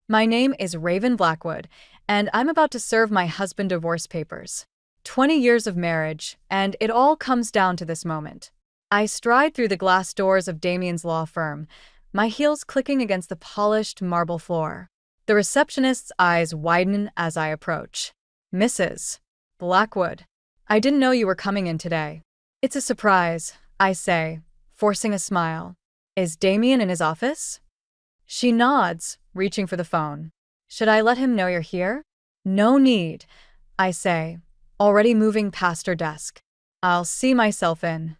My name is Raven Blackwood, and I'm about to serve my husband divorce papers. 20 years of marriage, and it all comes down to this moment. I stride through the glass doors of Damien's law firm, my heels clicking against the polished marble floor. The receptionist's eyes widen as I approach. Mrs. Blackwood, I didn't know you were coming in today. It's a surprise, I say, forcing a smile. Is Damien in his office? She nods, reaching for the phone. Should I let him know you're here? No need, I say, already moving past her desk. I'll see myself in.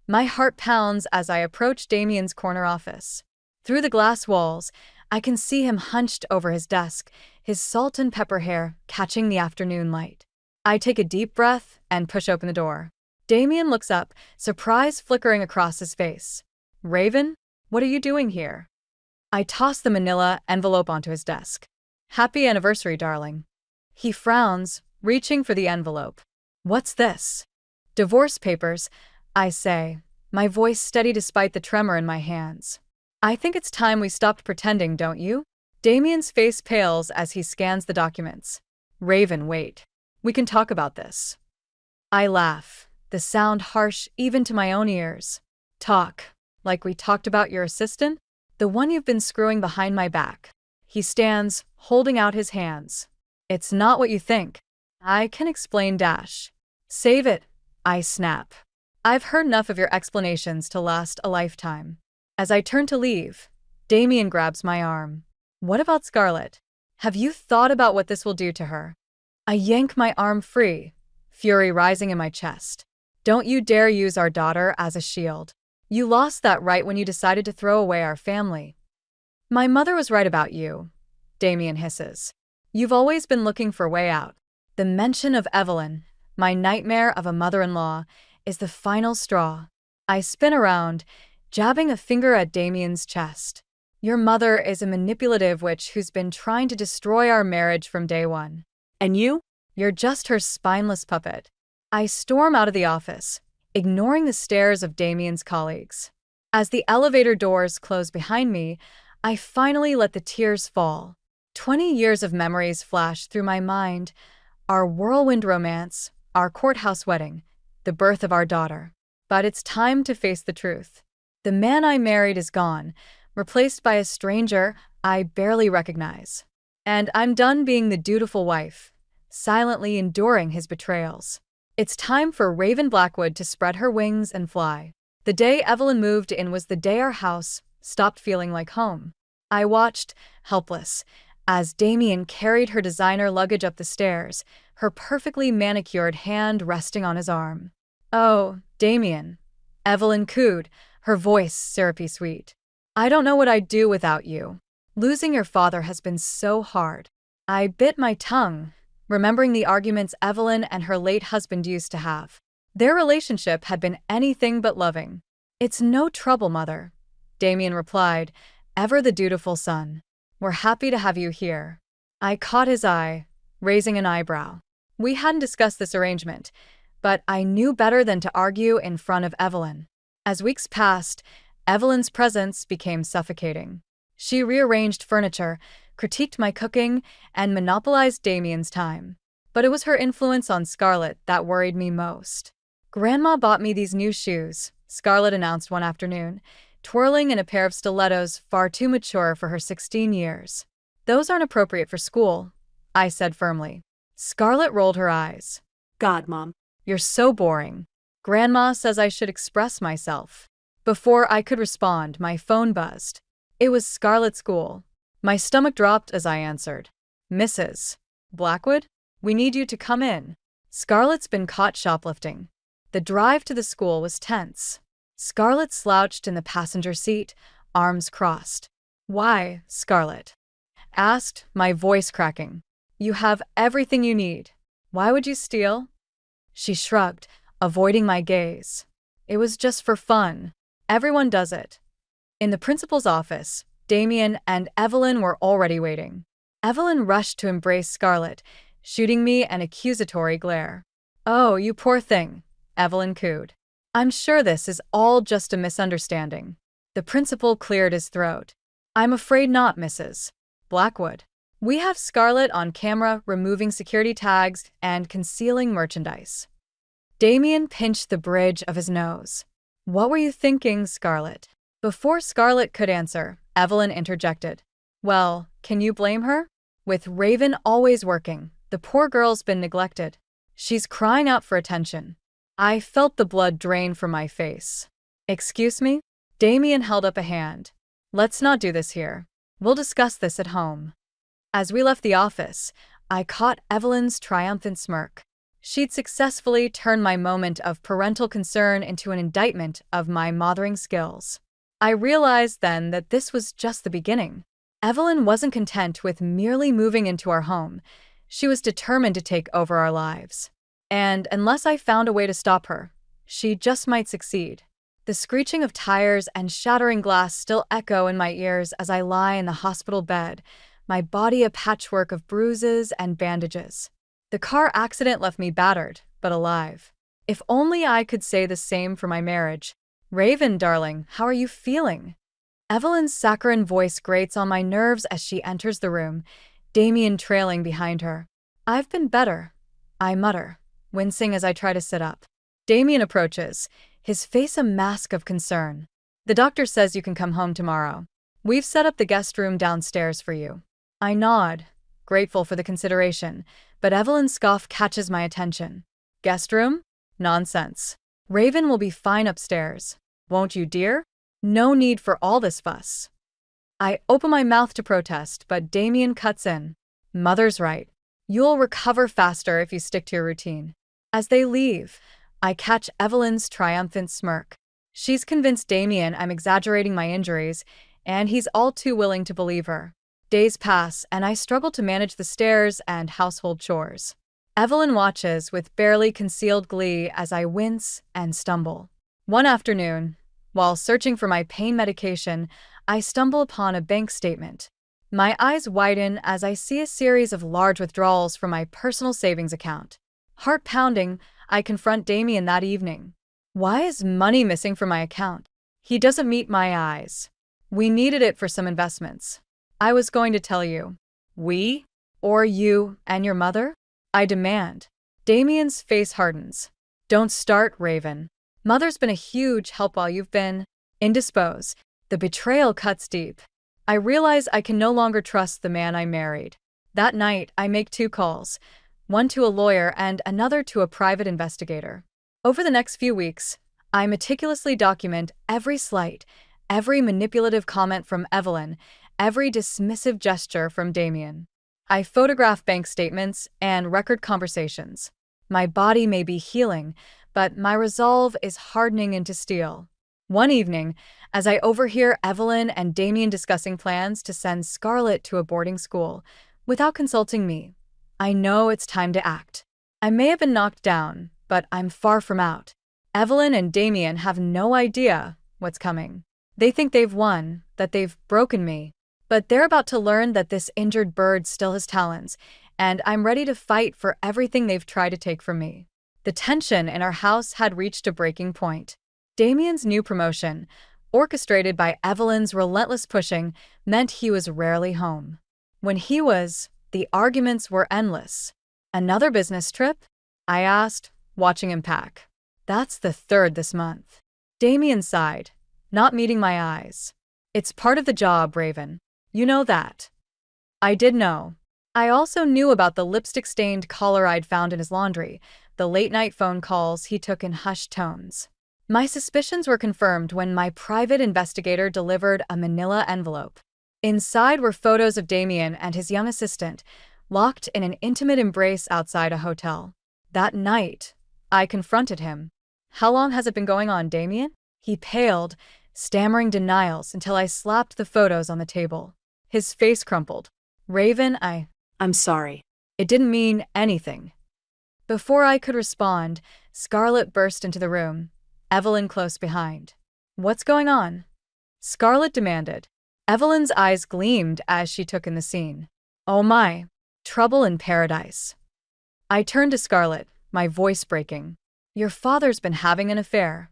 My heart pounds as I approach Damien's corner office. Through the glass walls, I can see him hunched over his desk, his salt and pepper hair catching the afternoon light. I take a deep breath and push open the door. Damien looks up, surprise flickering across his face. Raven, what are you doing here? I toss the manila envelope onto his desk. Happy anniversary, darling. He frowns, reaching for the envelope. What's this? Divorce papers, I say, my voice steady despite the tremor in my hands. I think it's time we stopped pretending, don't you? Damien's face pales as he scans the documents. Raven, wait. We can talk about this. I laugh, the sound harsh even to my own ears. Talk? Like we talked about your assistant? The one you've been screwing behind my back. He stands, holding out his hands. It's not what you think. I can explain, Dash. Save it, I snap. I've heard enough of your explanations to last a lifetime. As I turn to leave, Damien grabs my arm. What about Scarlett? Have you thought about what this will do to her? I yank my arm free, fury rising in my chest. Don't you dare use our daughter as a shield. You lost that right when you decided to throw away our family. My mother was right about you, Damien hisses. You've always been looking for a way out. The mention of Evelyn, my nightmare of a mother-in-law, is the final straw. I spin around, jabbing a finger at Damien's chest. Your mother is a manipulative witch who's been trying to destroy our marriage from day one. And you? You're just her spineless puppet. I storm out of the office, ignoring the stares of Damien's colleagues. As the elevator doors close behind me, I finally let the tears fall. 20 years of memories flash through my mind. Our whirlwind romance, our courthouse wedding, the birth of our daughter. But it's time to face the truth. The man I married is gone, replaced by a stranger I barely recognize. And I'm done being the dutiful wife, silently enduring his betrayals. It's time for Raven Blackwood to spread her wings and fly. The day Evelyn moved in was the day our house stopped feeling like home. I watched, helpless, as Damien carried her designer luggage up the stairs, her perfectly manicured hand resting on his arm. Oh, Damien. Evelyn cooed, her voice syrupy sweet. I don't know what I'd do without you. Losing your father has been so hard. I bit my tongue, remembering the arguments Evelyn and her late husband used to have. Their relationship had been anything but loving. It's no trouble, mother, Damien replied, ever the dutiful son. We're happy to have you here. I caught his eye, raising an eyebrow. We hadn't discussed this arrangement, but I knew better than to argue in front of Evelyn. As weeks passed, Evelyn's presence became suffocating. She rearranged furniture, critiqued my cooking, and monopolized Damien's time. But it was her influence on Scarlett that worried me most. Grandma bought me these new shoes, Scarlett announced one afternoon, twirling in a pair of stilettos far too mature for her 16 years. Those aren't appropriate for school, I said firmly. Scarlett rolled her eyes. God, Mom. You're so boring. Grandma says I should express myself. Before I could respond, my phone buzzed. It was Scarlett's school. My stomach dropped as I answered. Mrs. Blackwood, we need you to come in. Scarlett's been caught shoplifting. The drive to the school was tense. Scarlett slouched in the passenger seat, arms crossed. Why, Scarlett? Asked, my voice cracking. You have everything you need. Why would you steal? She shrugged, avoiding my gaze. It was just for fun. Everyone does it. In the principal's office, Damien and Evelyn were already waiting. Evelyn rushed to embrace Scarlett, shooting me an accusatory glare. Oh, you poor thing, Evelyn cooed. I'm sure this is all just a misunderstanding. The principal cleared his throat. I'm afraid not, Mrs. Blackwood. We have Scarlett on camera removing security tags and concealing merchandise. Damien pinched the bridge of his nose. What were you thinking, Scarlett? Before Scarlett could answer, Evelyn interjected. Well, can you blame her? With Raven always working, the poor girl's been neglected. She's crying out for attention. I felt the blood drain from my face. Excuse me? Damien held up a hand. Let's not do this here. We'll discuss this at home. As we left the office, I caught Evelyn's triumphant smirk. She'd successfully turned my moment of parental concern into an indictment of my mothering skills. I realized then that this was just the beginning. Evelyn wasn't content with merely moving into our home. She was determined to take over our lives. And unless I found a way to stop her, she just might succeed. The screeching of tires and shattering glass still echo in my ears as I lie in the hospital bed, my body a patchwork of bruises and bandages. The car accident left me battered, but alive. If only I could say the same for my marriage. Raven, darling, how are you feeling? Evelyn's saccharine voice grates on my nerves as she enters the room, Damien trailing behind her. I've been better, I mutter, wincing as I try to sit up. Damien approaches, his face a mask of concern. The doctor says you can come home tomorrow. We've set up the guest room downstairs for you. I nod, grateful for the consideration, but Evelyn's scoff catches my attention. Guest room? Nonsense. Raven will be fine upstairs. Won't you, dear? No need for all this fuss. I open my mouth to protest, but Damien cuts in. Mother's right. You'll recover faster if you stick to your routine. As they leave, I catch Evelyn's triumphant smirk. She's convinced Damien I'm exaggerating my injuries, and he's all too willing to believe her. Days pass, and I struggle to manage the stairs and household chores. Evelyn watches with barely concealed glee as I wince and stumble. One afternoon, while searching for my pain medication, I stumble upon a bank statement. My eyes widen as I see a series of large withdrawals from my personal savings account. Heart pounding, I confront Damien that evening. Why is money missing from my account? He doesn't meet my eyes. We needed it for some investments. I was going to tell you. We? Or you and your mother? I demand. Damien's face hardens. Don't start, Raven. Mother's been a huge help while you've been indisposed. The betrayal cuts deep. I realize I can no longer trust the man I married. That night, I make 2 calls, one to a lawyer and another to a private investigator. Over the next few weeks, I meticulously document every slight, every manipulative comment from Evelyn, every dismissive gesture from Damien. I photograph bank statements and record conversations. My body may be healing, but my resolve is hardening into steel. One evening, as I overhear Evelyn and Damien discussing plans to send Scarlett to a boarding school, without consulting me, I know it's time to act. I may have been knocked down, but I'm far from out. Evelyn and Damien have no idea what's coming. They think they've won, that they've broken me. But they're about to learn that this injured bird still has talons, and I'm ready to fight for everything they've tried to take from me. The tension in our house had reached a breaking point. Damien's new promotion, orchestrated by Evelyn's relentless pushing, meant he was rarely home. When he was, the arguments were endless. Another business trip? I asked, watching him pack. That's the 3rd this month. Damien sighed, not meeting my eyes. It's part of the job, Raven. You know that. I did know. I also knew about the lipstick-stained collar I'd found in his laundry, the late-night phone calls he took in hushed tones. My suspicions were confirmed when my private investigator delivered a manila envelope. Inside were photos of Damien and his young assistant, locked in an intimate embrace outside a hotel. That night, I confronted him. How long has it been going on, Damien? He paled, stammering denials until I slapped the photos on the table. His face crumpled. Raven, I'm sorry. It didn't mean anything. Before I could respond, Scarlett burst into the room, Evelyn close behind. What's going on? Scarlett demanded. Evelyn's eyes gleamed as she took in the scene. Oh my, trouble in paradise. I turned to Scarlett, my voice breaking. Your father's been having an affair.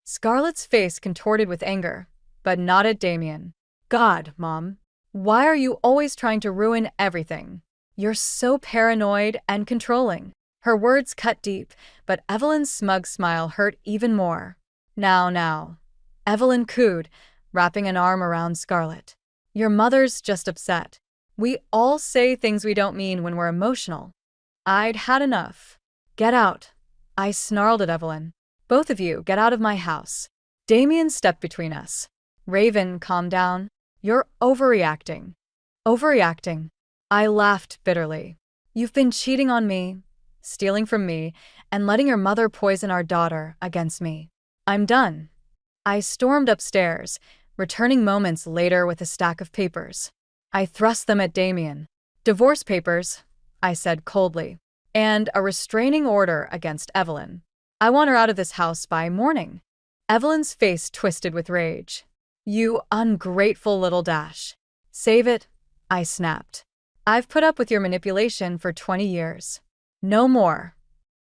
Scarlett's face contorted with anger, but not at Damien. God, Mom. Why are you always trying to ruin everything? You're so paranoid and controlling." Her words cut deep, but Evelyn's smug smile hurt even more. Now, Evelyn cooed, wrapping an arm around Scarlett. "Your mother's just upset. We all say things we don't mean when we're emotional." I'd had enough. "Get out," I snarled at Evelyn. "Both of you, get out of my house." Damien stepped between us. "Raven, calm down. You're overreacting." "Overreacting?" I laughed bitterly. "You've been cheating on me, stealing from me, and letting your mother poison our daughter against me. I'm done." I stormed upstairs, returning moments later with a stack of papers. I thrust them at Damien. "Divorce papers," I said coldly, "and a restraining order against Evelyn. I want her out of this house by morning." Evelyn's face twisted with rage. "You ungrateful little dash. Save it," I snapped. "I've put up with your manipulation for 20 years. No more."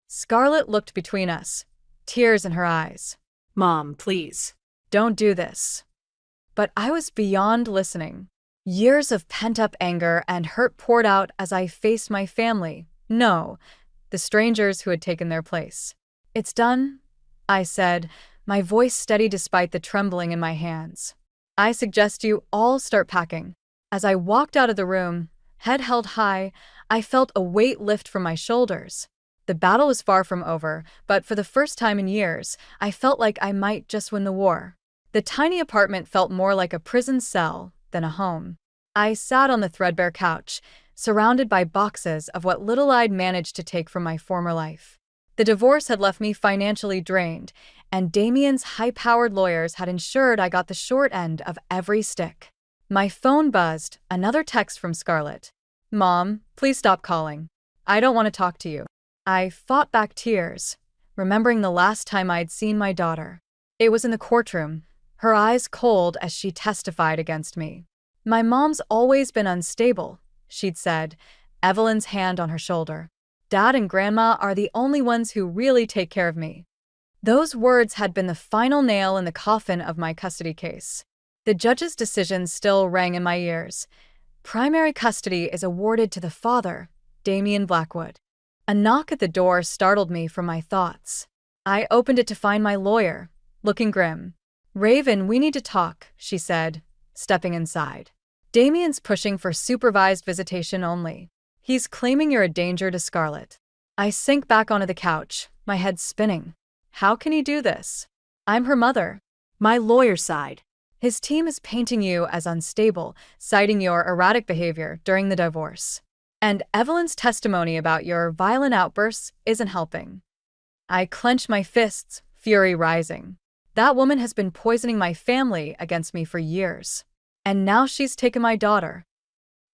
Scarlett looked between us, tears in her eyes. "Mom, please." "Don't do this." But I was beyond listening. Years of pent-up anger and hurt poured out as I faced my family. No, the strangers who had taken their place. "It's done," I said, my voice steady despite the trembling in my hands. "I suggest you all start packing." As I walked out of the room, head held high, I felt a weight lift from my shoulders. The battle was far from over, but for the first time in years, I felt like I might just win the war. The tiny apartment felt more like a prison cell than a home. I sat on the threadbare couch, surrounded by boxes of what little I'd managed to take from my former life. The divorce had left me financially drained, and Damien's high-powered lawyers had ensured I got the short end of every stick. My phone buzzed, another text from Scarlett. "Mom, please stop calling. I don't want to talk to you." I fought back tears, remembering the last time I'd seen my daughter. It was in the courtroom, her eyes cold as she testified against me. "My mom's always been unstable," she'd said, Evelyn's hand on her shoulder. "Dad and Grandma are the only ones who really take care of me." Those words had been the final nail in the coffin of my custody case. The judge's decision still rang in my ears. Primary custody is awarded to the father, Damien Blackwood. A knock at the door startled me from my thoughts. I opened it to find my lawyer, looking grim. "Raven, we need to talk," she said, stepping inside. "Damien's pushing for supervised visitation only. He's claiming you're a danger to Scarlett." I sank back onto the couch, my head spinning. How can he do this? I'm her mother. My lawyer sighed. "His team is painting you as unstable, citing your erratic behavior during the divorce. And Evelyn's testimony about your violent outbursts isn't helping." I clenched my fists, fury rising. That woman has been poisoning my family against me for years. And now she's taken my daughter.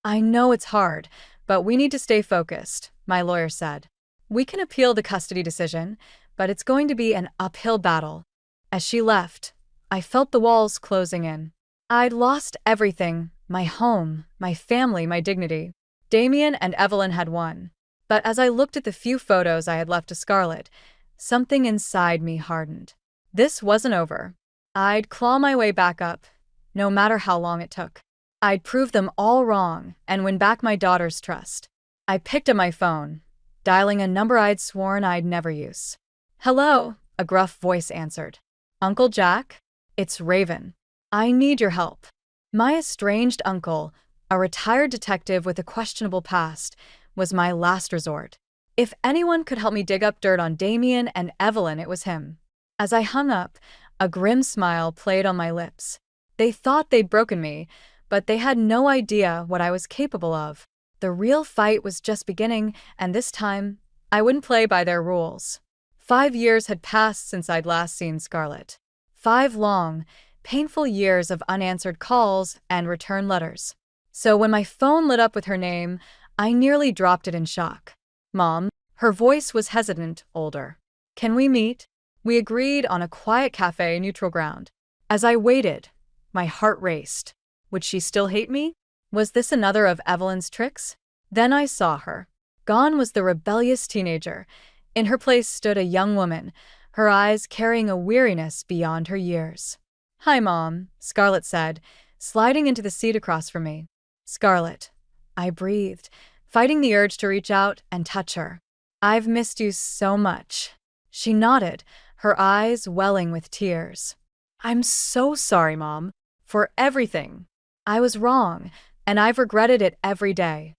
"I know it's hard, but we need to stay focused," my lawyer said. "We can appeal the custody decision, but it's going to be an uphill battle." As she left, I felt the walls closing in. I'd lost everything, my home, my family, my dignity. Damien and Evelyn had won. But as I looked at the few photos I had left to Scarlett, something inside me hardened. This wasn't over. I'd claw my way back up, no matter how long it took. I'd prove them all wrong and win back my daughter's trust. I picked up my phone, dialing a number I'd sworn I'd never use. "Hello," a gruff voice answered. "Uncle Jack? It's Raven. I need your help." My estranged uncle, a retired detective with a questionable past, was my last resort. If anyone could help me dig up dirt on Damien and Evelyn, it was him. As I hung up, a grim smile played on my lips. They thought they'd broken me, but they had no idea what I was capable of. The real fight was just beginning, and this time, I wouldn't play by their rules. 5 years had passed since I'd last seen Scarlett. 5 long, painful years of unanswered calls and return letters. So when my phone lit up with her name, I nearly dropped it in shock. "Mom," her voice was hesitant, older. "Can we meet?" We agreed on a quiet cafe, neutral ground. As I waited, my heart raced. Would she still hate me? Was this another of Evelyn's tricks? Then I saw her. Gone was the rebellious teenager. In her place stood a young woman, her eyes carrying a weariness beyond her years. "Hi, Mom," Scarlett said, sliding into the seat across from me. Scarlett. I breathed, fighting the urge to reach out and touch her. I've missed you so much. She nodded, her eyes welling with tears. I'm so sorry, Mom, for everything. I was wrong, and I've regretted it every day.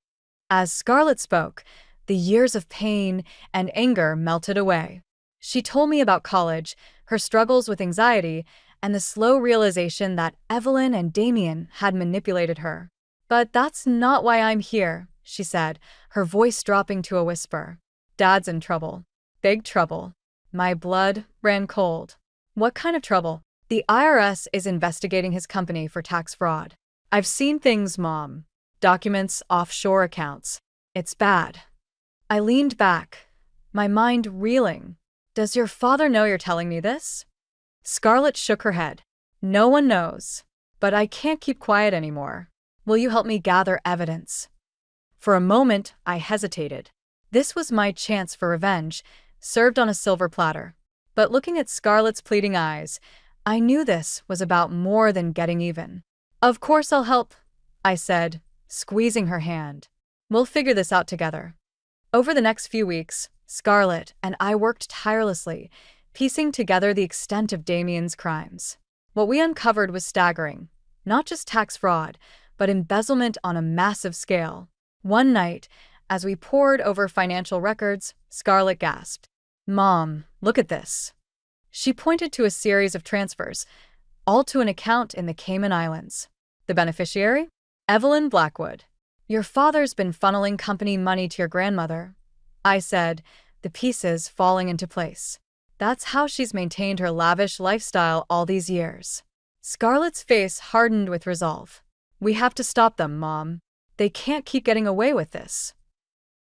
As Scarlett spoke, the years of pain and anger melted away. She told me about college, her struggles with anxiety, and the slow realization that Evelyn and Damien had manipulated her. But that's not why I'm here, she said, her voice dropping to a whisper. Dad's in trouble. Big trouble. My blood ran cold. What kind of trouble? The IRS is investigating his company for tax fraud. I've seen things, Mom. Documents, offshore accounts. It's bad. I leaned back, my mind reeling. Does your father know you're telling me this? Scarlett shook her head. No one knows. But I can't keep quiet anymore. Will you help me gather evidence? For a moment, I hesitated. This was my chance for revenge, served on a silver platter. But looking at Scarlett's pleading eyes, I knew this was about more than getting even. Of course I'll help, I said, squeezing her hand. We'll figure this out together. Over the next few weeks, Scarlett and I worked tirelessly, piecing together the extent of Damien's crimes. What we uncovered was staggering. Not just tax fraud, but embezzlement on a massive scale. One night, as we pored over financial records, Scarlett gasped. Mom, look at this. She pointed to a series of transfers, all to an account in the Cayman Islands. The beneficiary? Evelyn Blackwood. Your father's been funneling company money to your grandmother, I said, the pieces falling into place. That's how she's maintained her lavish lifestyle all these years. Scarlett's face hardened with resolve. We have to stop them, Mom. They can't keep getting away with this.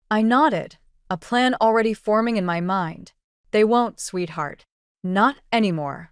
I nodded, a plan already forming in my mind. They won't, sweetheart. Not anymore.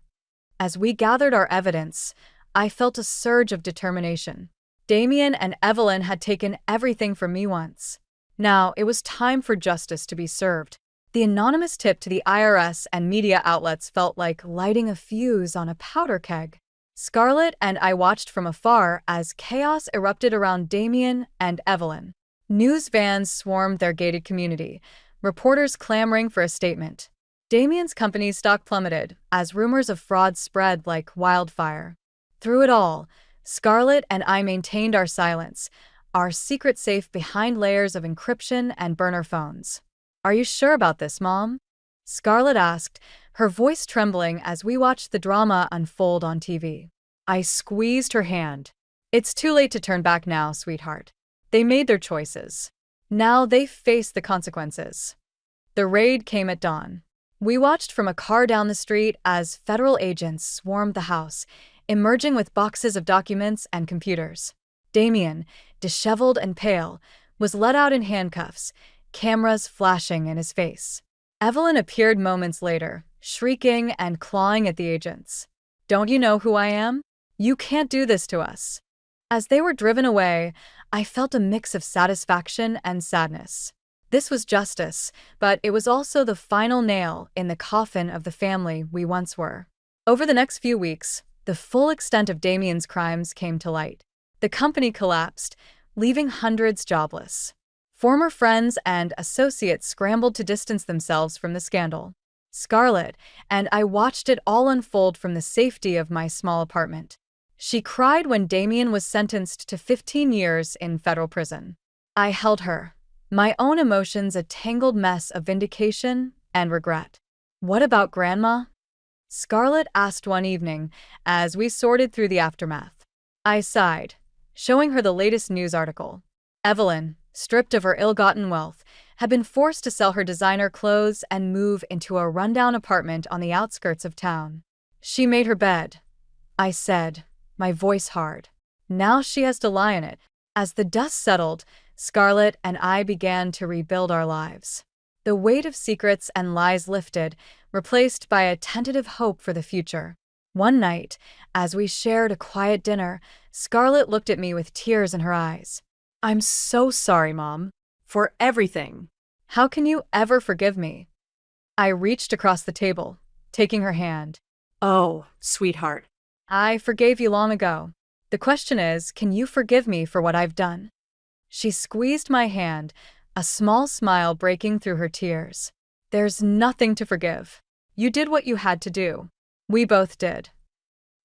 As we gathered our evidence, I felt a surge of determination. Damien and Evelyn had taken everything from me once. Now it was time for justice to be served. The anonymous tip to the IRS and media outlets felt like lighting a fuse on a powder keg. Scarlett and I watched from afar as chaos erupted around Damien and Evelyn. News vans swarmed their gated community, reporters clamoring for a statement. Damien's company's stock plummeted as rumors of fraud spread like wildfire. Through it all, Scarlett and I maintained our silence, our secret safe behind layers of encryption and burner phones. Are you sure about this, Mom? Scarlett asked, her voice trembling as we watched the drama unfold on TV. I squeezed her hand. It's too late to turn back now, sweetheart. They made their choices. Now they face the consequences. The raid came at dawn. We watched from a car down the street as federal agents swarmed the house, emerging with boxes of documents and computers. Damien, disheveled and pale, was led out in handcuffs, cameras flashing in his face. Evelyn appeared moments later, shrieking and clawing at the agents. Don't you know who I am? You can't do this to us. As they were driven away, I felt a mix of satisfaction and sadness. This was justice, but it was also the final nail in the coffin of the family we once were. Over the next few weeks, the full extent of Damien's crimes came to light. The company collapsed, leaving hundreds jobless. Former friends and associates scrambled to distance themselves from the scandal. Scarlett and I watched it all unfold from the safety of my small apartment. She cried when Damien was sentenced to 15 years in federal prison. I held her, my own emotions a tangled mess of vindication and regret. What about Grandma? Scarlett asked one evening as we sorted through the aftermath. I sighed, showing her the latest news article. Evelyn, stripped of her ill-gotten wealth, had been forced to sell her designer clothes and move into a rundown apartment on the outskirts of town. She made her bed, I said, my voice hard. Now she has to lie in it. As the dust settled, Scarlett and I began to rebuild our lives. The weight of secrets and lies lifted, replaced by a tentative hope for the future. One night, as we shared a quiet dinner, Scarlett looked at me with tears in her eyes. I'm so sorry, Mom, for everything. How can you ever forgive me? I reached across the table, taking her hand. Oh, sweetheart. I forgave you long ago. The question is, can you forgive me for what I've done? She squeezed my hand, a small smile breaking through her tears. There's nothing to forgive. You did what you had to do. We both did.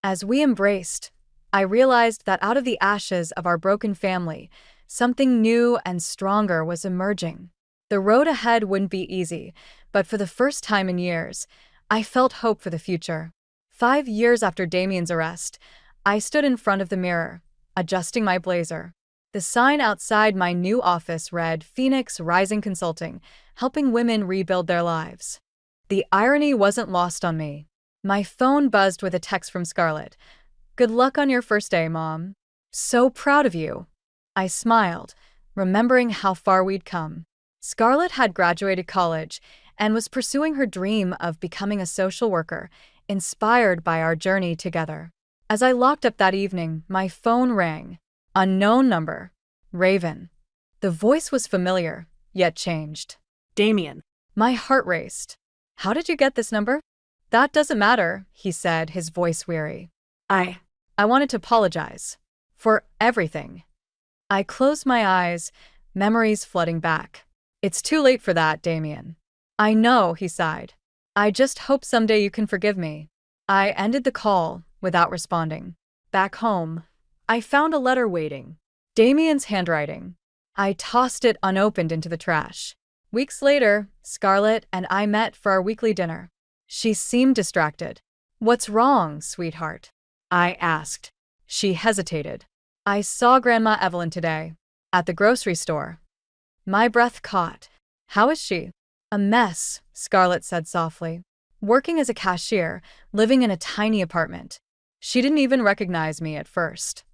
As we embraced, I realized that out of the ashes of our broken family, something new and stronger was emerging. The road ahead wouldn't be easy, but for the first time in years, I felt hope for the future. 5 years after Damien's arrest, I stood in front of the mirror, adjusting my blazer. The sign outside my new office read Phoenix Rising Consulting, helping women rebuild their lives. The irony wasn't lost on me. My phone buzzed with a text from Scarlett. Good luck on your first day, Mom. So proud of you. I smiled, remembering how far we'd come. Scarlett had graduated college and was pursuing her dream of becoming a social worker, inspired by our journey together. As I locked up that evening, my phone rang. Unknown number. Raven. The voice was familiar, yet changed. Damien. My heart raced. How did you get this number? That doesn't matter, he said, his voice weary. I wanted to apologize. For everything. I closed my eyes, memories flooding back. It's too late for that, Damien. I know, he sighed. I just hope someday you can forgive me. I ended the call without responding. Back home, I found a letter waiting. Damien's handwriting. I tossed it unopened into the trash. Weeks later, Scarlett and I met for our weekly dinner. She seemed distracted. What's wrong, sweetheart? I asked. She hesitated. I saw Grandma Evelyn today, at the grocery store. My breath caught. How is she? A mess, Scarlett said softly. Working as a cashier, living in a tiny apartment. She didn't even recognize me at first.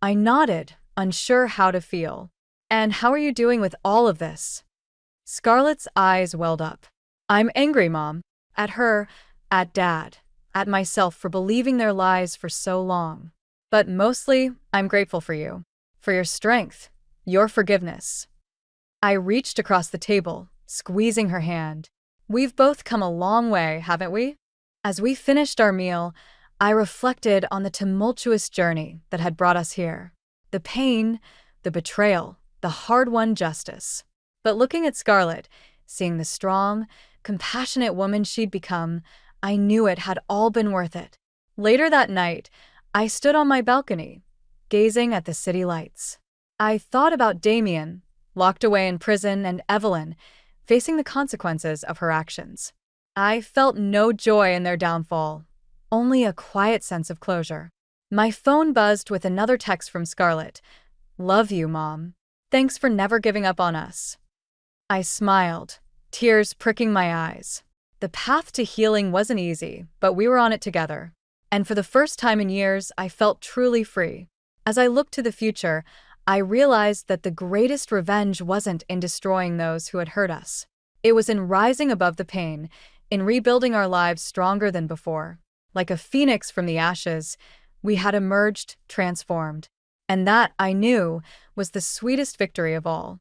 I nodded, unsure how to feel. And how are you doing with all of this? Scarlett's eyes welled up. I'm angry, Mom. At her, at Dad, at myself for believing their lies for so long. But mostly, I'm grateful for you. For your strength, your forgiveness. I reached across the table, squeezing her hand. We've both come a long way, haven't we? As we finished our meal, I reflected on the tumultuous journey that had brought us here. The pain, the betrayal, the hard-won justice. But looking at Scarlett, seeing the strong, compassionate woman she'd become, I knew it had all been worth it. Later that night, I stood on my balcony, gazing at the city lights. I thought about Damien, locked away in prison, and Evelyn, facing the consequences of her actions. I felt no joy in their downfall, only a quiet sense of closure. My phone buzzed with another text from Scarlett. Love you, Mom. Thanks for never giving up on us. I smiled, tears pricking my eyes. The path to healing wasn't easy, but we were on it together. And for the first time in years, I felt truly free. As I looked to the future, I realized that the greatest revenge wasn't in destroying those who had hurt us. It was in rising above the pain, in rebuilding our lives stronger than before. Like a phoenix from the ashes, we had emerged, transformed. And that, I knew, was the sweetest victory of all.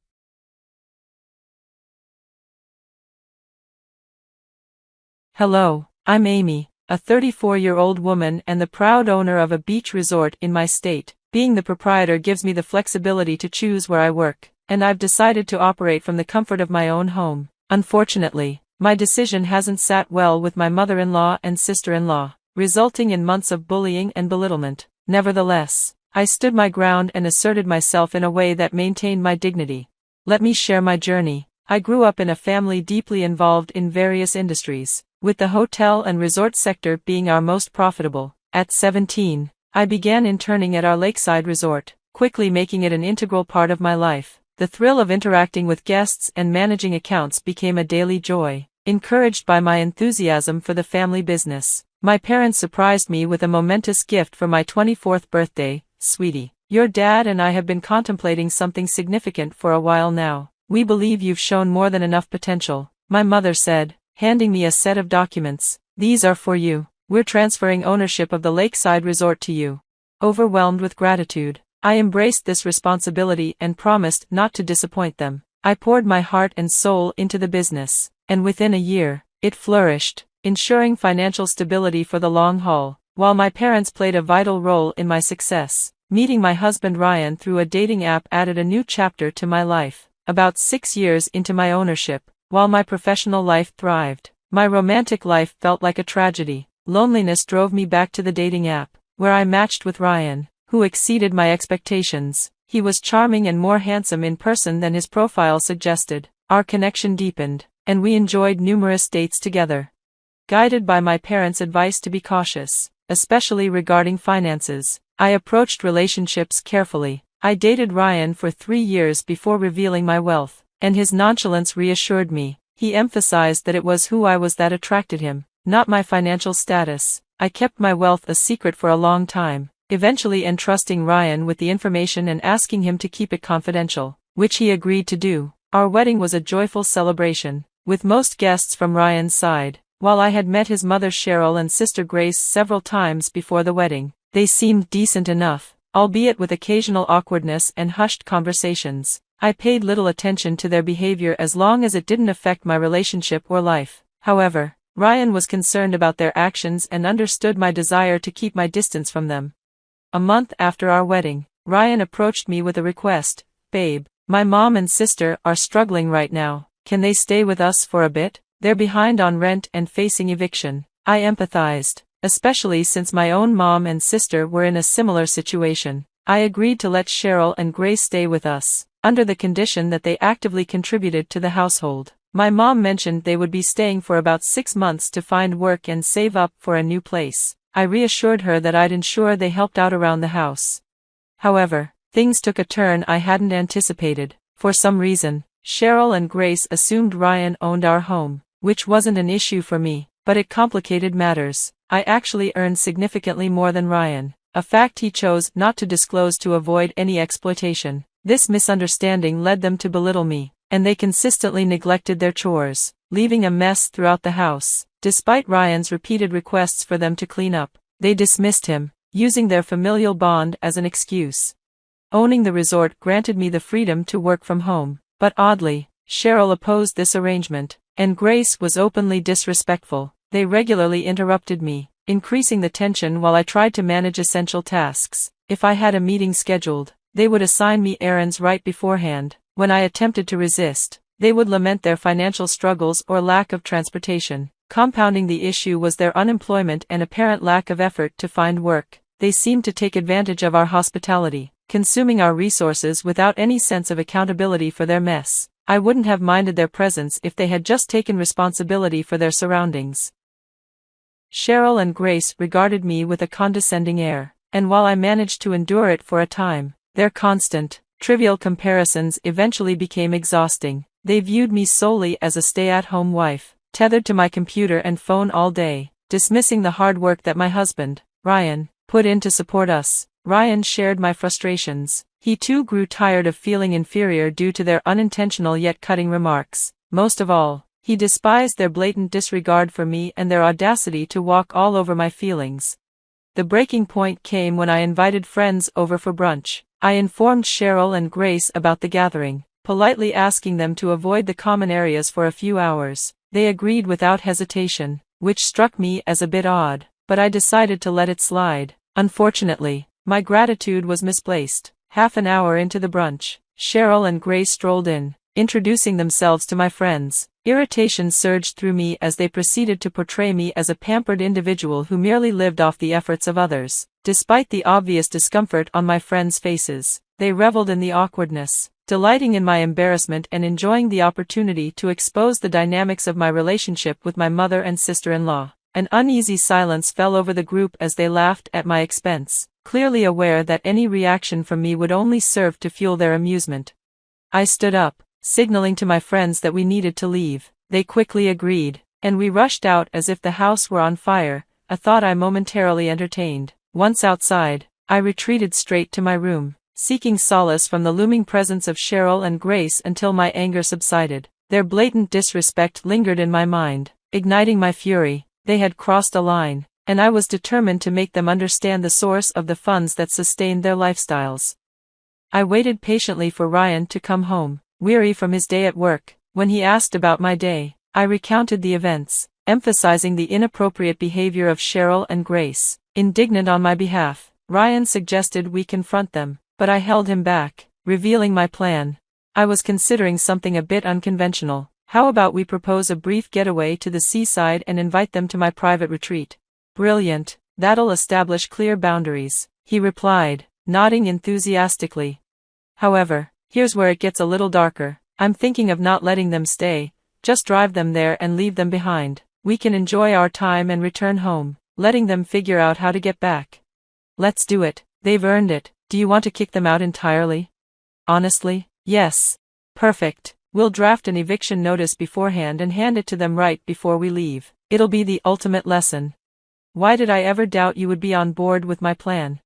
Hello, I'm Amy, a 34-year-old woman and the proud owner of a beach resort in my state. Being the proprietor gives me the flexibility to choose where I work, and I've decided to operate from the comfort of my own home. Unfortunately, my decision hasn't sat well with my mother-in-law and sister-in-law, resulting in months of bullying and belittlement. Nevertheless, I stood my ground and asserted myself in a way that maintained my dignity. Let me share my journey. I grew up in a family deeply involved in various industries, with the hotel and resort sector being our most profitable. At 17, I began interning at our lakeside resort, quickly making it an integral part of my life. The thrill of interacting with guests and managing accounts became a daily joy. Encouraged by my enthusiasm for the family business, my parents surprised me with a momentous gift for my 24th birthday. Sweetie, your dad and I have been contemplating something significant for a while now. We believe you've shown more than enough potential, my mother said, handing me a set of documents. These are for you. We're transferring ownership of the lakeside resort to you. Overwhelmed with gratitude, I embraced this responsibility and promised not to disappoint them. I poured my heart and soul into the business, and within a year, it flourished, ensuring financial stability for the long haul. While my parents played a vital role in my success, Meeting my husband Ryan through a dating app added a new chapter to my life. About 6 years into my ownership, while my professional life thrived, my romantic life felt like a tragedy. Loneliness drove me back to the dating app, where I matched with Ryan, who exceeded my expectations. He was charming and more handsome in person than his profile suggested. Our connection deepened, and we enjoyed numerous dates together. Guided by my parents' advice to be cautious, especially regarding finances, I approached relationships carefully. I dated Ryan for 3 years before revealing my wealth, and his nonchalance reassured me. He emphasized that it was who I was that attracted him, not my financial status. I kept my wealth a secret for a long time, eventually entrusting Ryan with the information and asking him to keep it confidential, which he agreed to do. Our wedding was a joyful celebration, with most guests from Ryan's side. While I had met his mother Cheryl and sister Grace several times before the wedding, they seemed decent enough, albeit with occasional awkwardness and hushed conversations. I paid little attention to their behavior as long as it didn't affect my relationship or life. However, Ryan was concerned about their actions and understood my desire to keep my distance from them. A month after our wedding, Ryan approached me with a request. "Babe, my mom and sister are struggling right now. Can they stay with us for a bit? They're behind on rent and facing eviction." I empathized, especially since my own mom and sister were in a similar situation. I agreed to let Cheryl and Grace stay with us, under the condition that they actively contributed to the household. My mom mentioned they would be staying for about 6 months to find work and save up for a new place. I reassured her that I'd ensure they helped out around the house. However, things took a turn I hadn't anticipated. For some reason, Cheryl and Grace assumed Ryan owned our home, which wasn't an issue for me, but it complicated matters. I actually earned significantly more than Ryan, a fact he chose not to disclose to avoid any exploitation. This misunderstanding led them to belittle me, and they consistently neglected their chores, leaving a mess throughout the house. Despite Ryan's repeated requests for them to clean up, they dismissed him, using their familial bond as an excuse. Owning the resort granted me the freedom to work from home, but oddly, Cheryl opposed this arrangement, and Grace was openly disrespectful. They regularly interrupted me, increasing the tension while I tried to manage essential tasks. If I had a meeting scheduled, they would assign me errands right beforehand. When I attempted to resist, they would lament their financial struggles or lack of transportation. Compounding the issue was their unemployment and apparent lack of effort to find work. They seemed to take advantage of our hospitality, consuming our resources without any sense of accountability for their mess. I wouldn't have minded their presence if they had just taken responsibility for their surroundings. Cheryl and Grace regarded me with a condescending air, and while I managed to endure it for a time, their constant, trivial comparisons eventually became exhausting. They viewed me solely as a stay-at-home wife, tethered to my computer and phone all day, dismissing the hard work that my husband, Ryan, put in to support us. Ryan shared my frustrations. He too grew tired of feeling inferior due to their unintentional yet cutting remarks. Most of all, he despised their blatant disregard for me and their audacity to walk all over my feelings. The breaking point came when I invited friends over for brunch. I informed Cheryl and Grace about the gathering, politely asking them to avoid the common areas for a few hours. They agreed without hesitation, which struck me as a bit odd, but I decided to let it slide. Unfortunately, my gratitude was misplaced. Half an hour into the brunch, Cheryl and Grace strolled in, introducing themselves to my friends. Irritation surged through me as they proceeded to portray me as a pampered individual who merely lived off the efforts of others. Despite the obvious discomfort on my friends' faces, they reveled in the awkwardness, delighting in my embarrassment and enjoying the opportunity to expose the dynamics of my relationship with my mother and sister-in-law. An uneasy silence fell over the group as they laughed at my expense, clearly aware that any reaction from me would only serve to fuel their amusement. I stood up, signaling to my friends that we needed to leave. They quickly agreed, and we rushed out as if the house were on fire, a thought I momentarily entertained. Once outside, I retreated straight to my room, seeking solace from the looming presence of Cheryl and Grace until my anger subsided. Their blatant disrespect lingered in my mind, igniting my fury. They had crossed a line, and I was determined to make them understand the source of the funds that sustained their lifestyles. I waited patiently for Ryan to come home, weary from his day at work. When he asked about my day, I recounted the events, emphasizing the inappropriate behavior of Cheryl and Grace. Indignant on my behalf, Ryan suggested we confront them, but I held him back, revealing my plan. I was considering something a bit unconventional. How about we propose a brief getaway to the seaside and invite them to my private retreat? Brilliant, that'll establish clear boundaries, he replied, nodding enthusiastically. However, here's where it gets a little darker. I'm thinking of not letting them stay, just drive them there and leave them behind. We can enjoy our time and return home, letting them figure out how to get back. Let's do it, they've earned it. Do you want to kick them out entirely? Honestly, yes. Perfect. We'll draft an eviction notice beforehand and hand it to them right before we leave. It'll be the ultimate lesson. Why did I ever doubt you would be on board with my plan?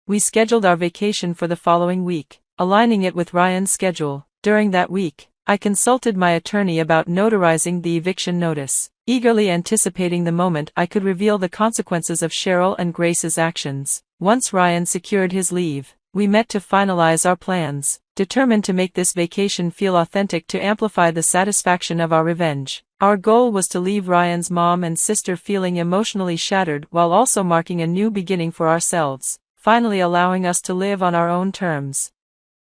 We scheduled our vacation for the following week, aligning it with Ryan's schedule. During that week, I consulted my attorney about notarizing the eviction notice, eagerly anticipating the moment I could reveal the consequences of Cheryl and Grace's actions. Once Ryan secured his leave, we met to finalize our plans, determined to make this vacation feel authentic to amplify the satisfaction of our revenge. Our goal was to leave Ryan's mom and sister feeling emotionally shattered while also marking a new beginning for ourselves, finally allowing us to live on our own terms.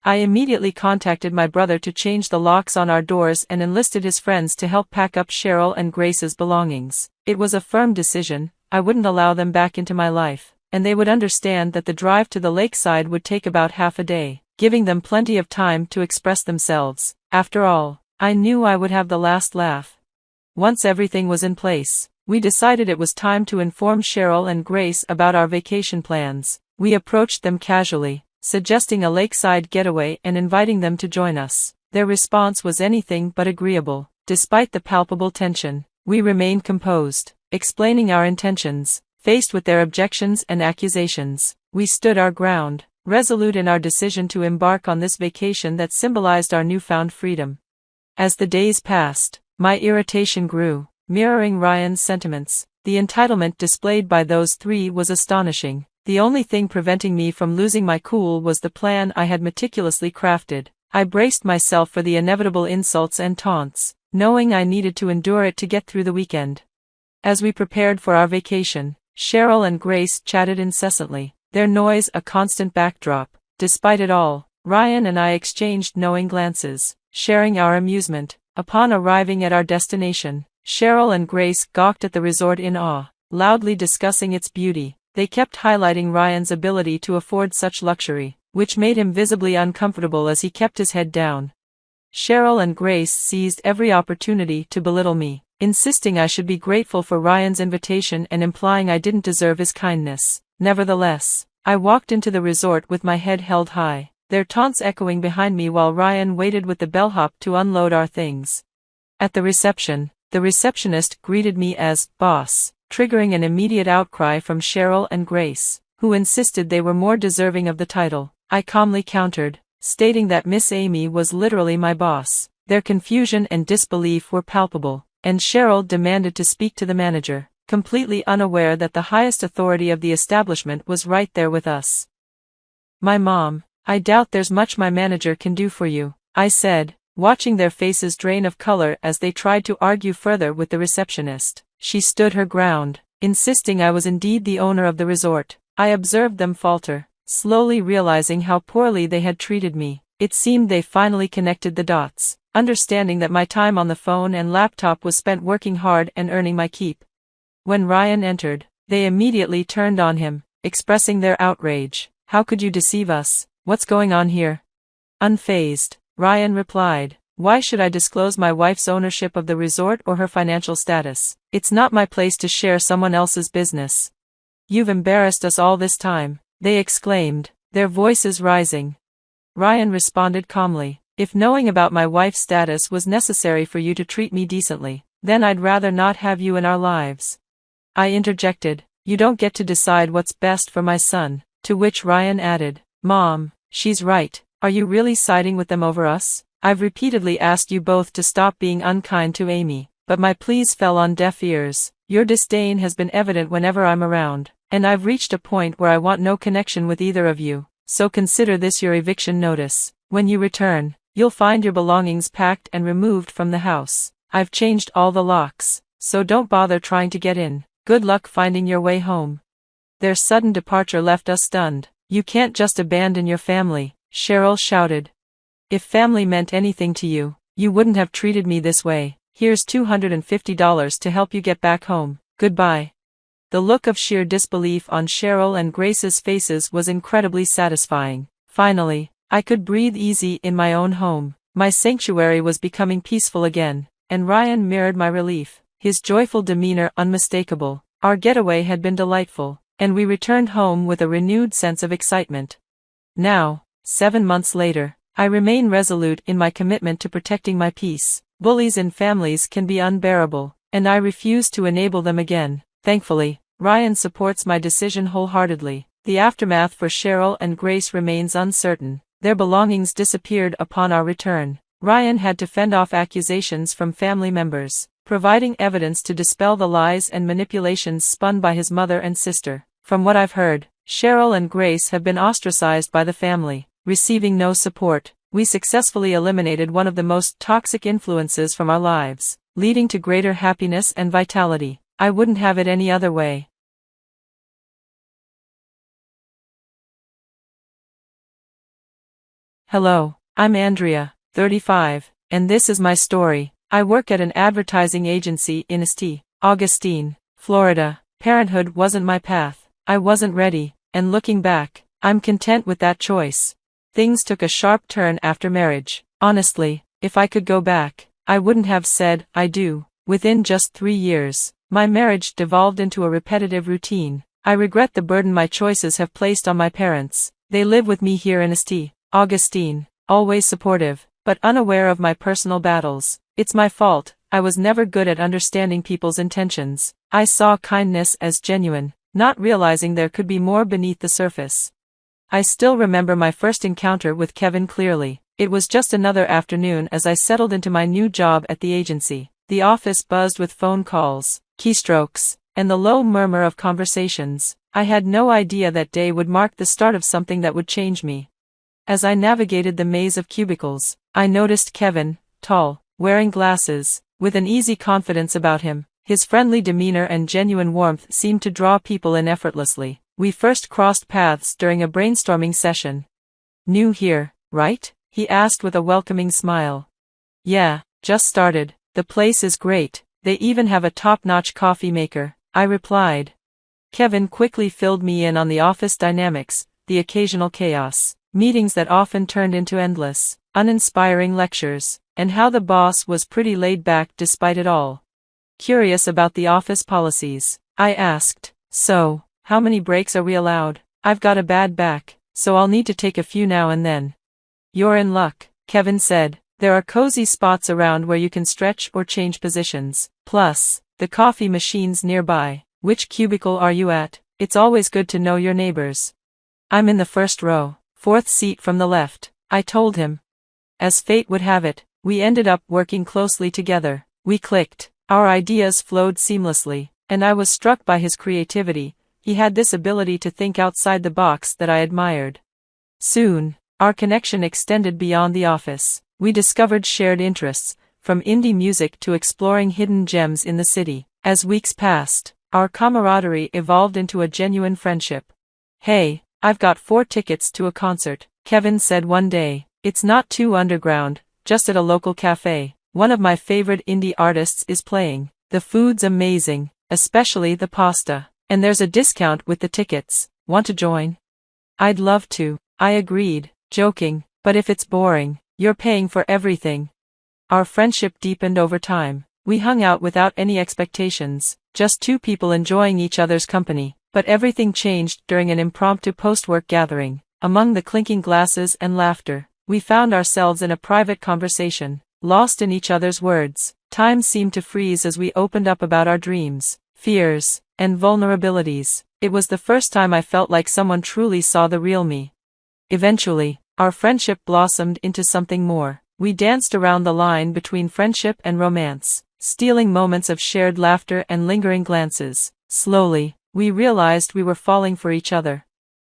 I immediately contacted my brother to change the locks on our doors and enlisted his friends to help pack up Cheryl and Grace's belongings. It was a firm decision. I wouldn't allow them back into my life, and they would understand that the drive to the lakeside would take about half a day, giving them plenty of time to express themselves. After all, I knew I would have the last laugh. Once everything was in place, we decided it was time to inform Cheryl and Grace about our vacation plans. We approached them casually, suggesting a lakeside getaway and inviting them to join us. Their response was anything but agreeable. Despite the palpable tension, we remained composed, explaining our intentions. Faced with their objections and accusations, we stood our ground, resolute in our decision to embark on this vacation that symbolized our newfound freedom. As the days passed, my irritation grew, mirroring Ryan's sentiments. The entitlement displayed by those three was astonishing. The only thing preventing me from losing my cool was the plan I had meticulously crafted. I braced myself for the inevitable insults and taunts, knowing I needed to endure it to get through the weekend. As we prepared for our vacation, Cheryl and Grace chatted incessantly, their noise a constant backdrop. Despite it all, Ryan and I exchanged knowing glances, sharing our amusement. Upon arriving at our destination, Cheryl and Grace gawked at the resort in awe, loudly discussing its beauty. They kept highlighting Ryan's ability to afford such luxury, which made him visibly uncomfortable as he kept his head down. Cheryl and Grace seized every opportunity to belittle me, insisting I should be grateful for Ryan's invitation and implying I didn't deserve his kindness. Nevertheless, I walked into the resort with my head held high, their taunts echoing behind me while Ryan waited with the bellhop to unload our things. At the reception, the receptionist greeted me as boss, triggering an immediate outcry from Cheryl and Grace, who insisted they were more deserving of the title. I calmly countered, stating that Miss Amy was literally my boss. Their confusion and disbelief were palpable, and Cheryl demanded to speak to the manager, completely unaware that the highest authority of the establishment was right there with us. My mom, I doubt there's much my manager can do for you, I said, watching their faces drain of color as they tried to argue further with the receptionist. She stood her ground, insisting I was indeed the owner of the resort. I observed them falter, slowly realizing how poorly they had treated me. It seemed they finally connected the dots, understanding that my time on the phone and laptop was spent working hard and earning my keep. When Ryan entered, they immediately turned on him, expressing their outrage. How could you deceive us? What's going on here? Unfazed, Ryan replied, why should I disclose my wife's ownership of the resort or her financial status? It's not my place to share someone else's business. You've embarrassed us all this time, they exclaimed, their voices rising. Ryan responded calmly, if knowing about my wife's status was necessary for you to treat me decently, then I'd rather not have you in our lives. I interjected, you don't get to decide what's best for my son, to which Ryan added, Mom, she's right, are you really siding with them over us? I've repeatedly asked you both to stop being unkind to Amy, but my pleas fell on deaf ears. Your disdain has been evident whenever I'm around, and I've reached a point where I want no connection with either of you, so consider this your eviction notice. When you return, you'll find your belongings packed and removed from the house. I've changed all the locks, so don't bother trying to get in. Good luck finding your way home. Their sudden departure left us stunned. "You can't just abandon your family," Cheryl shouted. "If family meant anything to you, you wouldn't have treated me this way. Here's $250 to help you get back home. Goodbye." The look of sheer disbelief on Cheryl and Grace's faces was incredibly satisfying. Finally, I could breathe easy in my own home. My sanctuary was becoming peaceful again, and Ryan mirrored my relief, his joyful demeanor unmistakable. Our getaway had been delightful, and we returned home with a renewed sense of excitement. Now, 7 months later, I remain resolute in my commitment to protecting my peace. Bullies in families can be unbearable, and I refuse to enable them again. Thankfully, Ryan supports my decision wholeheartedly. The aftermath for Cheryl and Grace remains uncertain. Their belongings disappeared upon our return. Ryan had to fend off accusations from family members, providing evidence to dispel the lies and manipulations spun by his mother and sister. From what I've heard, Cheryl and Grace have been ostracized by the family, receiving no support. We successfully eliminated one of the most toxic influences from our lives, leading to greater happiness and vitality. I wouldn't have it any other way. Hello, I'm Andrea, 35, and this is my story. I work at an advertising agency in St. Augustine, Florida. Parenthood wasn't my path. I wasn't ready, and looking back, I'm content with that choice. Things took a sharp turn after marriage. Honestly, if I could go back, I wouldn't have said I do. Within just 3 years, my marriage devolved into a repetitive routine. I regret the burden my choices have placed on my parents. They live with me here in St. Augustine, always supportive, but unaware of my personal battles. It's my fault. I was never good at understanding people's intentions. I saw kindness as genuine, not realizing there could be more beneath the surface. I still remember my first encounter with Kevin clearly. It was just another afternoon as I settled into my new job at the agency. The office buzzed with phone calls, keystrokes, and the low murmur of conversations. I had no idea that day would mark the start of something that would change me. As I navigated the maze of cubicles, I noticed Kevin, tall, wearing glasses, with an easy confidence about him. His friendly demeanor and genuine warmth seemed to draw people in effortlessly. We first crossed paths during a brainstorming session. "New here, right?" he asked with a welcoming smile. "Yeah, just started. The place is great. They even have a top-notch coffee maker," I replied. Kevin quickly filled me in on the office dynamics, the occasional chaos, meetings that often turned into endless, uninspiring lectures, and how the boss was pretty laid back despite it all. Curious about the office policies, I asked, "So, how many breaks are we allowed? I've got a bad back, so I'll need to take a few now and then." "You're in luck," Kevin said. "There are cozy spots around where you can stretch or change positions. Plus, the coffee machine's nearby." "Which cubicle are you at? It's always good to know your neighbors." "I'm in the first row, 4th seat from the left," I told him. As fate would have it, we ended up working closely together. We clicked, our ideas flowed seamlessly, and I was struck by his creativity. He had this ability to think outside the box that I admired. Soon, our connection extended beyond the office. We discovered shared interests, from indie music to exploring hidden gems in the city. As weeks passed, our camaraderie evolved into a genuine friendship. "Hey, I've got 4 tickets to a concert," Kevin said one day. "It's not too underground, just at a local cafe. One of my favorite indie artists is playing. The food's amazing, especially the pasta, and there's a discount with the tickets. Want to join?" "I'd love to," I agreed, joking, "but if it's boring, you're paying for everything." Our friendship deepened over time. We hung out without any expectations, just 2 people enjoying each other's company. But everything changed during an impromptu post-work gathering. Among the clinking glasses and laughter, we found ourselves in a private conversation, lost in each other's words. Time seemed to freeze as we opened up about our dreams, fears, and vulnerabilities. It was the first time I felt like someone truly saw the real me. Eventually, our friendship blossomed into something more. We danced around the line between friendship and romance, stealing moments of shared laughter and lingering glances. Slowly, we realized we were falling for each other.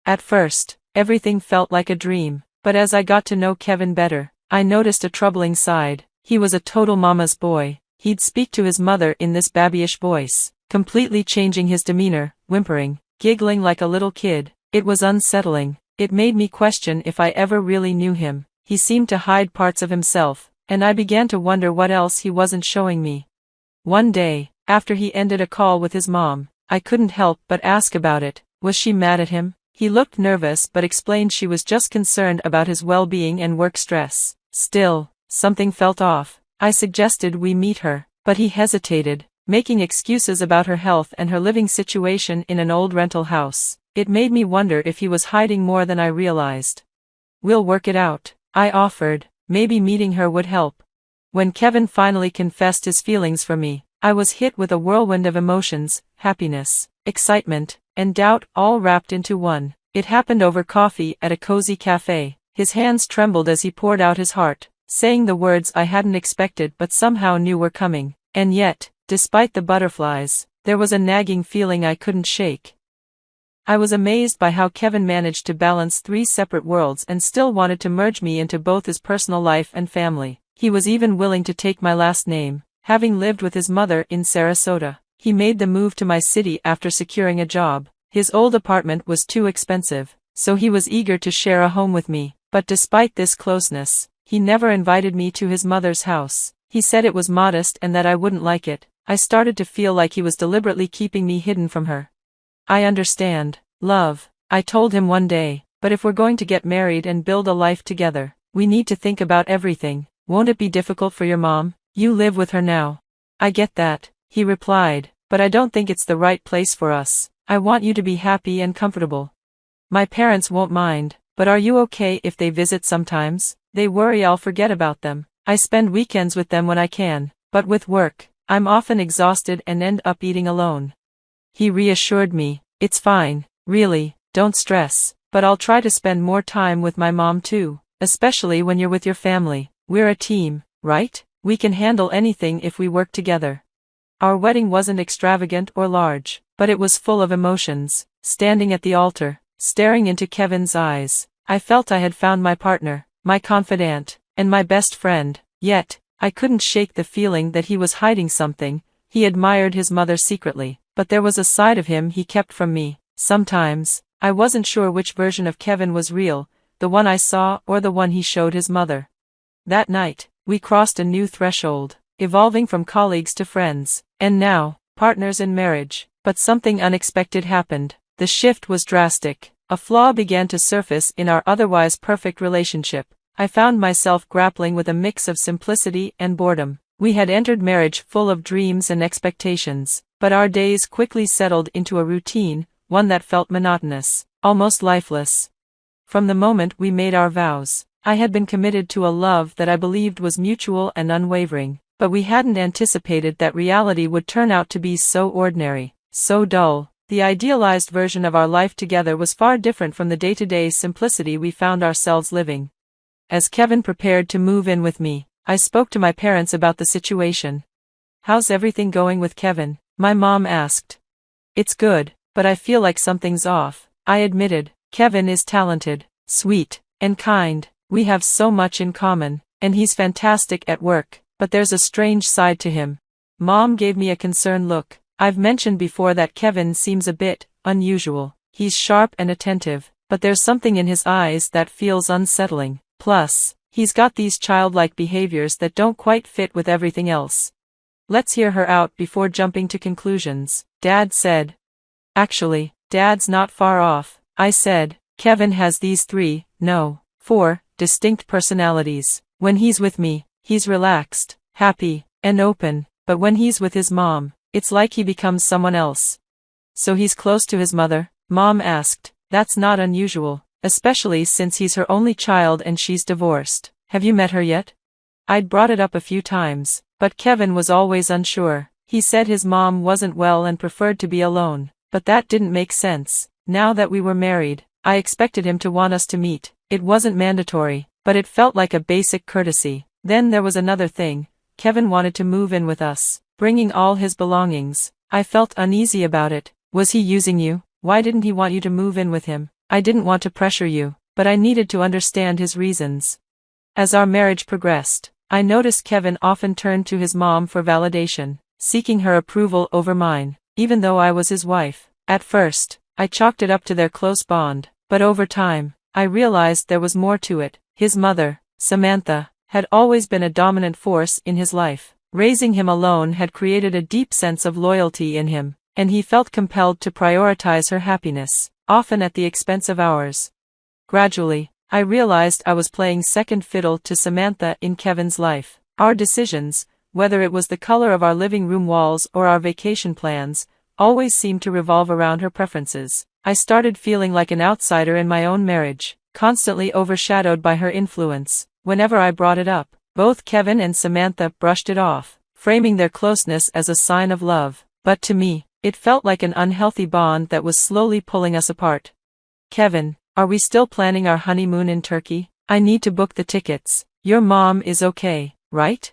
At first, everything felt like a dream, but as I got to know Kevin better, I noticed a troubling side. He was a total mama's boy. He'd speak to his mother in this babyish voice, completely changing his demeanor, whimpering, giggling like a little kid. It was unsettling. It made me question if I ever really knew him. He seemed to hide parts of himself, and I began to wonder what else he wasn't showing me. One day, after he ended a call with his mom, I couldn't help but ask about it. Was she mad at him? He looked nervous but explained she was just concerned about his well-being and work stress. Still, something felt off. I suggested we meet her, but he hesitated, making excuses about her health and her living situation in an old rental house. It made me wonder if he was hiding more than I realized. "We'll work it out," I offered. Maybe meeting her would help. When Kevin finally confessed his feelings for me, I was hit with a whirlwind of emotions, happiness, excitement, and doubt all wrapped into one. It happened over coffee at a cozy cafe. His hands trembled as he poured out his heart, saying the words I hadn't expected but somehow knew were coming. And yet, despite the butterflies, there was a nagging feeling I couldn't shake. I was amazed by how Kevin managed to balance 3 separate worlds and still wanted to merge me into both his personal life and family. He was even willing to take my last name, having lived with his mother in Sarasota. He made the move to my city after securing a job. His old apartment was too expensive, so he was eager to share a home with me. But despite this closeness, he never invited me to his mother's house. He said it was modest and that I wouldn't like it. I started to feel like he was deliberately keeping me hidden from her. "I understand, love," I told him one day, "but if we're going to get married and build a life together, we need to think about everything. Won't it be difficult for your mom? You live with her now." "I get that," he replied, "but I don't think it's the right place for us. I want you to be happy and comfortable." "My parents won't mind, but are you okay if they visit sometimes? They worry I'll forget about them. I spend weekends with them when I can, but with work, I'm often exhausted and end up eating alone." He reassured me, "It's fine, really, don't stress, but I'll try to spend more time with my mom too, especially when you're with your family. We're a team, right? We can handle anything if we work together." Our wedding wasn't extravagant or large, but it was full of emotions. Standing at the altar, staring into Kevin's eyes, I felt I had found my partner, my confidant, and my best friend. Yet, I couldn't shake the feeling that he was hiding something. He admired his mother secretly, but there was a side of him he kept from me. Sometimes, I wasn't sure which version of Kevin was real, the one I saw or the one he showed his mother. That night, we crossed a new threshold, evolving from colleagues to friends, and now, partners in marriage. But something unexpected happened. The shift was drastic. A flaw began to surface in our otherwise perfect relationship. I found myself grappling with a mix of simplicity and boredom. We had entered marriage full of dreams and expectations, but our days quickly settled into a routine, one that felt monotonous, almost lifeless. From the moment we made our vows, I had been committed to a love that I believed was mutual and unwavering, but we hadn't anticipated that reality would turn out to be so ordinary, so dull. The idealized version of our life together was far different from the day-to-day simplicity we found ourselves living. As Kevin prepared to move in with me, I spoke to my parents about the situation. "How's everything going with Kevin?" my mom asked. "It's good, but I feel like something's off," I admitted. "Kevin is talented, sweet, and kind. We have so much in common, and he's fantastic at work, but there's a strange side to him." Mom gave me a concerned look. "I've mentioned before that Kevin seems a bit unusual. He's sharp and attentive, but there's something in his eyes that feels unsettling. Plus, he's got these childlike behaviors that don't quite fit with everything else." "Let's hear her out before jumping to conclusions," Dad said. "Actually, Dad's not far off," I said. "Kevin has these 4 distinct personalities. When he's with me, he's relaxed, happy, and open, but when he's with his mom, it's like he becomes someone else." "So he's close to his mother?" Mom asked. "That's not unusual, especially since he's her only child and she's divorced. Have you met her yet?" I'd brought it up a few times, but Kevin was always unsure. He said his mom wasn't well and preferred to be alone, but that didn't make sense. Now that we were married, I expected him to want us to meet. It wasn't mandatory, but it felt like a basic courtesy. Then there was another thing. Kevin wanted to move in with us, bringing all his belongings. I felt uneasy about it. "Was he using you? Why didn't he want you to move in with him?" I didn't want to pressure you, but I needed to understand his reasons. As our marriage progressed, I noticed Kevin often turned to his mom for validation, seeking her approval over mine, even though I was his wife. At first, I chalked it up to their close bond, but over time, I realized there was more to it. His mother, Samantha, had always been a dominant force in his life. Raising him alone had created a deep sense of loyalty in him, and he felt compelled to prioritize her happiness, often at the expense of ours. Gradually, I realized I was playing second fiddle to Samantha in Kevin's life. Our decisions, whether it was the color of our living room walls or our vacation plans, always seemed to revolve around her preferences. I started feeling like an outsider in my own marriage, constantly overshadowed by her influence. Whenever I brought it up, both Kevin and Samantha brushed it off, framing their closeness as a sign of love. But to me, it felt like an unhealthy bond that was slowly pulling us apart. Kevin, are we still planning our honeymoon in Turkey? I need to book the tickets. Your mom is okay, right?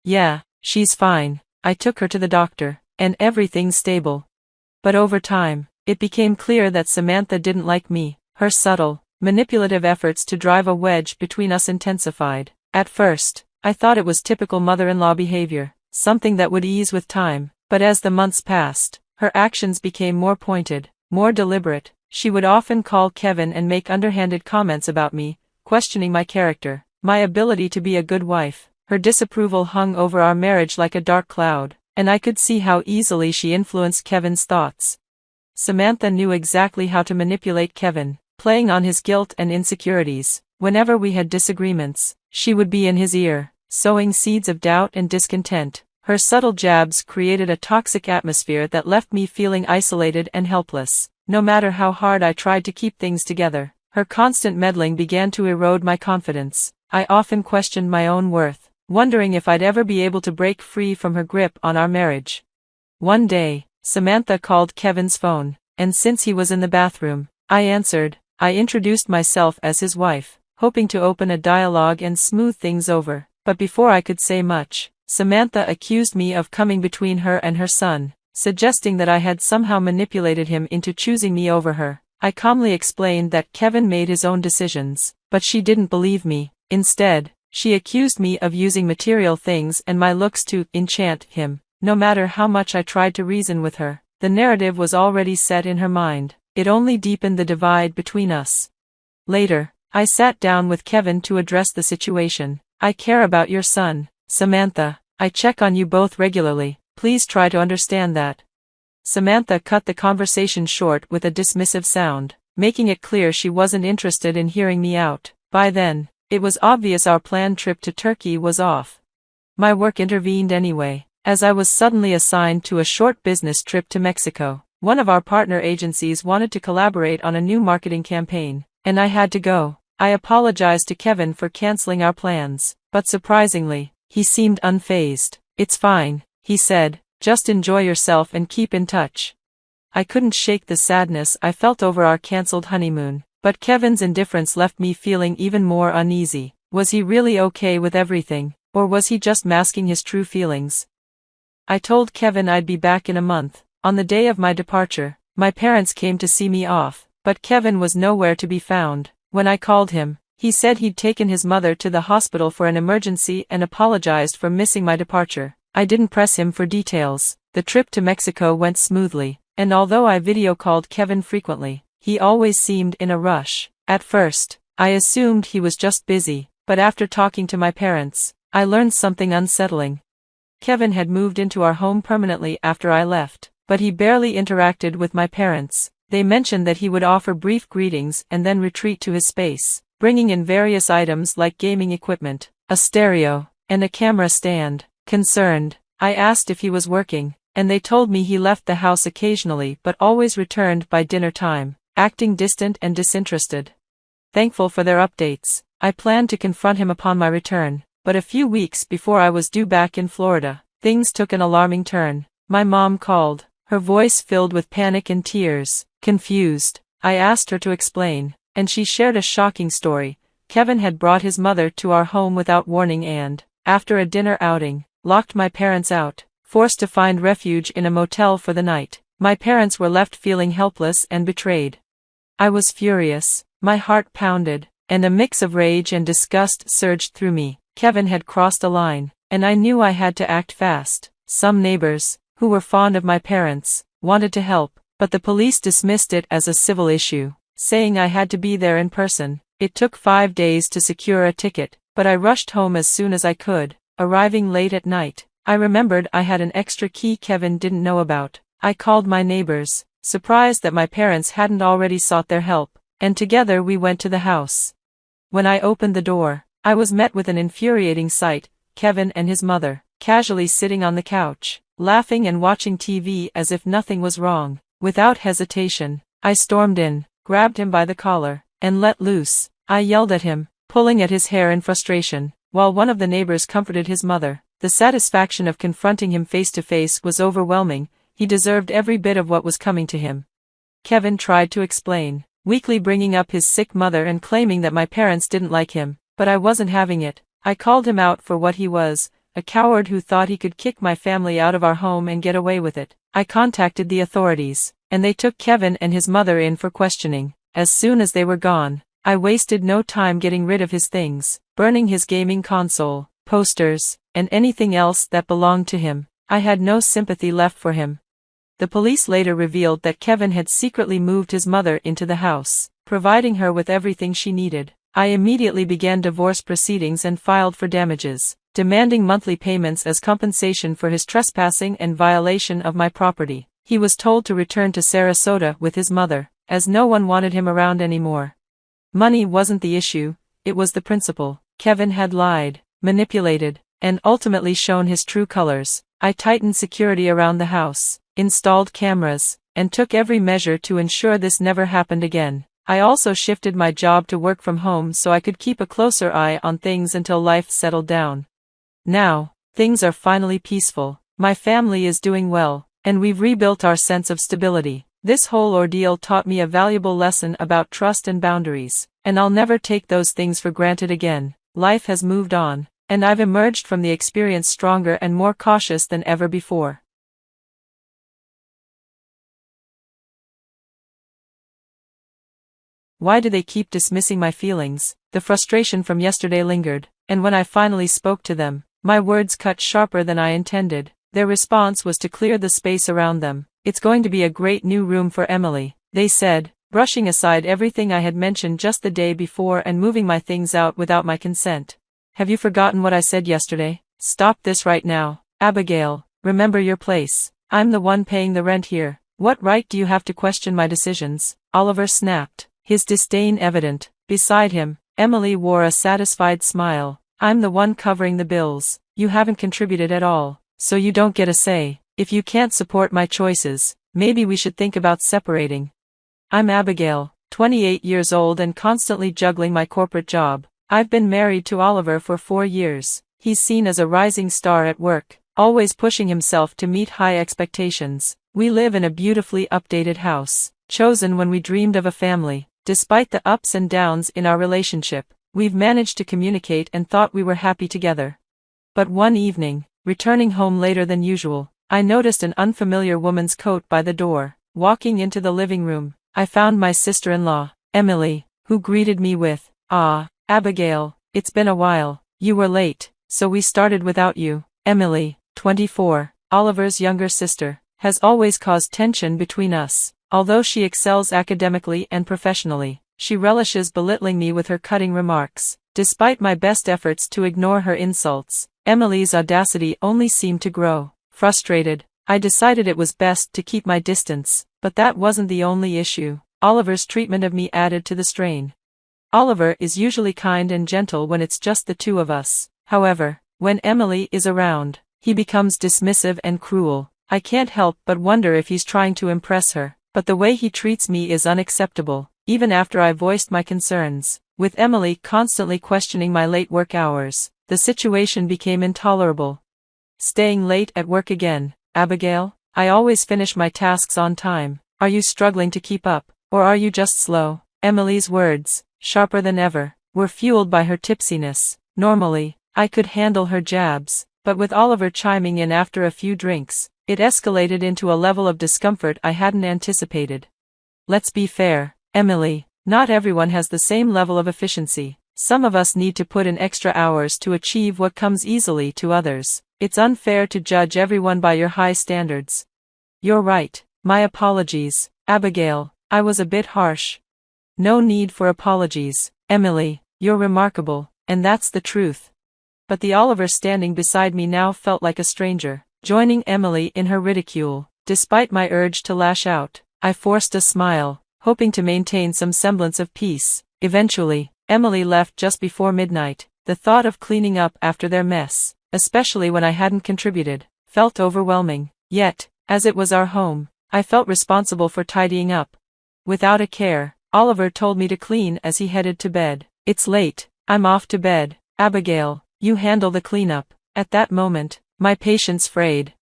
Yeah, she's fine. I took her to the doctor, and everything's stable. But over time, it became clear that Samantha didn't like me. Her subtle, manipulative efforts to drive a wedge between us intensified. At first, I thought it was typical mother-in-law behavior, something that would ease with time, but as the months passed, her actions became more pointed, more deliberate. She would often call Kevin and make underhanded comments about me, questioning my character, my ability to be a good wife. Her disapproval hung over our marriage like a dark cloud, and I could see how easily she influenced Kevin's thoughts. Samantha knew exactly how to manipulate Kevin, playing on his guilt and insecurities. Whenever we had disagreements, she would be in his ear, sowing seeds of doubt and discontent. Her subtle jabs created a toxic atmosphere that left me feeling isolated and helpless. No matter how hard I tried to keep things together, her constant meddling began to erode my confidence. I often questioned my own worth, wondering if I'd ever be able to break free from her grip on our marriage. One day, Samantha called Kevin's phone, and since he was in the bathroom, I answered. I introduced myself as his wife, hoping to open a dialogue and smooth things over. But before I could say much, Samantha accused me of coming between her and her son, suggesting that I had somehow manipulated him into choosing me over her. I calmly explained that Kevin made his own decisions, but she didn't believe me. Instead, she accused me of using material things and my looks to enchant him. No matter how much I tried to reason with her, the narrative was already set in her mind. It only deepened the divide between us. Later, I sat down with Kevin to address the situation. I care about your son, Samantha. I check on you both regularly. Please try to understand that. Samantha cut the conversation short with a dismissive sound, making it clear she wasn't interested in hearing me out. By then, it was obvious our planned trip to Turkey was off. My work intervened anyway, as I was suddenly assigned to a short business trip to Mexico. One of our partner agencies wanted to collaborate on a new marketing campaign, and I had to go. I apologized to Kevin for canceling our plans, but surprisingly, he seemed unfazed. It's fine, he said, just enjoy yourself and keep in touch. I couldn't shake the sadness I felt over our canceled honeymoon, but Kevin's indifference left me feeling even more uneasy. Was he really okay with everything, or was he just masking his true feelings? I told Kevin I'd be back in a month. On the day of my departure, my parents came to see me off, but Kevin was nowhere to be found. When I called him, he said he'd taken his mother to the hospital for an emergency and apologized for missing my departure. I didn't press him for details. The trip to Mexico went smoothly, and although I video called Kevin frequently, he always seemed in a rush. At first, I assumed he was just busy, but after talking to my parents, I learned something unsettling. Kevin had moved into our home permanently after I left, but he barely interacted with my parents. They mentioned that he would offer brief greetings and then retreat to his space, bringing in various items like gaming equipment, a stereo, and a camera stand. Concerned, I asked if he was working, and they told me he left the house occasionally but always returned by dinner time, acting distant and disinterested. Thankful for their updates, I planned to confront him upon my return, but a few weeks before I was due back in Florida, things took an alarming turn. My mom called, her voice filled with panic and tears. Confused, I asked her to explain, and she shared a shocking story. Kevin had brought his mother to our home without warning and, after a dinner outing, locked my parents out. Forced to find refuge in a motel for the night, my parents were left feeling helpless and betrayed. I was furious, my heart pounded, and a mix of rage and disgust surged through me. Kevin had crossed a line, and I knew I had to act fast. Some neighbors, who were fond of my parents, wanted to help, but the police dismissed it as a civil issue, saying I had to be there in person. It took 5 days to secure a ticket, but I rushed home as soon as I could, arriving late at night. I remembered I had an extra key Kevin didn't know about. I called my neighbors, surprised that my parents hadn't already sought their help, and together we went to the house. When I opened the door, I was met with an infuriating sight: Kevin and his mother, casually sitting on the couch, laughing and watching TV as if nothing was wrong. Without hesitation, I stormed in, grabbed him by the collar, and let loose. I yelled at him, pulling at his hair in frustration, while one of the neighbors comforted his mother. The satisfaction of confronting him face to face was overwhelming. He deserved every bit of what was coming to him. Kevin tried to explain, weakly bringing up his sick mother and claiming that my parents didn't like him, but I wasn't having it. I called him out for what he was, a coward who thought he could kick my family out of our home and get away with it. I contacted the authorities, and they took Kevin and his mother in for questioning. As soon as they were gone, I wasted no time getting rid of his things, burning his gaming console, posters, and anything else that belonged to him. I had no sympathy left for him. The police later revealed that Kevin had secretly moved his mother into the house, providing her with everything she needed. I immediately began divorce proceedings and filed for damages, demanding monthly payments as compensation for his trespassing and violation of my property. He was told to return to Sarasota with his mother, as no one wanted him around anymore. Money wasn't the issue, it was the principle. Kevin had lied, manipulated, and ultimately shown his true colors. I tightened security around the house, installed cameras, and took every measure to ensure this never happened again. I also shifted my job to work from home so I could keep a closer eye on things until life settled down. Now, things are finally peaceful. My family is doing well, and we've rebuilt our sense of stability. This whole ordeal taught me a valuable lesson about trust and boundaries, and I'll never take those things for granted again. Life has moved on, and I've emerged from the experience stronger and more cautious than ever before. Why do they keep dismissing my feelings? The frustration from yesterday lingered, and when I finally spoke to them, my words cut sharper than I intended. Their response was to clear the space around them. "It's going to be a great new room for Emily," they said, brushing aside everything I had mentioned just the day before and moving my things out without my consent. "Have you forgotten what I said yesterday? Stop this right now. Abigail, remember your place. I'm the one paying the rent here. What right do you have to question my decisions?" Oliver snapped, his disdain evident. Beside him, Emily wore a satisfied smile. "I'm the one covering the bills. You haven't contributed at all, so you don't get a say. If you can't support my choices, maybe we should think about separating." I'm Abigail, 28 years old and constantly juggling my corporate job. I've been married to Oliver for 4 years. He's seen as a rising star at work, always pushing himself to meet high expectations. We live in a beautifully updated house, chosen when we dreamed of a family. Despite the ups and downs in our relationship, we've managed to communicate and thought we were happy together. But one evening, returning home later than usual, I noticed an unfamiliar woman's coat by the door. Walking into the living room, I found my sister-in-law, Emily, who greeted me with, "Ah, Abigail, it's been a while. You were late, so we started without you." Emily, 24, Oliver's younger sister, has always caused tension between us. Although she excels academically and professionally, she relishes belittling me with her cutting remarks. Despite my best efforts to ignore her insults, Emily's audacity only seemed to grow. Frustrated, I decided it was best to keep my distance, but that wasn't the only issue. Oliver's treatment of me added to the strain. Oliver is usually kind and gentle when it's just the two of us. However, when Emily is around, he becomes dismissive and cruel. I can't help but wonder if he's trying to impress her. But the way he treats me is unacceptable, even after I voiced my concerns. With Emily constantly questioning my late work hours, the situation became intolerable. "Staying late at work again, Abigail? I always finish my tasks on time. Are you struggling to keep up, or are you just slow?" Emily's words, sharper than ever, were fueled by her tipsiness. Normally, I could handle her jabs, but with Oliver chiming in after a few drinks, it escalated into a level of discomfort I hadn't anticipated. "Let's be fair, Emily. Not everyone has the same level of efficiency. Some of us need to put in extra hours to achieve what comes easily to others. It's unfair to judge everyone by your high standards." "You're right, My apologies, Abigail, I was a bit harsh. No need for apologies, Emily, you're remarkable, and that's the truth. But the Oliver standing beside me now felt like a stranger, joining Emily in her ridicule. Despite my urge to lash out, I forced a smile, hoping to maintain some semblance of peace. Eventually, Emily left just before midnight. The thought of cleaning up after their mess, especially when I hadn't contributed, felt overwhelming. Yet, as it was our home, I felt responsible for tidying up. Without a care, Oliver told me to clean as he headed to bed. It's late, I'm off to bed. Abigail, you handle the cleanup. At that moment, my patience frayed.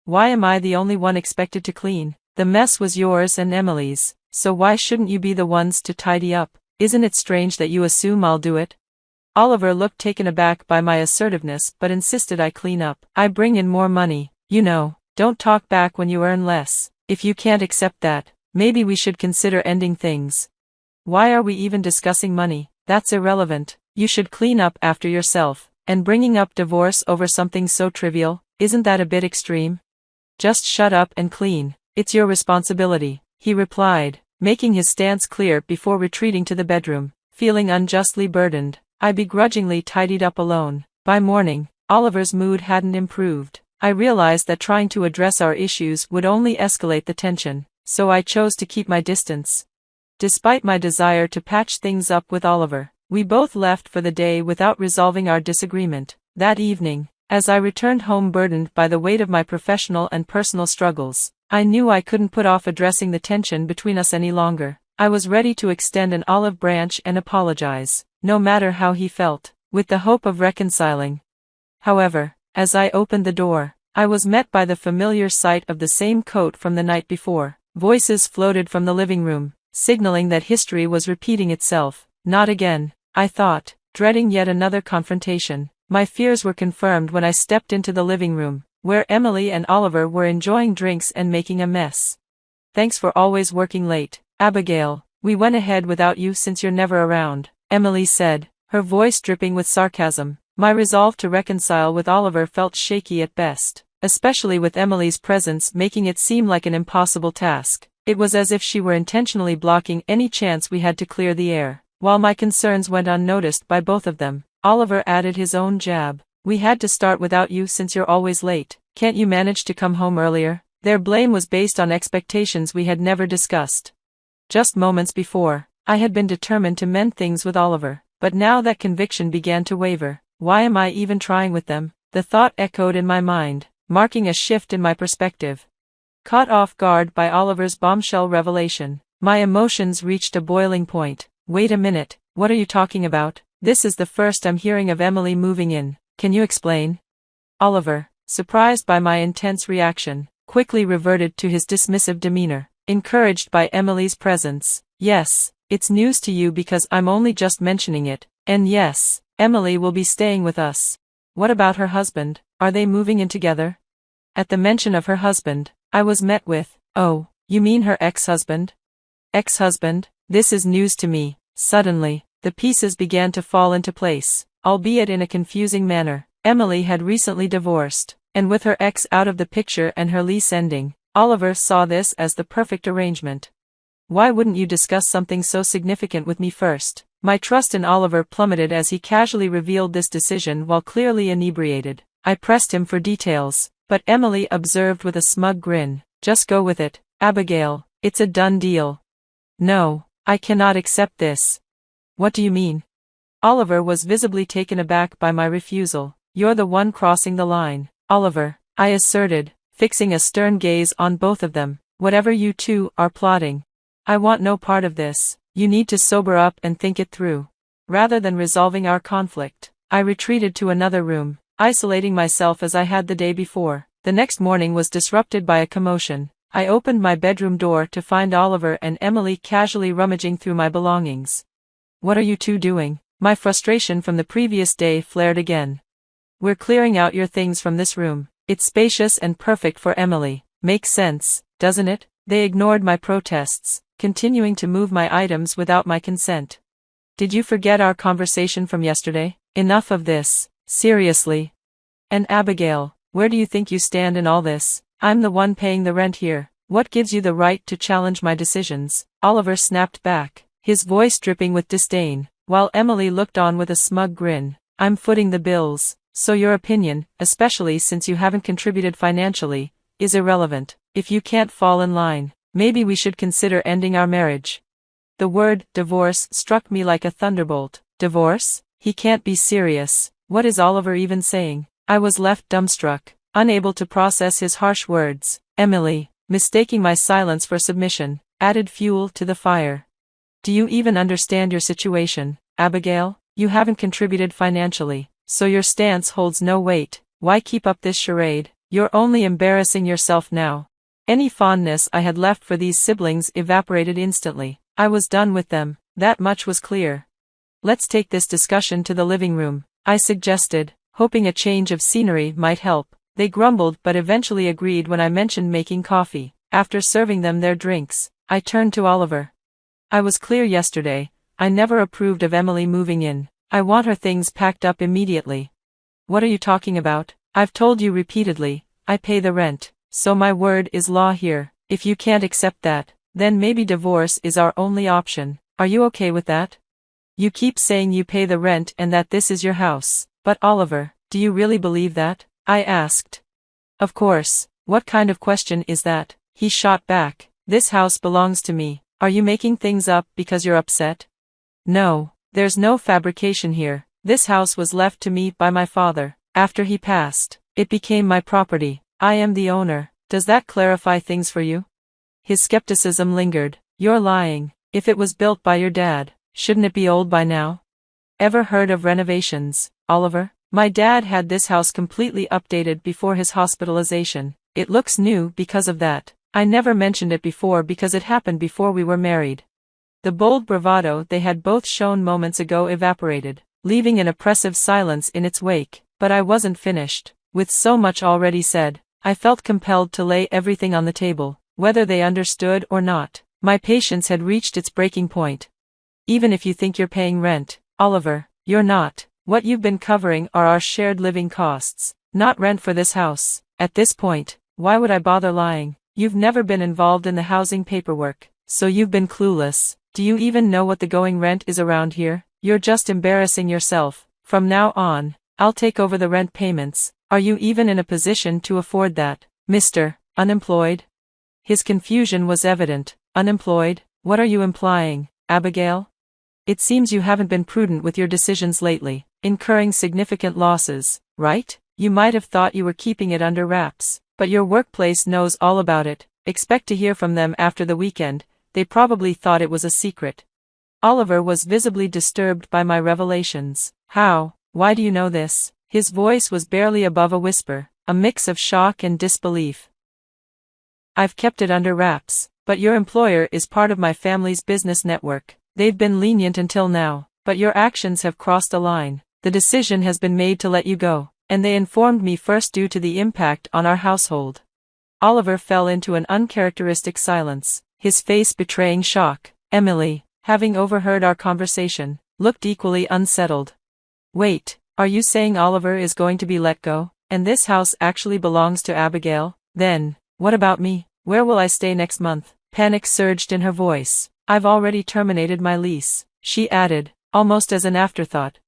Why am I the only one expected to clean? The mess was yours and Emily's, so why shouldn't you be the ones to tidy up? Isn't it strange that you assume I'll do it? Oliver looked taken aback by my assertiveness but insisted I clean up. I bring in more money, you know, don't talk back when you earn less. If you can't accept that, maybe we should consider ending things. Why are we even discussing money? That's irrelevant. You should clean up after yourself, and bringing up divorce over something so trivial, isn't that a bit extreme? Just shut up and clean, it's your responsibility, he replied, making his stance clear before retreating to the bedroom. Feeling unjustly burdened, I begrudgingly tidied up alone. By morning, Oliver's mood hadn't improved. I realized that trying to address our issues would only escalate the tension, so I chose to keep my distance. Despite my desire to patch things up with Oliver, we both left for the day without resolving our disagreement. That evening, as I returned home burdened by the weight of my professional and personal struggles, I knew I couldn't put off addressing the tension between us any longer. I was ready to extend an olive branch and apologize, no matter how he felt, with the hope of reconciling. However, as I opened the door, I was met by the familiar sight of the same coat from the night before. Voices floated from the living room, signaling that history was repeating itself. Not again, I thought, dreading yet another confrontation. My fears were confirmed when I stepped into the living room, where Emily and Oliver were enjoying drinks and making a mess. Thanks for always working late, Abigail. We went ahead without you since you're never around, Emily said, her voice dripping with sarcasm. My resolve to reconcile with Oliver felt shaky at best, especially with Emily's presence making it seem like an impossible task. It was as if she were intentionally blocking any chance we had to clear the air. While my concerns went unnoticed by both of them, Oliver added his own jab. We had to start without you since you're always late. Can't you manage to come home earlier? Their blame was based on expectations we had never discussed. Just moments before, I had been determined to mend things with Oliver, but now that conviction began to waver. Why am I even trying with them? The thought echoed in my mind, marking a shift in my perspective. Caught off guard by Oliver's bombshell revelation, my emotions reached a boiling point. Wait a minute, what are you talking about? This is the first I'm hearing of Emily moving in. Can you explain? Oliver, surprised by my intense reaction, quickly reverted to his dismissive demeanor, encouraged by Emily's presence. Yes, it's news to you because I'm only just mentioning it, and yes, Emily will be staying with us. What about her husband? Are they moving in together? At the mention of her husband, I was met with, oh, you mean her ex-husband? Ex-husband? This is news to me. Suddenly, the pieces began to fall into place, albeit in a confusing manner. Emily had recently divorced, and with her ex out of the picture and her lease ending, Oliver saw this as the perfect arrangement. Why wouldn't you discuss something so significant with me first? My trust in Oliver plummeted as he casually revealed this decision while clearly inebriated. I pressed him for details, but Emily observed with a smug grin. Just go with it, Abigail, it's a done deal. No, I cannot accept this. What do you mean? Oliver was visibly taken aback by my refusal. You're the one crossing the line, Oliver, I asserted, fixing a stern gaze on both of them. Whatever you two are plotting, I want no part of this. You need to sober up and think it through. Rather than resolving our conflict, I retreated to another room, isolating myself as I had the day before. The next morning was disrupted by a commotion. I opened my bedroom door to find Oliver and Emily casually rummaging through my belongings. What are you two doing? My frustration from the previous day flared again. We're clearing out your things from this room. It's spacious and perfect for Emily. Makes sense, doesn't it? They ignored my protests, continuing to move my items without my consent. Did you forget our conversation from yesterday? Enough of this, seriously. And Abigail, where do you think you stand in all this? I'm the one paying the rent here. What gives you the right to challenge my decisions? Oliver snapped back, his voice dripping with disdain, while Emily looked on with a smug grin. I'm footing the bills, so your opinion, especially since you haven't contributed financially, is irrelevant. If you can't fall in line, maybe we should consider ending our marriage. The word divorce struck me like a thunderbolt. Divorce? He can't be serious. What is Oliver even saying? I was left dumbstruck, unable to process his harsh words. Emily, mistaking my silence for submission, added fuel to the fire. Do you even understand your situation, Abigail? You haven't contributed financially, so your stance holds no weight. Why keep up this charade? You're only embarrassing yourself now. Any fondness I had left for these siblings evaporated instantly. I was done with them, that much was clear. Let's take this discussion to the living room, I suggested, hoping a change of scenery might help. They grumbled but eventually agreed when I mentioned making coffee. After serving them their drinks, I turned to Oliver. I was clear yesterday, I never approved of Emily moving in. I want her things packed up immediately. What are you talking about? I've told you repeatedly, I pay the rent, so my word is law here. If you can't accept that, then maybe divorce is our only option. Are you okay with that? You keep saying you pay the rent and that this is your house. But Oliver, do you really believe that? I asked. Of course, what kind of question is that? He shot back. This house belongs to me. Are you making things up because you're upset? No, there's no fabrication here. This house was left to me by my father. After he passed, it became my property. I am the owner. Does that clarify things for you? His skepticism lingered. You're lying. If it was built by your dad, shouldn't it be old by now? Ever heard of renovations, Oliver? My dad had this house completely updated before his hospitalization. It looks new because of that. I never mentioned it before because it happened before we were married. The bold bravado they had both shown moments ago evaporated, leaving an oppressive silence in its wake. But I wasn't finished. With so much already said, I felt compelled to lay everything on the table, whether they understood or not. My patience had reached its breaking point. Even if you think you're paying rent, Oliver, you're not. What you've been covering are our shared living costs, not rent for this house. At this point, why would I bother lying? You've never been involved in the housing paperwork, so you've been clueless. Do you even know what the going rent is around here? You're just embarrassing yourself. From now on, I'll take over the rent payments. Are you even in a position to afford that, Mr. Unemployed? His confusion was evident. Unemployed? What are you implying, Abigail? It seems you haven't been prudent with your decisions lately, incurring significant losses, right? You might have thought you were keeping it under wraps, but your workplace knows all about it. Expect to hear from them after the weekend. They probably thought it was a secret. Oliver was visibly disturbed by my revelations. How? Why do you know this? His voice was barely above a whisper, a mix of shock and disbelief. I've kept it under wraps, but your employer is part of my family's business network. They've been lenient until now, but your actions have crossed a line. The decision has been made to let you go, and they informed me first due to the impact on our household. Oliver fell into an uncharacteristic silence, his face betraying shock. Emily, having overheard our conversation, looked equally unsettled. Wait, are you saying Oliver is going to be let go, and this house actually belongs to Abigail? Then, what about me? Where will I stay next month? Panic surged in her voice. I've already terminated my lease, she added, almost as an afterthought.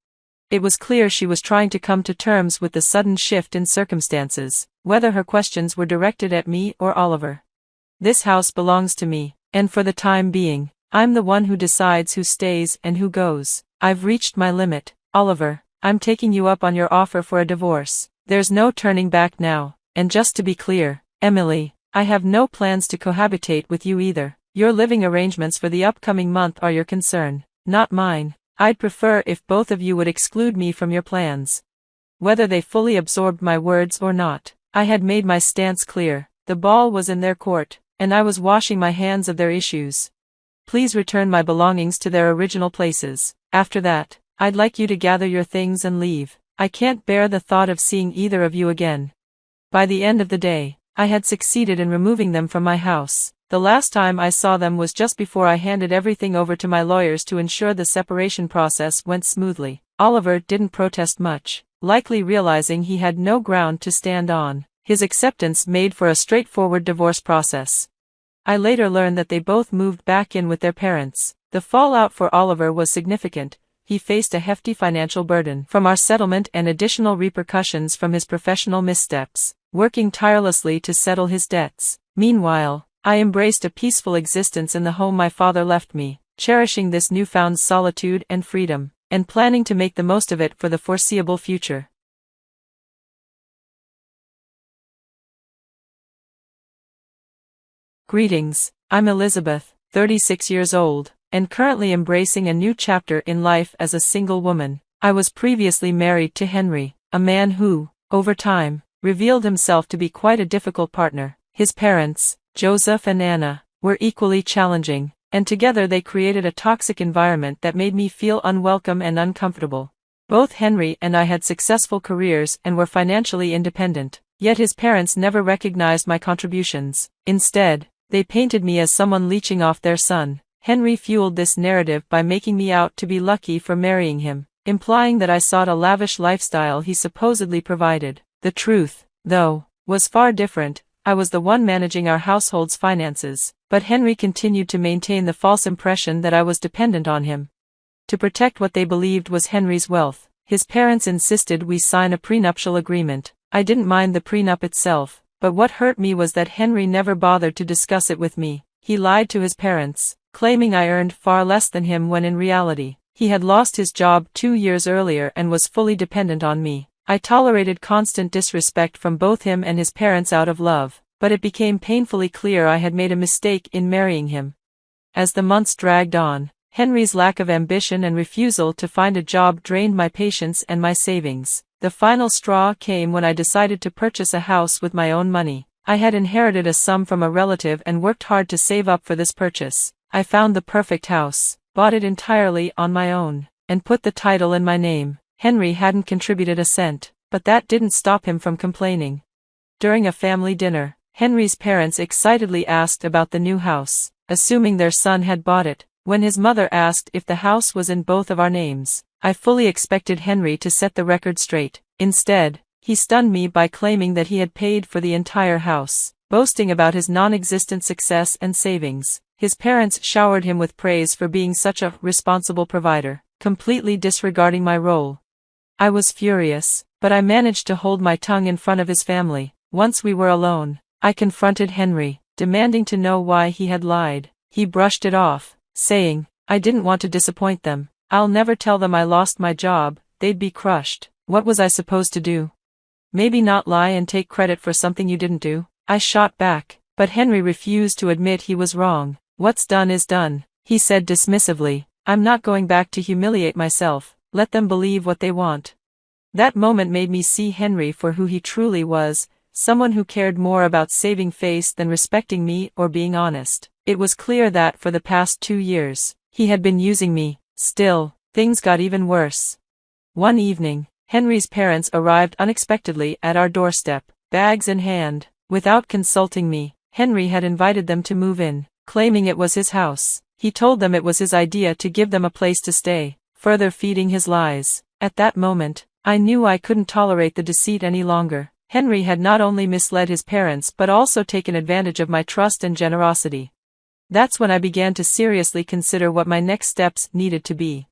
It was clear she was trying to come to terms with the sudden shift in circumstances, whether her questions were directed at me or Oliver. This house belongs to me, and for the time being, I'm the one who decides who stays and who goes. I've reached my limit, Oliver. I'm taking you up on your offer for a divorce. There's no turning back now, and just to be clear, Emily, I have no plans to cohabitate with you either. Your living arrangements for the upcoming month are your concern, not mine. I'd prefer if both of you would exclude me from your plans. Whether they fully absorbed my words or not, I had made my stance clear. The ball was in their court, and I was washing my hands of their issues. Please return my belongings to their original places. After that, I'd like you to gather your things and leave. I can't bear the thought of seeing either of you again. By the end of the day, I had succeeded in removing them from my house. The last time I saw them was just before I handed everything over to my lawyers to ensure the separation process went smoothly. Oliver didn't protest much, likely realizing he had no ground to stand on. His acceptance made for a straightforward divorce process. I later learned that they both moved back in with their parents. The fallout for Oliver was significant. He faced a hefty financial burden from our settlement and additional repercussions from his professional missteps, working tirelessly to settle his debts. Meanwhile, I embraced a peaceful existence in the home my father left me, cherishing this newfound solitude and freedom, and planning to make the most of it for the foreseeable future. Greetings, I'm Elizabeth, 36 years old, and currently embracing a new chapter in life as a single woman. I was previously married to Henry, a man who, over time, revealed himself to be quite a difficult partner. His parents, Joseph and Anna, were equally challenging, and together they created a toxic environment that made me feel unwelcome and uncomfortable. Both Henry and I had successful careers and were financially independent, yet his parents never recognized my contributions. Instead, they painted me as someone leeching off their son. Henry fueled this narrative by making me out to be lucky for marrying him, implying that I sought a lavish lifestyle he supposedly provided. The truth, though, was far different. I was the one managing our household's finances, but Henry continued to maintain the false impression that I was dependent on him to protect what they believed was Henry's wealth. His parents insisted we sign a prenuptial agreement. I didn't mind the prenup itself, but what hurt me was that Henry never bothered to discuss it with me. He lied to his parents, claiming I earned far less than him when in reality, he had lost his job 2 years earlier and was fully dependent on me. I tolerated constant disrespect from both him and his parents out of love, but it became painfully clear I had made a mistake in marrying him. As the months dragged on, Henry's lack of ambition and refusal to find a job drained my patience and my savings. The final straw came when I decided to purchase a house with my own money. I had inherited a sum from a relative and worked hard to save up for this purchase. I found the perfect house, bought it entirely on my own, and put the title in my name. Henry hadn't contributed a cent, but that didn't stop him from complaining. During a family dinner, Henry's parents excitedly asked about the new house, assuming their son had bought it. When his mother asked if the house was in both of our names, I fully expected Henry to set the record straight. Instead, he stunned me by claiming that he had paid for the entire house, boasting about his non-existent success and savings. His parents showered him with praise for being such a responsible provider, completely disregarding my role. I was furious, but I managed to hold my tongue in front of his family. Once we were alone, I confronted Henry, demanding to know why he had lied. He brushed it off, saying, "I didn't want to disappoint them. I'll never tell them I lost my job, they'd be crushed." What was I supposed to do? Maybe not lie and take credit for something you didn't do? I shot back, but Henry refused to admit he was wrong. "What's done is done," he said dismissively. "I'm not going back to humiliate myself. Let them believe what they want." That moment made me see Henry for who he truly was, someone who cared more about saving face than respecting me or being honest. It was clear that for the past 2 years, he had been using me. Still, things got even worse. One evening, Henry's parents arrived unexpectedly at our doorstep, bags in hand. Without consulting me, Henry had invited them to move in, claiming it was his house. He told them it was his idea to give them a place to stay, further feeding his lies. At that moment, I knew I couldn't tolerate the deceit any longer. Henry had not only misled his parents but also taken advantage of my trust and generosity. That's when I began to seriously consider what my next steps needed to be.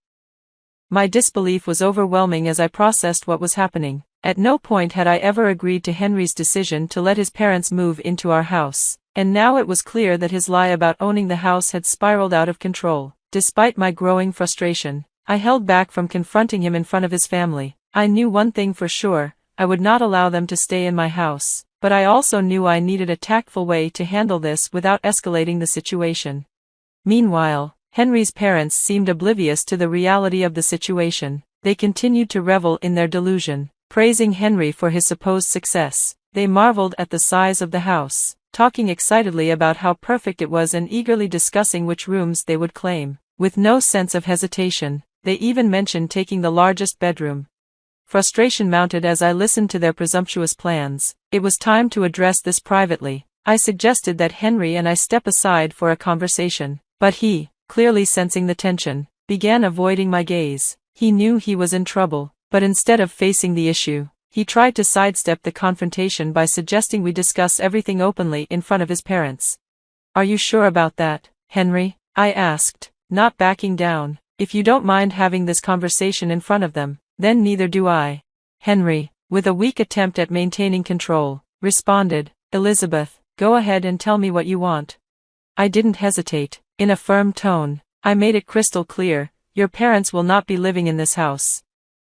My disbelief was overwhelming as I processed what was happening. At no point had I ever agreed to Henry's decision to let his parents move into our house, and now it was clear that his lie about owning the house had spiraled out of control. Despite my growing frustration, I held back from confronting him in front of his family. I knew one thing for sure: I would not allow them to stay in my house, but I also knew I needed a tactful way to handle this without escalating the situation. Meanwhile, Henry's parents seemed oblivious to the reality of the situation. They continued to revel in their delusion, praising Henry for his supposed success. They marveled at the size of the house, talking excitedly about how perfect it was and eagerly discussing which rooms they would claim. With no sense of hesitation, they even mentioned taking the largest bedroom. Frustration mounted as I listened to their presumptuous plans. It was time to address this privately. I suggested that Henry and I step aside for a conversation, but he, clearly sensing the tension, began avoiding my gaze. He knew he was in trouble, but instead of facing the issue, he tried to sidestep the confrontation by suggesting we discuss everything openly in front of his parents. Are you sure about that, Henry? I asked, not backing down. If you don't mind having this conversation in front of them, then neither do I. Henry, with a weak attempt at maintaining control, responded, Elizabeth, go ahead and tell me what you want. I didn't hesitate. In a firm tone, I made it crystal clear, your parents will not be living in this house.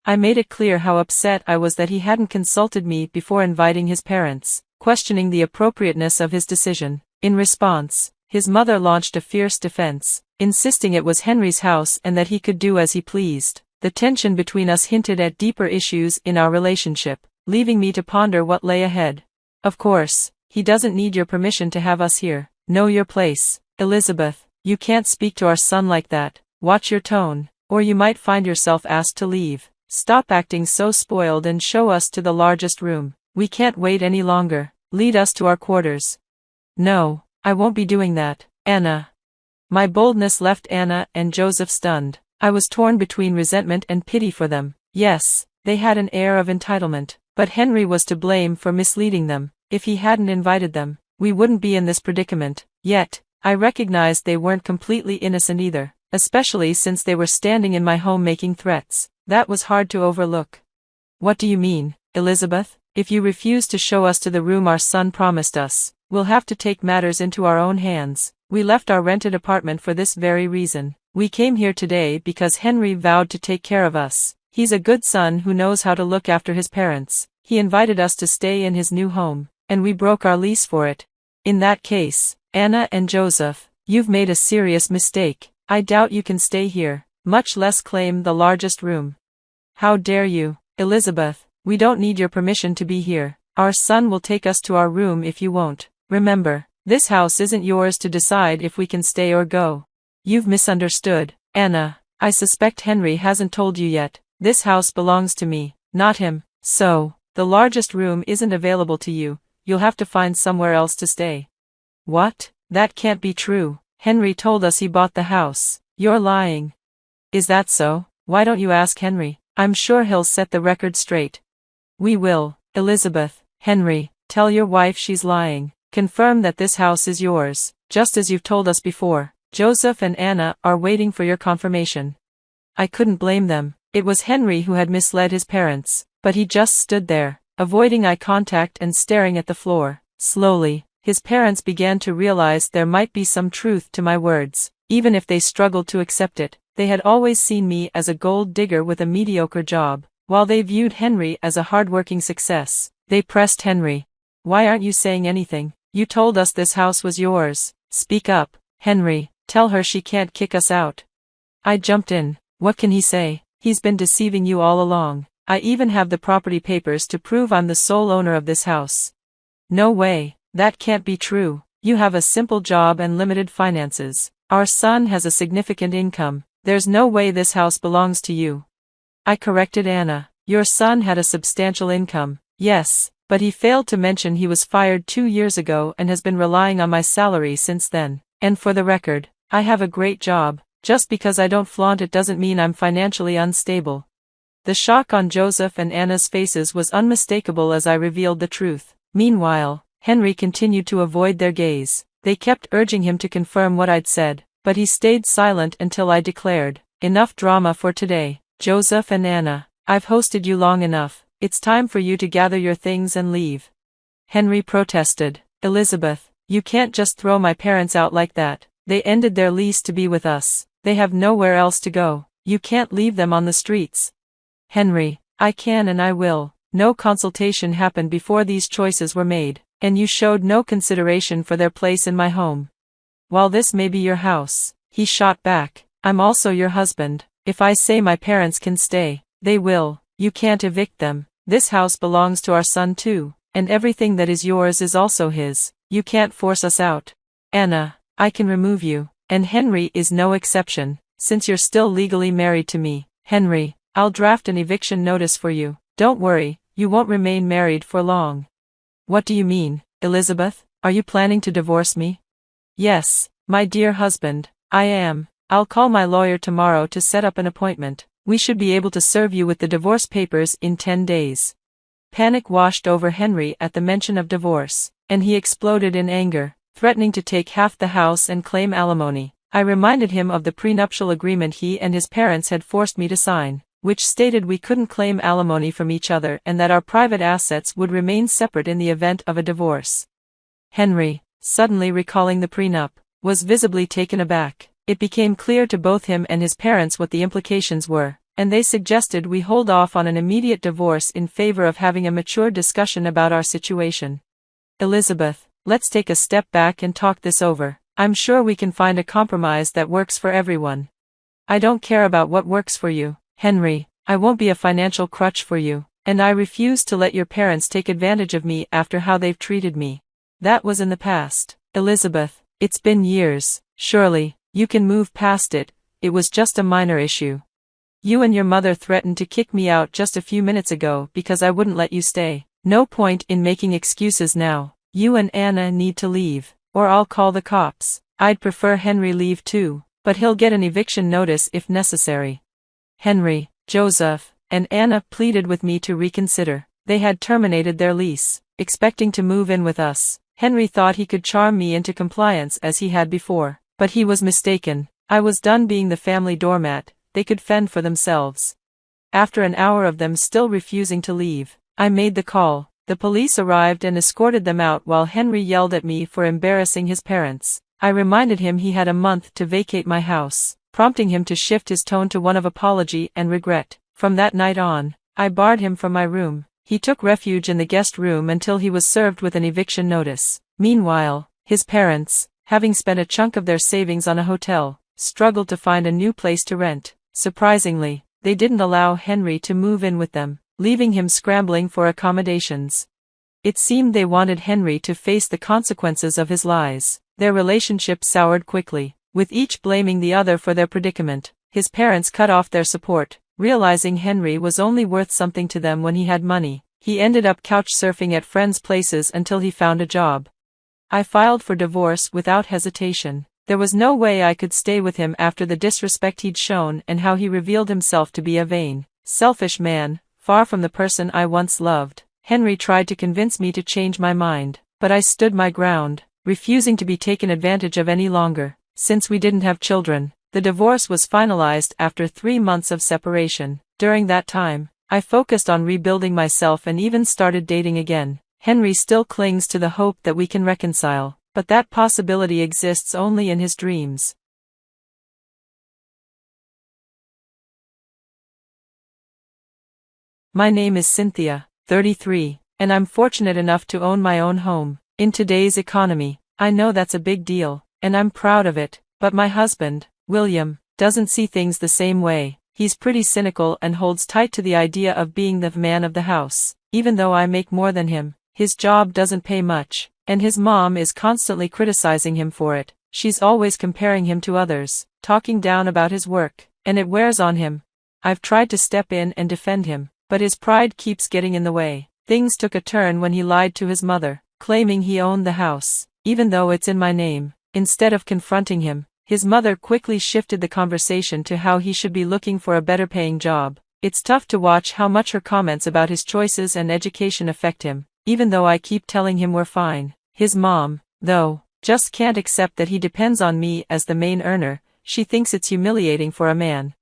I made it clear how upset I was that he hadn't consulted me before inviting his parents, questioning the appropriateness of his decision. In response, his mother launched a fierce defense, insisting it was Henry's house and that he could do as he pleased. The tension between us hinted at deeper issues in our relationship, leaving me to ponder what lay ahead. Of course, he doesn't need your permission to have us here. Know your place, Elizabeth. You can't speak to our son like that. Watch your tone, or you might find yourself asked to leave. Stop acting so spoiled and show us to the largest room. We can't wait any longer. Lead us to our quarters. No, I won't be doing that, Anna. My boldness left Anna and Joseph stunned. I was torn between resentment and pity for them. Yes, they had an air of entitlement, but Henry was to blame for misleading them. If he hadn't invited them, we wouldn't be in this predicament. Yet, I recognized they weren't completely innocent either, especially since they were standing in my home making threats. That was hard to overlook. What do you mean, Elizabeth? If you refuse to show us to the room our son promised us, we'll have to take matters into our own hands. We left our rented apartment for this very reason. We came here today because Henry vowed to take care of us. He's a good son who knows how to look after his parents. He invited us to stay in his new home, and we broke our lease for it. In that case, Anna and Joseph, you've made a serious mistake. I doubt you can stay here, much less claim the largest room. How dare you, Elizabeth? We don't need your permission to be here. Our son will take us to our room if you won't. Remember, this house isn't yours to decide if we can stay or go. You've misunderstood, Anna. I suspect Henry hasn't told you yet. This house belongs to me, not him. So, the largest room isn't available to you. You'll have to find somewhere else to stay. What? That can't be true. Henry told us he bought the house. You're lying. Is that so? Why don't you ask Henry? I'm sure he'll set the record straight. We will, Elizabeth. Henry, tell your wife she's lying. Confirm that this house is yours, just as you've told us before. Joseph and Anna are waiting for your confirmation. I couldn't blame them. It was Henry who had misled his parents, but he just stood there, avoiding eye contact and staring at the floor. Slowly, his parents began to realize there might be some truth to my words, even if they struggled to accept it. They had always seen me as a gold digger with a mediocre job, while they viewed Henry as a hardworking success. They pressed Henry. Why aren't you saying anything? You told us this house was yours. Speak up, Henry. Tell her she can't kick us out. I jumped in. What can he say? He's been deceiving you all along. I even have the property papers to prove I'm the sole owner of this house. No way. That can't be true. You have a simple job and limited finances. Our son has a significant income. There's no way this house belongs to you. I corrected Anna. Your son had a substantial income. Yes, but he failed to mention he was fired 2 years ago and has been relying on my salary since then. And for the record, I have a great job. Just because I don't flaunt it doesn't mean I'm financially unstable. The shock on Joseph and Anna's faces was unmistakable as I revealed the truth. Meanwhile, Henry continued to avoid their gaze. They kept urging him to confirm what I'd said, but he stayed silent until I declared, enough drama for today. Joseph and Anna, I've hosted you long enough. It's time for you to gather your things and leave. Henry protested. Elizabeth, you can't just throw my parents out like that. They ended their lease to be with us. They have nowhere else to go. You can't leave them on the streets. Henry, I can and I will. No consultation happened before these choices were made, and you showed no consideration for their place in my home. While this may be your house, he shot back, I'm also your husband. If I say my parents can stay, they will. You can't evict them. This house belongs to our son too, and everything that is yours is also his. You can't force us out. Anna, I can remove you, and Henry is no exception, since you're still legally married to me. Henry, I'll draft an eviction notice for you. Don't worry, you won't remain married for long. What do you mean, Elizabeth? Are you planning to divorce me? Yes, my dear husband, I am. I'll call my lawyer tomorrow to set up an appointment. We should be able to serve you with the divorce papers in 10 days. Panic washed over Henry at the mention of divorce, and he exploded in anger. threatening to take half the house and claim alimony. I reminded him of the prenuptial agreement he and his parents had forced me to sign, which stated we couldn't claim alimony from each other and that our private assets would remain separate in the event of a divorce. Henry, suddenly recalling the prenup, was visibly taken aback. It became clear to both him and his parents what the implications were, and they suggested we hold off on an immediate divorce in favor of having a mature discussion about our situation. Elizabeth, let's take a step back and talk this over. I'm sure we can find a compromise that works for everyone. I don't care about what works for you, Henry. I won't be a financial crutch for you, and I refuse to let your parents take advantage of me after how they've treated me. That was in the past, Elizabeth. It's been years. Surely, you can move past it. It was just a minor issue. You and your mother threatened to kick me out just a few minutes ago because I wouldn't let you stay. No point in making excuses now. You and Anna need to leave, or I'll call the cops. I'd prefer Henry leave too, but he'll get an eviction notice if necessary. Henry, Joseph, and Anna pleaded with me to reconsider. They had terminated their lease, expecting to move in with us. Henry thought he could charm me into compliance as he had before, but he was mistaken. I was done being the family doormat. They could fend for themselves. After an hour of them still refusing to leave, I made the call. The police arrived and escorted them out while Henry yelled at me for embarrassing his parents. I reminded him he had a month to vacate my house, prompting him to shift his tone to one of apology and regret. From that night on, I barred him from my room. He took refuge in the guest room until he was served with an eviction notice. Meanwhile, his parents, having spent a chunk of their savings on a hotel, struggled to find a new place to rent. Surprisingly, they didn't allow Henry to move in with them, leaving him scrambling for accommodations. It seemed they wanted Henry to face the consequences of his lies. Their relationship soured quickly, with each blaming the other for their predicament. His parents cut off their support, realizing Henry was only worth something to them when he had money. He ended up couch surfing at friends' places until he found a job. I filed for divorce without hesitation. There was no way I could stay with him after the disrespect he'd shown and how he revealed himself to be a vain, selfish man, far from the person I once loved. Henry tried to convince me to change my mind, but I stood my ground, refusing to be taken advantage of any longer. Since we didn't have children, the divorce was finalized after 3 months of separation. During that time, I focused on rebuilding myself and even started dating again. Henry still clings to the hope that we can reconcile, but that possibility exists only in his dreams. My name is Cynthia, 33, and I'm fortunate enough to own my own home. In today's economy, I know that's a big deal, and I'm proud of it, but my husband, William, doesn't see things the same way. He's pretty cynical and holds tight to the idea of being the man of the house. Even though I make more than him, his job doesn't pay much, and his mom is constantly criticizing him for it. She's always comparing him to others, talking down about his work, and it wears on him. I've tried to step in and defend him, but his pride keeps getting in the way. Things took a turn when he lied to his mother, claiming he owned the house, even though it's in my name. Instead of confronting him, his mother quickly shifted the conversation to how he should be looking for a better paying job. It's tough to watch how much her comments about his choices and education affect him, even though I keep telling him we're fine. His mom, though, just can't accept that he depends on me as the main earner. She thinks it's humiliating for a man.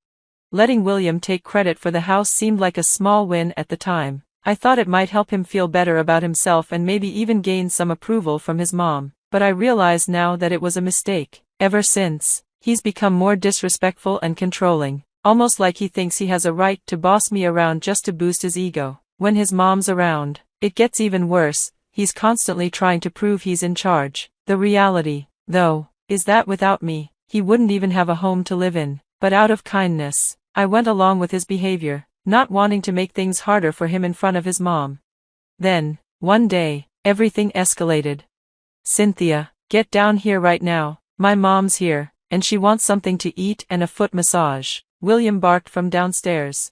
Letting William take credit for the house seemed like a small win at the time. I thought it might help him feel better about himself and maybe even gain some approval from his mom, but I realize now that it was a mistake. Ever since, he's become more disrespectful and controlling, almost like he thinks he has a right to boss me around just to boost his ego. When his mom's around, it gets even worse. He's constantly trying to prove he's in charge. The reality, though, is that without me, he wouldn't even have a home to live in. But out of kindness, I went along with his behavior, not wanting to make things harder for him in front of his mom. Then, one day, everything escalated. "Cynthia, get down here right now. My mom's here, and she wants something to eat and a foot massage," William barked from downstairs.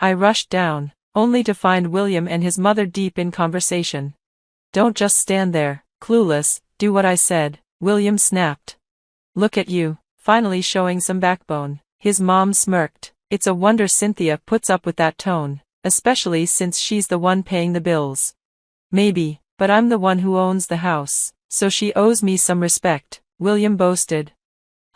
I rushed down, only to find William and his mother deep in conversation. "Don't just stand there, clueless, do what I said," William snapped. "Look at you, finally showing some backbone." His mom smirked. "It's a wonder Cynthia puts up with that tone, especially since she's the one paying the bills." "Maybe, but I'm the one who owns the house. So she owes me some respect, William boasted.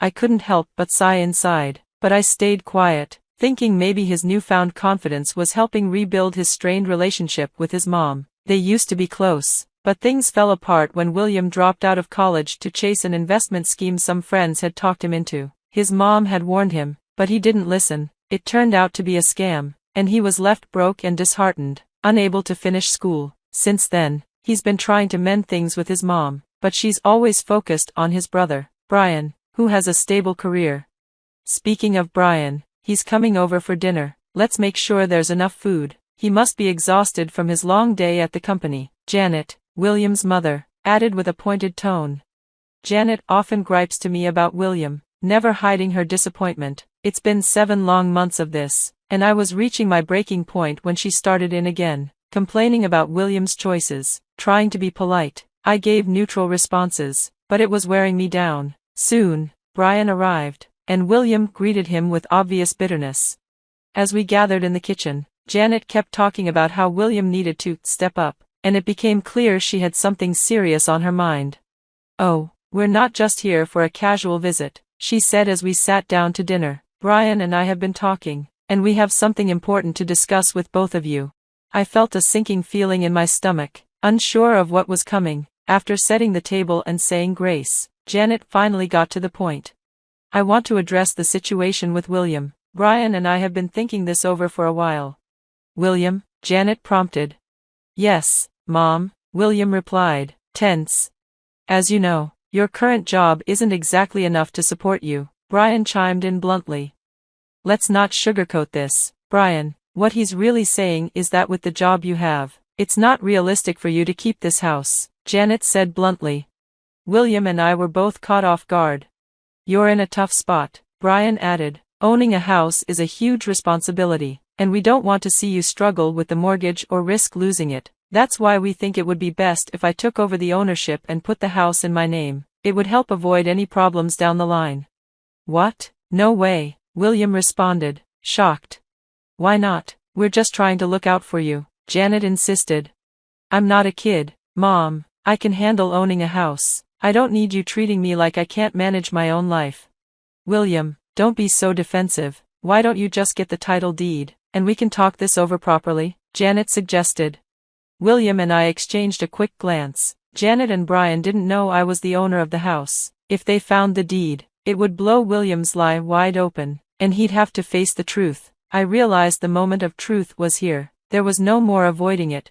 I couldn't help but sigh inside, but I stayed quiet, thinking maybe his newfound confidence was helping rebuild his strained relationship with his mom. They used to be close, but things fell apart when William dropped out of college to chase an investment scheme some friends had talked him into. His mom had warned him, but he didn't listen. It turned out to be a scam, and he was left broke and disheartened, unable to finish school. Since then, he's been trying to mend things with his mom, but she's always focused on his brother, Brian, who has a stable career. Speaking of Brian, he's coming over for dinner. Let's make sure there's enough food. He must be exhausted from his long day at the company. Janet, William's mother, added with a pointed tone. Janet often gripes to me about William, never hiding her disappointment. It's been 7 long months of this, and I was reaching my breaking point when she started in again, complaining about William's choices. Trying to be polite, I gave neutral responses, but it was wearing me down. Soon, Brian arrived, and William greeted him with obvious bitterness. As we gathered in the kitchen, Janet kept talking about how William needed to step up, and it became clear she had something serious on her mind. "Oh, we're not just here for a casual visit," she said as we sat down to dinner. "Brian and I have been talking, and we have something important to discuss with both of you." I felt a sinking feeling in my stomach, unsure of what was coming. After setting the table and saying grace, Janet finally got to the point. "I want to address the situation with William. Brian and I have been thinking this over for a while." "William?" Janet prompted. "Yes, Mom," William replied, tense. "As you know, your current job isn't exactly enough to support you," Brian chimed in bluntly. "Let's not sugarcoat this, Brian. What he's really saying is that with the job you have, it's not realistic for you to keep this house," Janet said bluntly. William and I were both caught off guard. "You're in a tough spot," Brian added. "Owning a house is a huge responsibility, and we don't want to see you struggle with the mortgage or risk losing it. That's why we think it would be best if I took over the ownership and put the house in my name. It would help avoid any problems down the line." "What? No way," William responded, shocked. "Why not? We're just trying to look out for you," Janet insisted. "I'm not a kid, Mom. I can handle owning a house. I don't need you treating me like I can't manage my own life." "William, don't be so defensive. Why don't you just get the title deed, and we can talk this over properly?" Janet suggested. William and I exchanged a quick glance. Janet and Brian didn't know I was the owner of the house. If they found the deed, it would blow William's lie wide open, and he'd have to face the truth. I realized the moment of truth was here. There was no more avoiding it.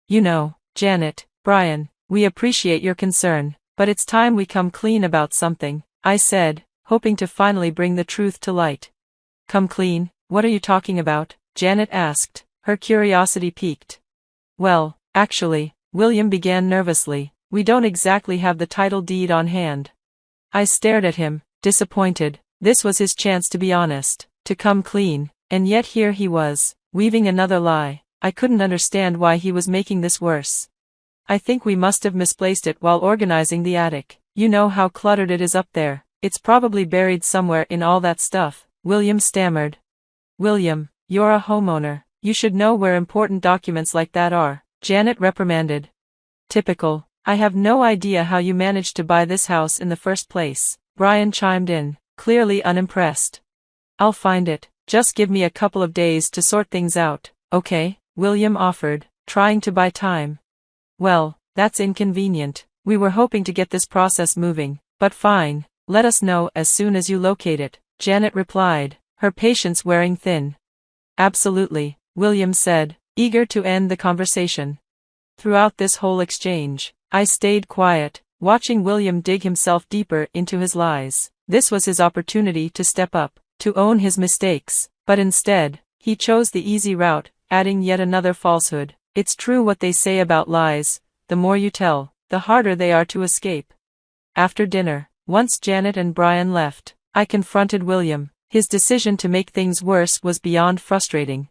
"You know, Janet, Brian, we appreciate your concern, but it's time we come clean about something," I said, hoping to finally bring the truth to light. "Come clean? What are you talking about?" Janet asked, her curiosity piqued. "Well, actually," William began nervously, "we don't exactly have the title deed on hand." I stared at him, disappointed. This was his chance to be honest, to come clean, and yet here he was, weaving another lie. I couldn't understand why he was making this worse. "I think we must have misplaced it while organizing the attic. You know how cluttered it is up there. It's probably buried somewhere in all that stuff," William stammered. "William, you're a homeowner. You should know where important documents like that are," Janet reprimanded. "Typical. I have no idea how you managed to buy this house in the first place," Brian chimed in, clearly unimpressed. "I'll find it. Just give me a couple of days to sort things out, okay?" William offered, trying to buy time. "Well, that's inconvenient. We were hoping to get this process moving, but fine. Let us know as soon as you locate it," Janet replied, her patience wearing thin. "Absolutely," William said, eager to end the conversation. Throughout this whole exchange, I stayed quiet, watching William dig himself deeper into his lies. This was his opportunity to step up, to own his mistakes, but instead, he chose the easy route, adding yet another falsehood. It's true what they say about lies: the more you tell, the harder they are to escape. After dinner, once Janet and Brian left, I confronted William. His decision to make things worse was beyond frustrating.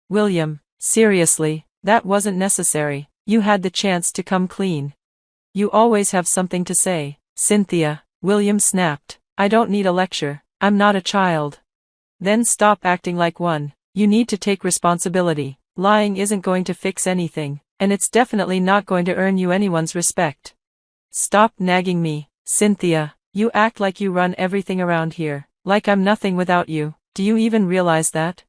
"William, seriously, that wasn't necessary. You had the chance to come clean." "You always have something to say, Cynthia," William snapped. "I don't need a lecture. I'm not a child." "Then stop acting like one. You need to take responsibility. Lying isn't going to fix anything, and it's definitely not going to earn you anyone's respect." Stop nagging me, Cynthia. You act like you run everything around here, like I'm nothing without you. Do you even realize that?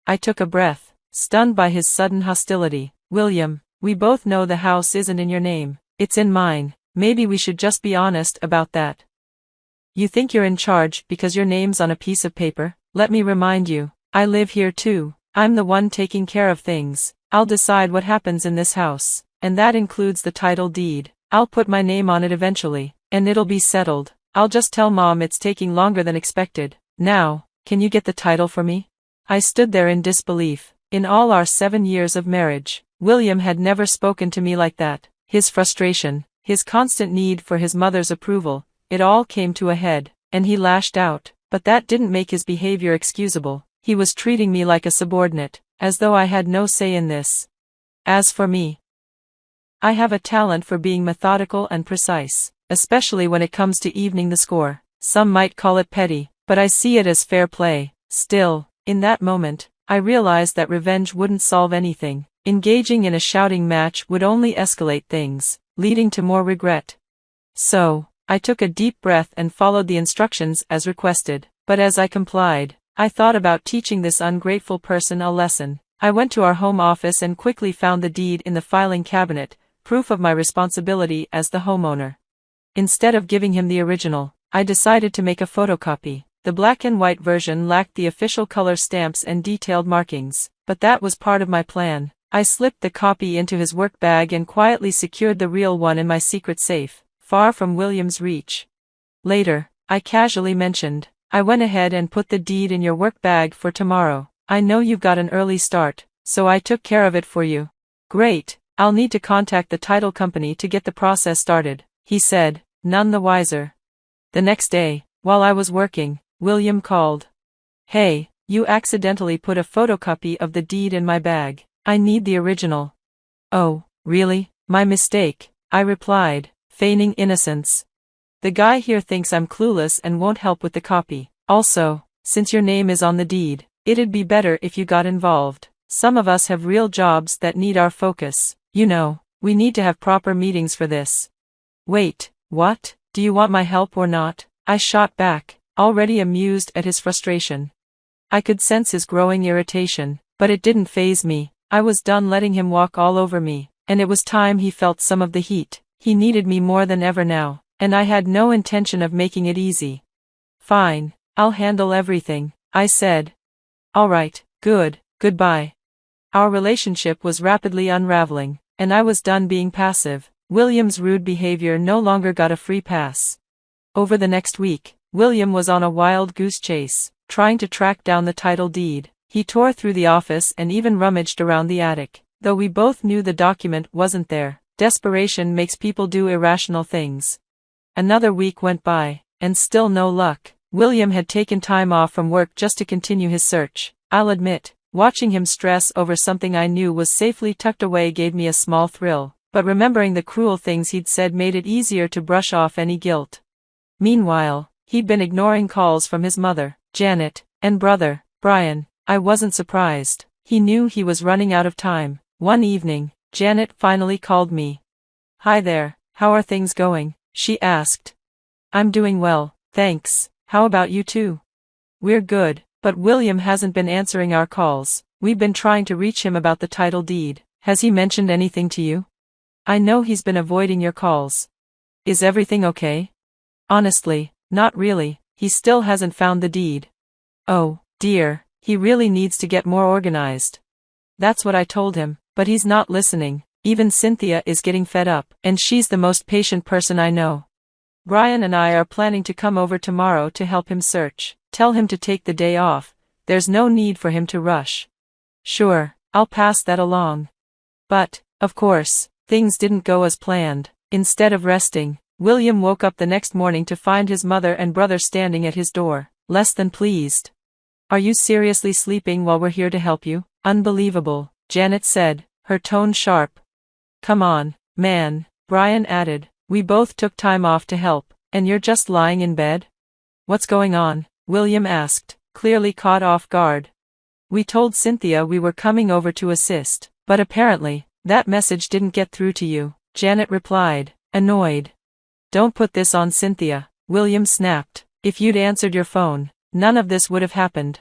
I took a breath, stunned by his sudden hostility. William, we both know the house isn't in your name, it's in mine. Maybe we should just be honest about that. You think you're in charge because your name's on a piece of paper? Let me remind you, I live here too. I'm the one taking care of things. I'll decide what happens in this house, and that includes the title deed. I'll put my name on it eventually, and it'll be settled. I'll just tell Mom it's taking longer than expected. Now, can you get the title for me? I stood there in disbelief. In all our 7 years of marriage, William had never spoken to me like that. His frustration, his constant need for his mother's approval, it all came to a head, and he lashed out. But that didn't make his behavior excusable. He was treating me like a subordinate, as though I had no say in this. As for me, I have a talent for being methodical and precise, especially when it comes to evening the score. Some might call it petty, but I see it as fair play. Still, in that moment, I realized that revenge wouldn't solve anything. Engaging in a shouting match would only escalate things, leading to more regret. So, I took a deep breath and followed the instructions as requested. But as I complied, I thought about teaching this ungrateful person a lesson. I went to our home office and quickly found the deed in the filing cabinet, proof of my responsibility as the homeowner. Instead of giving him the original, I decided to make a photocopy. The black and white version lacked the official color stamps and detailed markings, but that was part of my plan. I slipped the copy into his work bag and quietly secured the real one in my secret safe, far from William's reach. Later, I casually mentioned, I went ahead and put the deed in your work bag for tomorrow. I know you've got an early start, so I took care of it for you. Great, I'll need to contact the title company to get the process started, he said, none the wiser. The next day, while I was working, William called. Hey, you accidentally put a photocopy of the deed in my bag. I need the original. Oh, really? My mistake, I replied, feigning innocence. The guy here thinks I'm clueless and won't help with the copy. Also, since your name is on the deed, it'd be better if you got involved. Some of us have real jobs that need our focus. You know, we need to have proper meetings for this. Wait, what? Do you want my help or not? I shot back, already amused at his frustration. I could sense his growing irritation, but it didn't faze me. I was done letting him walk all over me, and it was time he felt some of the heat. He needed me more than ever now, and I had no intention of making it easy. Fine, I'll handle everything, I said. All right, goodbye. Our relationship was rapidly unraveling, and I was done being passive. William's rude behavior no longer got a free pass. Over the next week, William was on a wild goose chase, trying to track down the title deed. He tore through the office and even rummaged around the attic. Though we both knew the document wasn't there, desperation makes people do irrational things. Another week went by, and still no luck. William had taken time off from work just to continue his search. I'll admit, watching him stress over something I knew was safely tucked away gave me a small thrill, but remembering the cruel things he'd said made it easier to brush off any guilt. Meanwhile, he'd been ignoring calls from his mother, Janet, and brother, Brian. I wasn't surprised. He knew he was running out of time. One evening, Janet finally called me. Hi there, how are things going? She asked. I'm doing well, thanks. How about you two? We're good, but William hasn't been answering our calls. We've been trying to reach him about the title deed. Has he mentioned anything to you? I know he's been avoiding your calls. Is everything okay? Honestly, not really. He still hasn't found the deed. Oh, dear, he really needs to get more organized. That's what I told him, but he's not listening. Even Cynthia is getting fed up, and she's the most patient person I know. Brian and I are planning to come over tomorrow to help him search. Tell him to take the day off. There's no need for him to rush. Sure, I'll pass that along. But, of course, things didn't go as planned. Instead of resting, William woke up the next morning to find his mother and brother standing at his door, less than pleased. Are you seriously sleeping while we're here to help you? Unbelievable, Janet said, her tone sharp. Come on, man, Brian added. We both took time off to help, and you're just lying in bed? What's going on? William asked, clearly caught off guard. We told Cynthia we were coming over to assist, but apparently, that message didn't get through to you, Janet replied, annoyed. Don't put this on Cynthia, William snapped. If you'd answered your phone, none of this would have happened.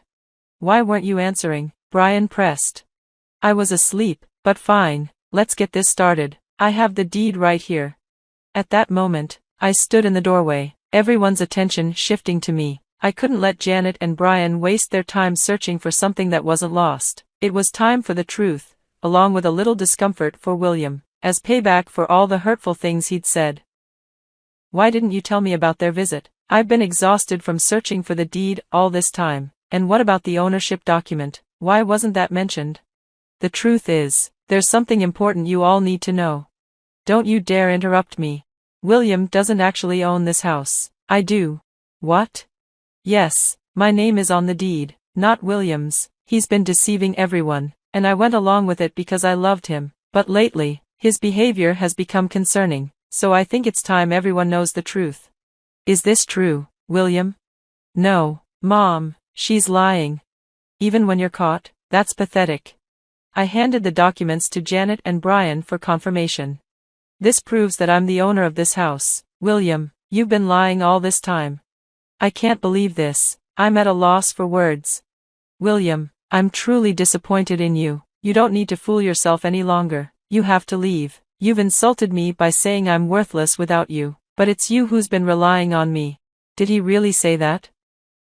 Why weren't you answering? Brian pressed. I was asleep, but fine, let's get this started. I have the deed right here. At that moment, I stood in the doorway, everyone's attention shifting to me. I couldn't let Janet and Brian waste their time searching for something that wasn't lost. It was time for the truth, along with a little discomfort for William, as payback for all the hurtful things he'd said. Why didn't you tell me about their visit? I've been exhausted from searching for the deed all this time. And what about the ownership document? Why wasn't that mentioned? The truth is, there's something important you all need to know. Don't you dare interrupt me. William doesn't actually own this house. I do. What? Yes, my name is on the deed, not William's. He's been deceiving everyone, and I went along with it because I loved him. But lately, his behavior has become concerning, so I think it's time everyone knows the truth. Is this true, William? No, Mom, she's lying. Even when you're caught, that's pathetic. I handed the documents to Janet and Brian for confirmation. This proves that I'm the owner of this house. William, you've been lying all this time. I can't believe this. I'm at a loss for words. William, I'm truly disappointed in you. You don't need to fool yourself any longer. You have to leave. You've insulted me by saying I'm worthless without you, but it's you who's been relying on me. Did he really say that?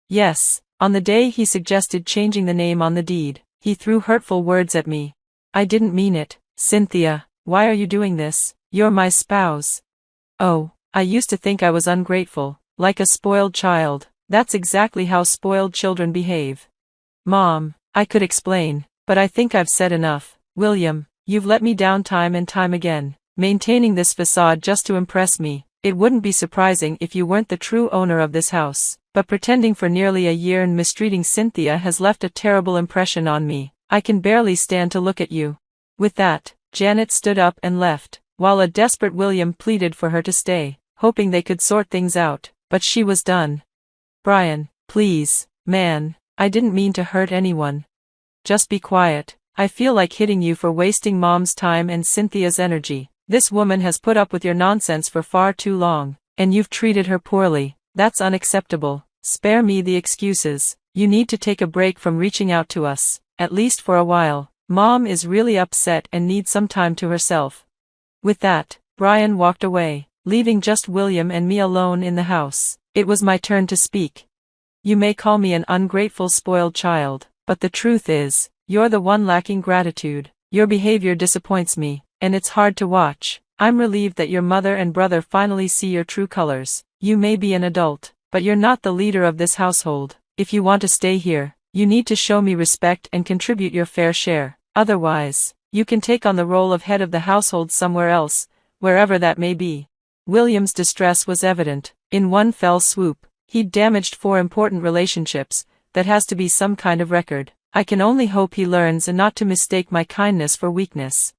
Yes, on the day he suggested changing the name on the deed, he threw hurtful words at me. I didn't mean it. Cynthia, why are you doing this? You're my spouse. Oh, I used to think I was ungrateful, like a spoiled child. That's exactly how spoiled children behave. Mom, I could explain, but I think I've said enough. William, you've let me down time and time again, maintaining this facade just to impress me. It wouldn't be surprising if you weren't the true owner of this house, but pretending for nearly a year and mistreating Cynthia has left a terrible impression on me. I can barely stand to look at you. With that, Janet stood up and left, while a desperate William pleaded for her to stay, hoping they could sort things out, but she was done. Brian, please, man, I didn't mean to hurt anyone. Just be quiet. I feel like hitting you for wasting Mom's time and Cynthia's energy. This woman has put up with your nonsense for far too long, and you've treated her poorly. That's unacceptable. Spare me the excuses. You need to take a break from reaching out to us, at least for a while. Mom is really upset and needs some time to herself. With that, Brian walked away, leaving just William and me alone in the house. It was my turn to speak. You may call me an ungrateful spoiled child, but the truth is, you're the one lacking gratitude. Your behavior disappoints me, and it's hard to watch. I'm relieved that your mother and brother finally see your true colors. You may be an adult, but you're not the leader of this household. If you want to stay here, you need to show me respect and contribute your fair share. Otherwise, you can take on the role of head of the household somewhere else, wherever that may be. William's distress was evident. In one fell swoop, he'd damaged 4 important relationships. That has to be some kind of record. I can only hope he learns and not to mistake my kindness for weakness.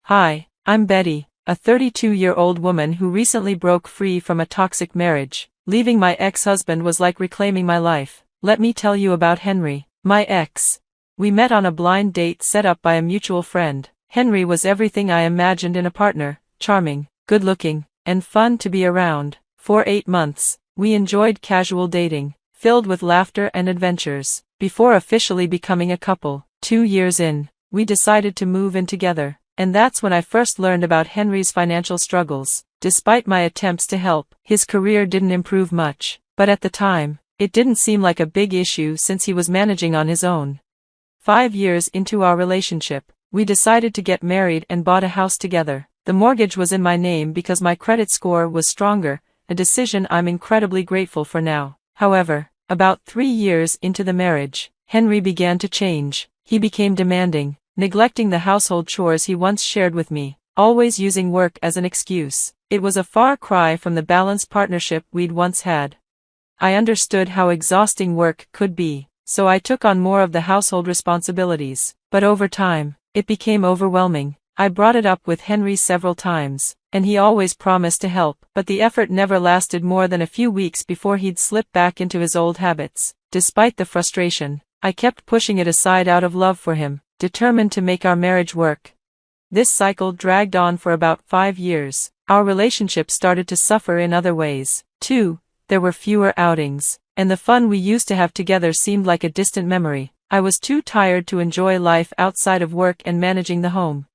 Hi, I'm Betty, a 32-year-old woman who recently broke free from a toxic marriage. Leaving my ex-husband was like reclaiming my life. Let me tell you about Henry, my ex. We met on a blind date set up by a mutual friend. Henry was everything I imagined in a partner: charming, good-looking, and fun to be around. For 8 months, we enjoyed casual dating, filled with laughter and adventures, before officially becoming a couple. 2 years in, we decided to move in together, and that's when I first learned about Henry's financial struggles. Despite my attempts to help, his career didn't improve much, but at the time, it didn't seem like a big issue since he was managing on his own. 5 years into our relationship, we decided to get married and bought a house together. The mortgage was in my name because my credit score was stronger, a decision I'm incredibly grateful for now. However, about 3 years into the marriage, Henry began to change. He became demanding, neglecting the household chores he once shared with me, always using work as an excuse. It was a far cry from the balanced partnership we'd once had. I understood how exhausting work could be, so I took on more of the household responsibilities. But over time, it became overwhelming. I brought it up with Henry several times, and he always promised to help, but the effort never lasted more than a few weeks before he'd slip back into his old habits. Despite the frustration, I kept pushing it aside out of love for him. determined to make our marriage work. This cycle dragged on for about 5 years. Our relationship started to suffer in other ways, too. There were fewer outings, and the fun we used to have together seemed like a distant memory. I was too tired to enjoy life outside of work and managing the home.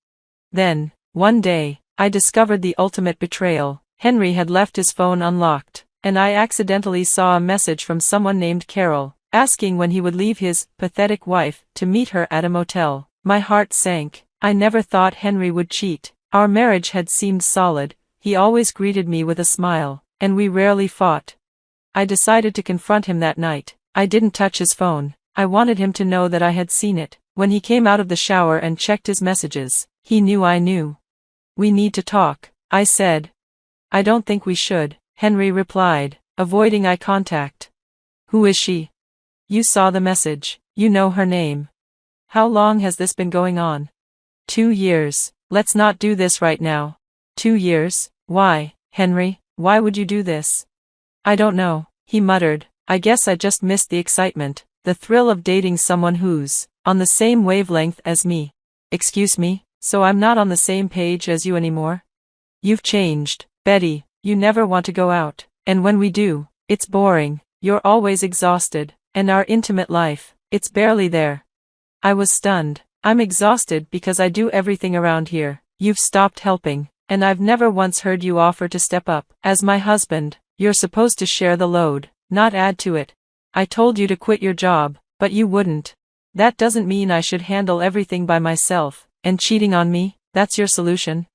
Then, one day, I discovered the ultimate betrayal. Henry had left his phone unlocked, and I accidentally saw a message from someone named Carol, asking when he would leave his pathetic wife to meet her at a motel. My heart sank. I never thought Henry would cheat. Our marriage had seemed solid. He always greeted me with a smile, and we rarely fought. I decided to confront him that night. I didn't touch his phone. I wanted him to know that I had seen it. When he came out of the shower and checked his messages, he knew I knew. "We need to talk," I said. "I don't think we should," Henry replied, avoiding eye contact. "Who is she?" "You saw the message. You know her name." "How long has this been going on?" 2 years. "Let's not do this right now." 2 years? Why, Henry, why would you do this? "I don't know," he muttered. "I guess I just missed the excitement, the thrill of dating someone who's on the same wavelength as me." "Excuse me, so I'm not on the same page as you anymore?" "You've changed, Betty. You never want to go out, and when we do, it's boring. You're always exhausted, and our intimate life, it's barely there." I was stunned. "I'm exhausted because I do everything around here. You've stopped helping, and I've never once heard you offer to step up. As my husband, you're supposed to share the load, not add to it. I told you to quit your job, but you wouldn't. That doesn't mean I should handle everything by myself, and cheating on me, that's your solution?"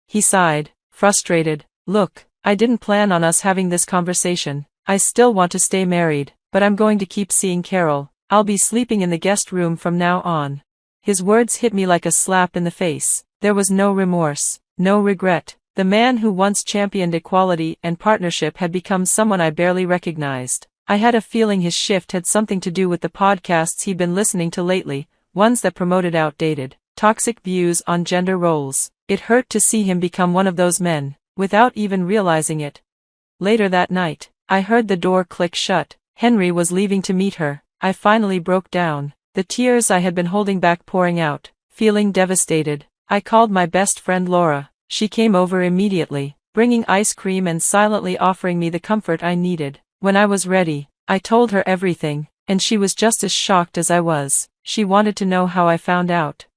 He sighed, frustrated. "Look, I didn't plan on us having this conversation. I still want to stay married, but I'm going to keep seeing Carol. I'll be sleeping in the guest room from now on." His words hit me like a slap in the face. There was no remorse, no regret. The man who once championed equality and partnership had become someone I barely recognized. I had a feeling his shift had something to do with the podcasts he'd been listening to lately, ones that promoted outdated, toxic views on gender roles. It hurt to see him become one of those men, without even realizing it. Later that night, I heard the door click shut. Henry was leaving to meet her. I finally broke down, the tears I had been holding back pouring out, feeling devastated. I called my best friend Laura. She came over immediately, bringing ice cream and silently offering me the comfort I needed. When I was ready, I told her everything, and she was just as shocked as I was. She wanted to know how I found out.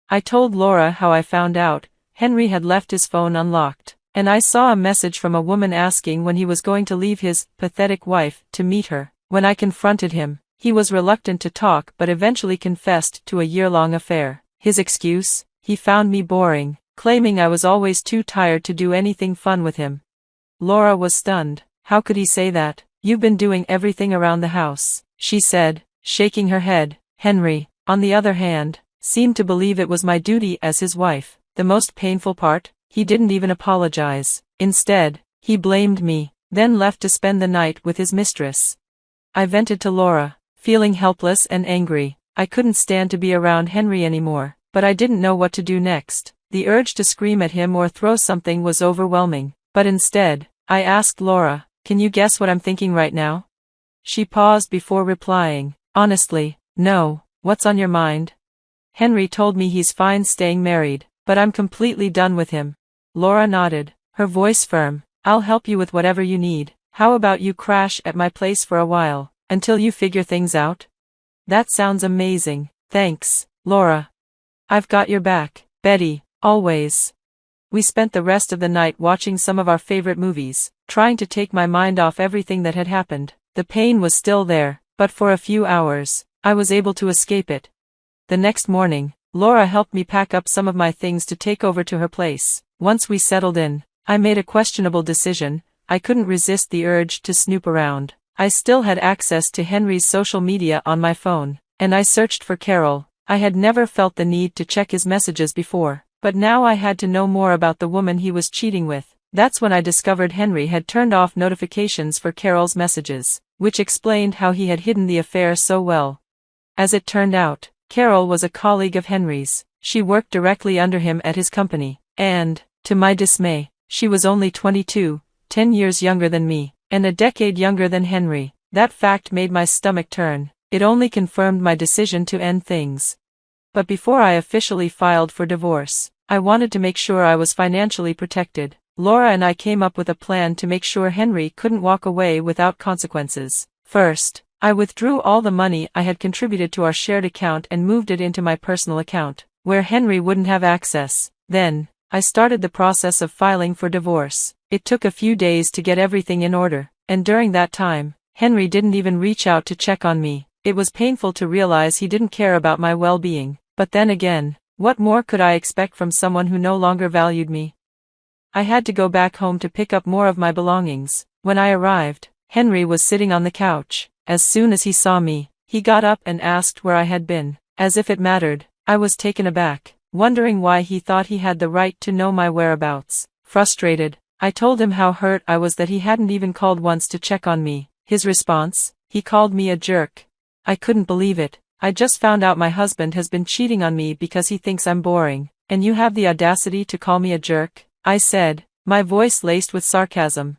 I told Laura how I found out. Henry had left his phone unlocked, and I saw a message from a woman asking when he was going to leave his pathetic wife to meet her. When I confronted him, he was reluctant to talk but eventually confessed to a year-long affair. His excuse? He found me boring, claiming I was always too tired to do anything fun with him. Laura was stunned. How could he say that? "You've been doing everything around the house," she said, shaking her head. Henry, on the other hand, seemed to believe it was my duty as his wife. The most painful part? He didn't even apologize. Instead, he blamed me, then left to spend the night with his mistress. I vented to Laura, feeling helpless and angry. I couldn't stand to be around Henry anymore, but I didn't know what to do next. The urge to scream at him or throw something was overwhelming. But instead, I asked Laura, "Can you guess what I'm thinking right now?" She paused before replying, "Honestly, no. What's on your mind?" "Henry told me he's fine staying married, but I'm completely done with him." Laura nodded, her voice firm. "I'll help you with whatever you need. How about you crash at my place for a while, until you figure things out?" "That sounds amazing. Thanks, Laura." "I've got your back, Betty, always." We spent the rest of the night watching some of our favorite movies, trying to take my mind off everything that had happened. The pain was still there, but for a few hours, I was able to escape it. The next morning, Laura helped me pack up some of my things to take over to her place. Once we settled in, I made a questionable decision. I couldn't resist the urge to snoop around. I still had access to Henry's social media on my phone, and I searched for Carol. I had never felt the need to check his messages before, but now I had to know more about the woman he was cheating with. That's when I discovered Henry had turned off notifications for Carol's messages, which explained how he had hidden the affair so well. As it turned out, Carol was a colleague of Henry's. She worked directly under him at his company, and, to my dismay, she was only 22, 10 years younger than me, and a decade younger than Henry. That fact made my stomach turn. It only confirmed my decision to end things. But before I officially filed for divorce, I wanted to make sure I was financially protected. Laura and I came up with a plan to make sure Henry couldn't walk away without consequences. First, I withdrew all the money I had contributed to our shared account and moved it into my personal account, where Henry wouldn't have access. Then, I started the process of filing for divorce. It took a few days to get everything in order, and during that time, Henry didn't even reach out to check on me. It was painful to realize he didn't care about my well-being, but then again, what more could I expect from someone who no longer valued me? I had to go back home to pick up more of my belongings. When I arrived, Henry was sitting on the couch. As soon as he saw me, he got up and asked where I had been. As if it mattered, I was taken aback, wondering why he thought he had the right to know my whereabouts. Frustrated, I told him how hurt I was that he hadn't even called once to check on me. His response? He called me a jerk. I couldn't believe it. I just found out my husband has been cheating on me because he thinks I'm boring, and you have the audacity to call me a jerk? I said, my voice laced with sarcasm.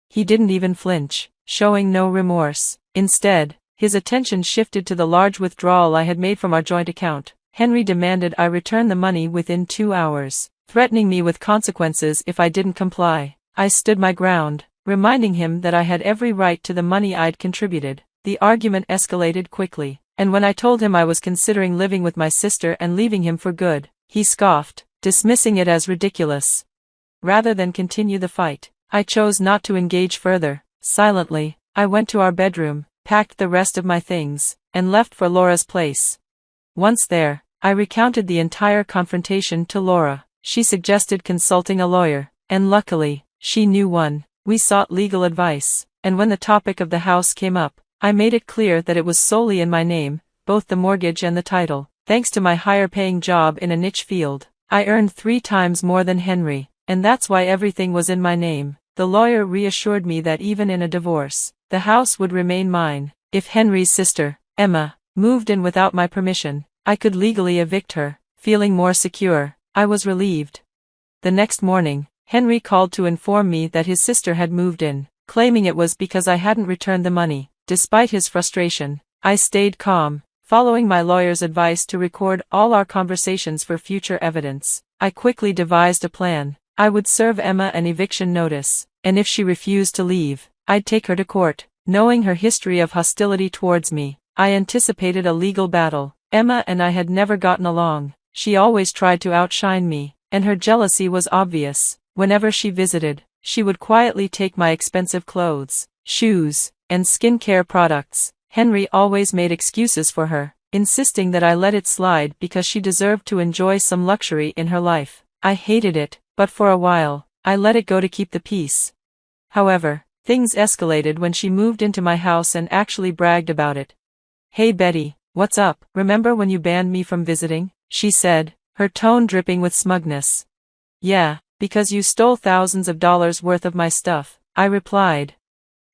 He didn't even flinch, showing no remorse. Instead, his attention shifted to the large withdrawal I had made from our joint account. Henry demanded I return the money within 2 hours, threatening me with consequences if I didn't comply. I stood my ground, reminding him that I had every right to the money I'd contributed. The argument escalated quickly, and when I told him I was considering living with my sister and leaving him for good, he scoffed, dismissing it as ridiculous. Rather than continue the fight, I chose not to engage further. Silently, I went to our bedroom, packed the rest of my things, and left for Laura's place. Once there, I recounted the entire confrontation to Laura. She suggested consulting a lawyer, and luckily, she knew one. We sought legal advice, and when the topic of the house came up, I made it clear that it was solely in my name, both the mortgage and the title. Thanks to my higher-paying job in a niche field, I earned 3 times more than Henry, and that's why everything was in my name. The lawyer reassured me that even in a divorce, the house would remain mine. If Henry's sister, Emma, moved in without my permission, I could legally evict her. Feeling more secure, I was relieved. The next morning, Henry called to inform me that his sister had moved in, claiming it was because I hadn't returned the money. Despite his frustration, I stayed calm, following my lawyer's advice to record all our conversations for future evidence. I quickly devised a plan. I would serve Emma an eviction notice, and if she refused to leave, I'd take her to court. Knowing her history of hostility towards me, I anticipated a legal battle. Emma and I had never gotten along. She always tried to outshine me, and her jealousy was obvious. Whenever she visited, she would quietly take my expensive clothes, shoes, and skincare products. Henry always made excuses for her, insisting that I let it slide because she deserved to enjoy some luxury in her life. I hated it, but for a while, I let it go to keep the peace. However, things escalated when she moved into my house and actually bragged about it. "Hey Betty, what's up? Remember when you banned me from visiting?" she said, her tone dripping with smugness. "Yeah, because you stole thousands of dollars worth of my stuff," I replied.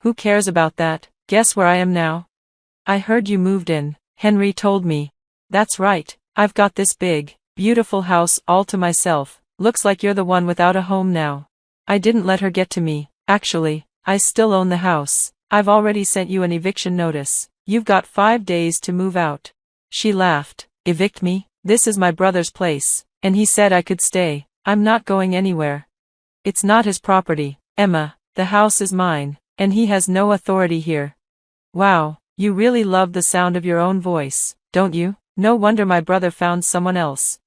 "Who cares about that? Guess where I am now?" "I heard you moved in," Henry told me. "That's right, I've got this big, beautiful house all to myself. Looks like you're the one without a home now." I didn't let her get to me. "Actually, I still own the house. I've already sent you an eviction notice. You've got 5 days to move out." She laughed. "Evict me? This is my brother's place, and he said I could stay. I'm not going anywhere." "It's not his property, Emma. The house is mine, and he has no authority here." "Wow, you really love the sound of your own voice, don't you? No wonder my brother found someone else."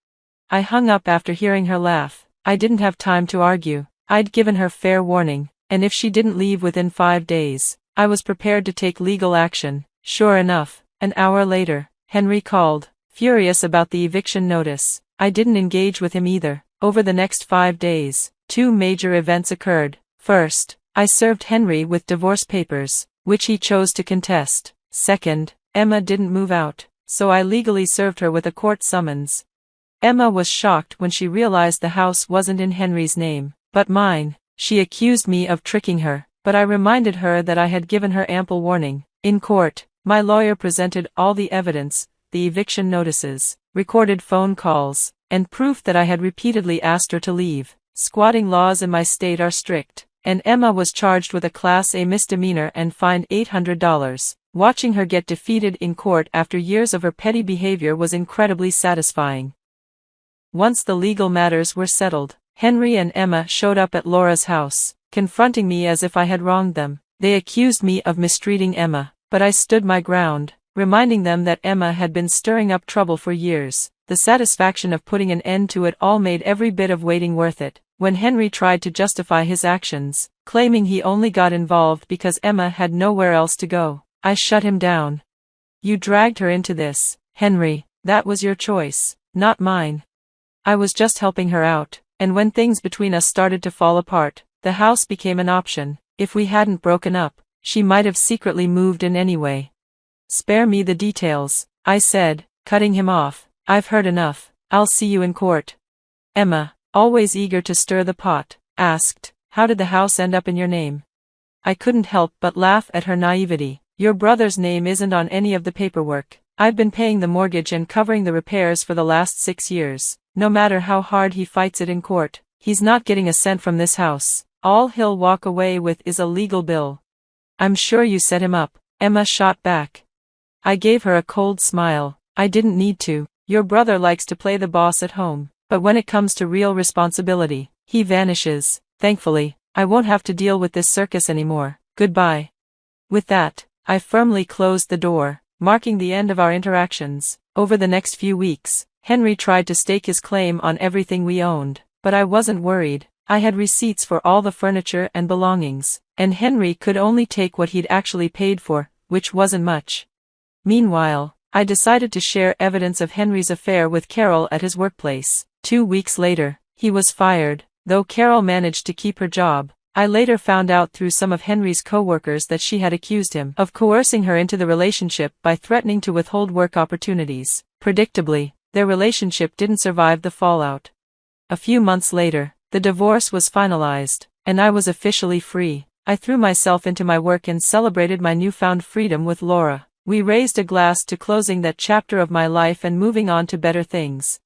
I hung up after hearing her laugh. I didn't have time to argue. I'd given her fair warning, and if she didn't leave within 5 days, I was prepared to take legal action. Sure enough, an hour later, Henry called, furious about the eviction notice. I didn't engage with him either. Over the next 5 days, 2 major events occurred. First, I served Henry with divorce papers, which he chose to contest. Second, Emma didn't move out, so I legally served her with a court summons. Emma was shocked when she realized the house wasn't in Henry's name, but mine. She accused me of tricking her, but I reminded her that I had given her ample warning. In court, my lawyer presented all the evidence, the eviction notices, recorded phone calls, and proof that I had repeatedly asked her to leave. Squatting laws in my state are strict, and Emma was charged with a Class A misdemeanor and fined $800. Watching her get defeated in court after years of her petty behavior was incredibly satisfying. Once the legal matters were settled, Henry and Emma showed up at Laura's house, confronting me as if I had wronged them. They accused me of mistreating Emma, but I stood my ground, reminding them that Emma had been stirring up trouble for years. The satisfaction of putting an end to it all made every bit of waiting worth it. When Henry tried to justify his actions, claiming he only got involved because Emma had nowhere else to go, I shut him down. You dragged her into this, Henry. That was your choice, not mine. I was just helping her out, and when things between us started to fall apart, the house became an option. If we hadn't broken up, she might have secretly moved in anyway. Spare me the details, I said, cutting him off. I've heard enough. I'll see you in court. Emma, always eager to stir the pot, asked, how did the house end up in your name? I couldn't help but laugh at her naivety. Your brother's name isn't on any of the paperwork. I've been paying the mortgage and covering the repairs for the last 6 years. No matter how hard he fights it in court, he's not getting a cent from this house. All he'll walk away with is a legal bill. I'm sure you set him up, Emma shot back. I gave her a cold smile. I didn't need to. Your brother likes to play the boss at home, but when it comes to real responsibility, he vanishes. Thankfully, I won't have to deal with this circus anymore. Goodbye. With that, I firmly closed the door, marking the end of our interactions. Over the next few weeks, Henry tried to stake his claim on everything we owned, but I wasn't worried. I had receipts for all the furniture and belongings, and Henry could only take what he'd actually paid for, which wasn't much. Meanwhile, I decided to share evidence of Henry's affair with Carol at his workplace. 2 weeks later, he was fired, though Carol managed to keep her job. I later found out through some of Henry's co-workers that she had accused him of coercing her into the relationship by threatening to withhold work opportunities. Predictably, their relationship didn't survive the fallout. A few months later, the divorce was finalized, and I was officially free. I threw myself into my work and celebrated my newfound freedom with Laura. We raised a glass to closing that chapter of my life and moving on to better things.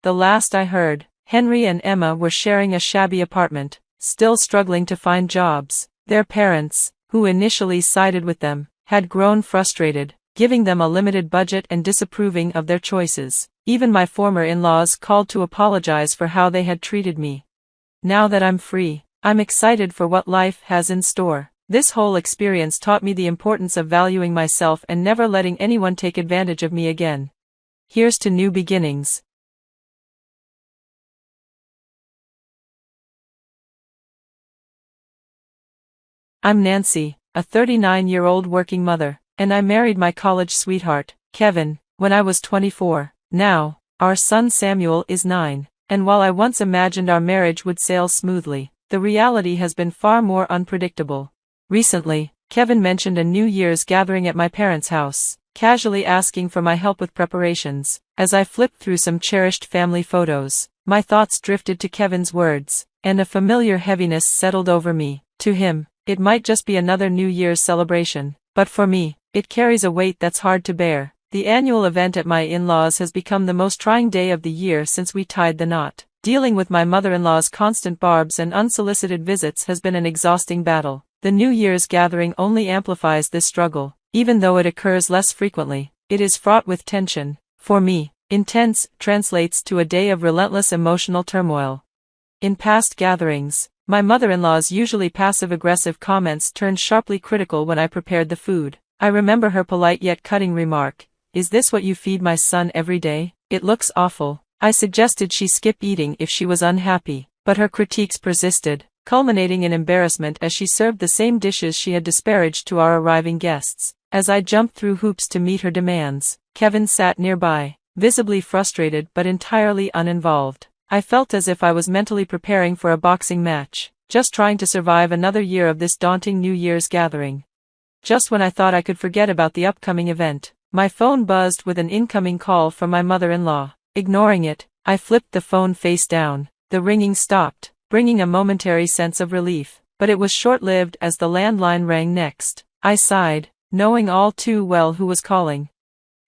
The last I heard, Henry and Emma were sharing a shabby apartment, still struggling to find jobs. Their parents, who initially sided with them, had grown frustrated, giving them a limited budget and disapproving of their choices. Even my former in-laws called to apologize for how they had treated me. Now that I'm free, I'm excited for what life has in store. This whole experience taught me the importance of valuing myself and never letting anyone take advantage of me again. Here's to new beginnings. I'm Nancy, a 39-year-old working mother, and I married my college sweetheart, Kevin, when I was 24. Now, our son Samuel is 9, and while I once imagined our marriage would sail smoothly, the reality has been far more unpredictable. Recently, Kevin mentioned a New Year's gathering at my parents' house, casually asking for my help with preparations. As I flipped through some cherished family photos, my thoughts drifted to Kevin's words, and a familiar heaviness settled over me. To him, it might just be another New Year's celebration, but for me, it carries a weight that's hard to bear. The annual event at my in-laws has become the most trying day of the year since we tied the knot. Dealing with my mother-in-law's constant barbs and unsolicited visits has been an exhausting battle. The New Year's gathering only amplifies this struggle. Even though it occurs less frequently, it is fraught with tension. For me, intense translates to a day of relentless emotional turmoil. In past gatherings, my mother-in-law's usually passive-aggressive comments turned sharply critical when I prepared the food. I remember her polite yet cutting remark, "Is this what you feed my son every day? It looks awful." I suggested she skip eating if she was unhappy, but her critiques persisted, culminating in embarrassment as she served the same dishes she had disparaged to our arriving guests. As I jumped through hoops to meet her demands, Kevin sat nearby, visibly frustrated but entirely uninvolved. I felt as if I was mentally preparing for a boxing match, just trying to survive another year of this daunting New Year's gathering. Just when I thought I could forget about the upcoming event, my phone buzzed with an incoming call from my mother-in-law. Ignoring it, I flipped the phone face down. The ringing stopped, bringing a momentary sense of relief, but it was short-lived as the landline rang next. I sighed, knowing all too well who was calling.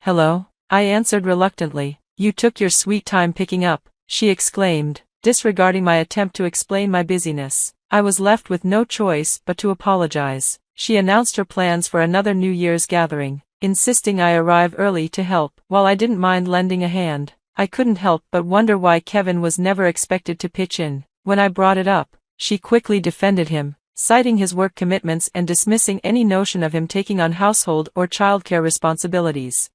"Hello?" I answered reluctantly. "You took your sweet time picking up," she exclaimed, disregarding my attempt to explain my busyness. I was left with no choice but to apologize. she announced her plans for another New Year's gathering, insisting I arrive early to help. While I didn't mind lending a hand, I couldn't help but wonder why Kevin was never expected to pitch in. When I brought it up, she quickly defended him, citing his work commitments and dismissing any notion of him taking on household or childcare responsibilities.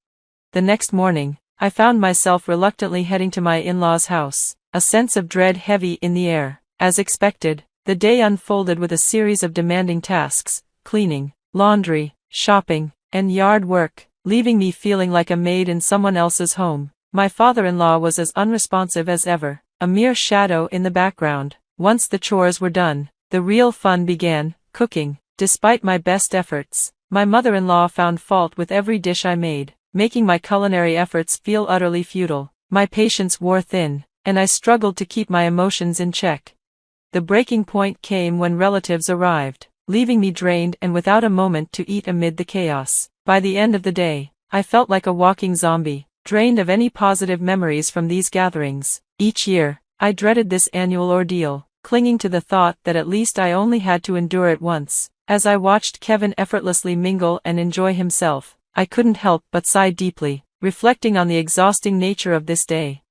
The next morning, I found myself reluctantly heading to my in-laws' house, a sense of dread heavy in the air. As expected, the day unfolded with a series of demanding tasks: cleaning, laundry, shopping, and yard work, leaving me feeling like a maid in someone else's home. My father-in-law was as unresponsive as ever, a mere shadow in the background. Once the chores were done, the real fun began: cooking. Despite my best efforts, my mother-in-law found fault with every dish I made, making my culinary efforts feel utterly futile. My patience wore thin, and I struggled to keep my emotions in check. The breaking point came when relatives arrived, leaving me drained and without a moment to eat amid the chaos. By the end of the day, I felt like a walking zombie, drained of any positive memories from these gatherings. Each year, I dreaded this annual ordeal, clinging to the thought that at least I only had to endure it once. As I watched Kevin effortlessly mingle and enjoy himself, I couldn't help but sigh deeply, reflecting on the exhausting nature of this day.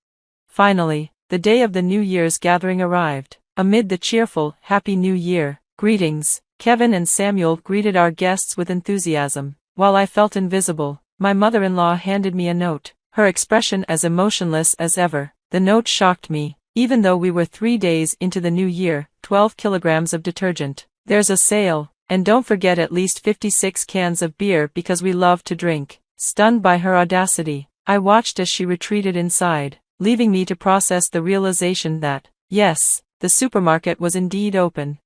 Finally, the day of the New Year's gathering arrived. Amid the cheerful, "Happy New Year" greetings, Kevin and Samuel greeted our guests with enthusiasm. While I felt invisible, my mother-in-law handed me a note, her expression as emotionless as ever. The note shocked me. Even though we were 3 days into the new year, 12 kilograms of detergent. There's a sale, and don't forget at least 56 cans of beer because we love to drink. Stunned by her audacity, I watched as she retreated inside, leaving me to process the realization that, yes, the supermarket was indeed open.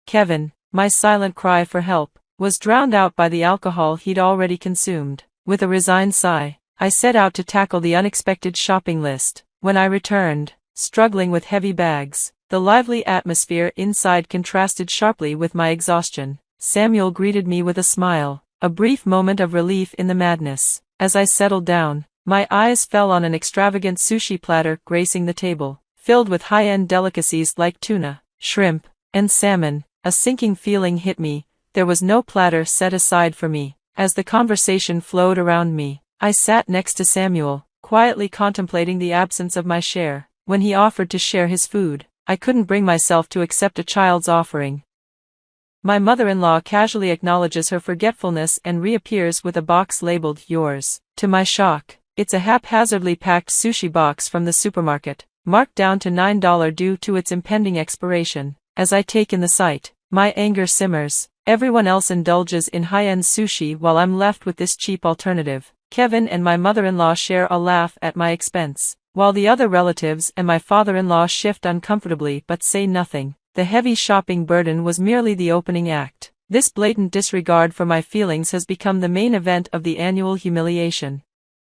Kevin, my silent cry for help, was drowned out by the alcohol he'd already consumed. With a resigned sigh, I set out to tackle the unexpected shopping list. When I returned, struggling with heavy bags, the lively atmosphere inside contrasted sharply with my exhaustion. Samuel greeted me with a smile, a brief moment of relief in the madness. As I settled down, my eyes fell on an extravagant sushi platter gracing the table, filled with high-end delicacies like tuna, shrimp, and salmon. A sinking feeling hit me. There was no platter set aside for me. As the conversation flowed around me, I sat next to Samuel, quietly contemplating the absence of my share. When he offered to share his food, I couldn't bring myself to accept a child's offering. My mother-in-law casually acknowledges her forgetfulness and reappears with a box labeled "Yours." To my shock, it's a haphazardly packed sushi box from the supermarket, marked down to $9 due to its impending expiration. As I take in the sight, my anger simmers. Everyone else indulges in high-end sushi while I'm left with this cheap alternative. Kevin and my mother-in-law share a laugh at my expense, while the other relatives and my father-in-law shift uncomfortably but say nothing. The heavy shopping burden was merely the opening act. This blatant disregard for my feelings has become the main event of the annual humiliation.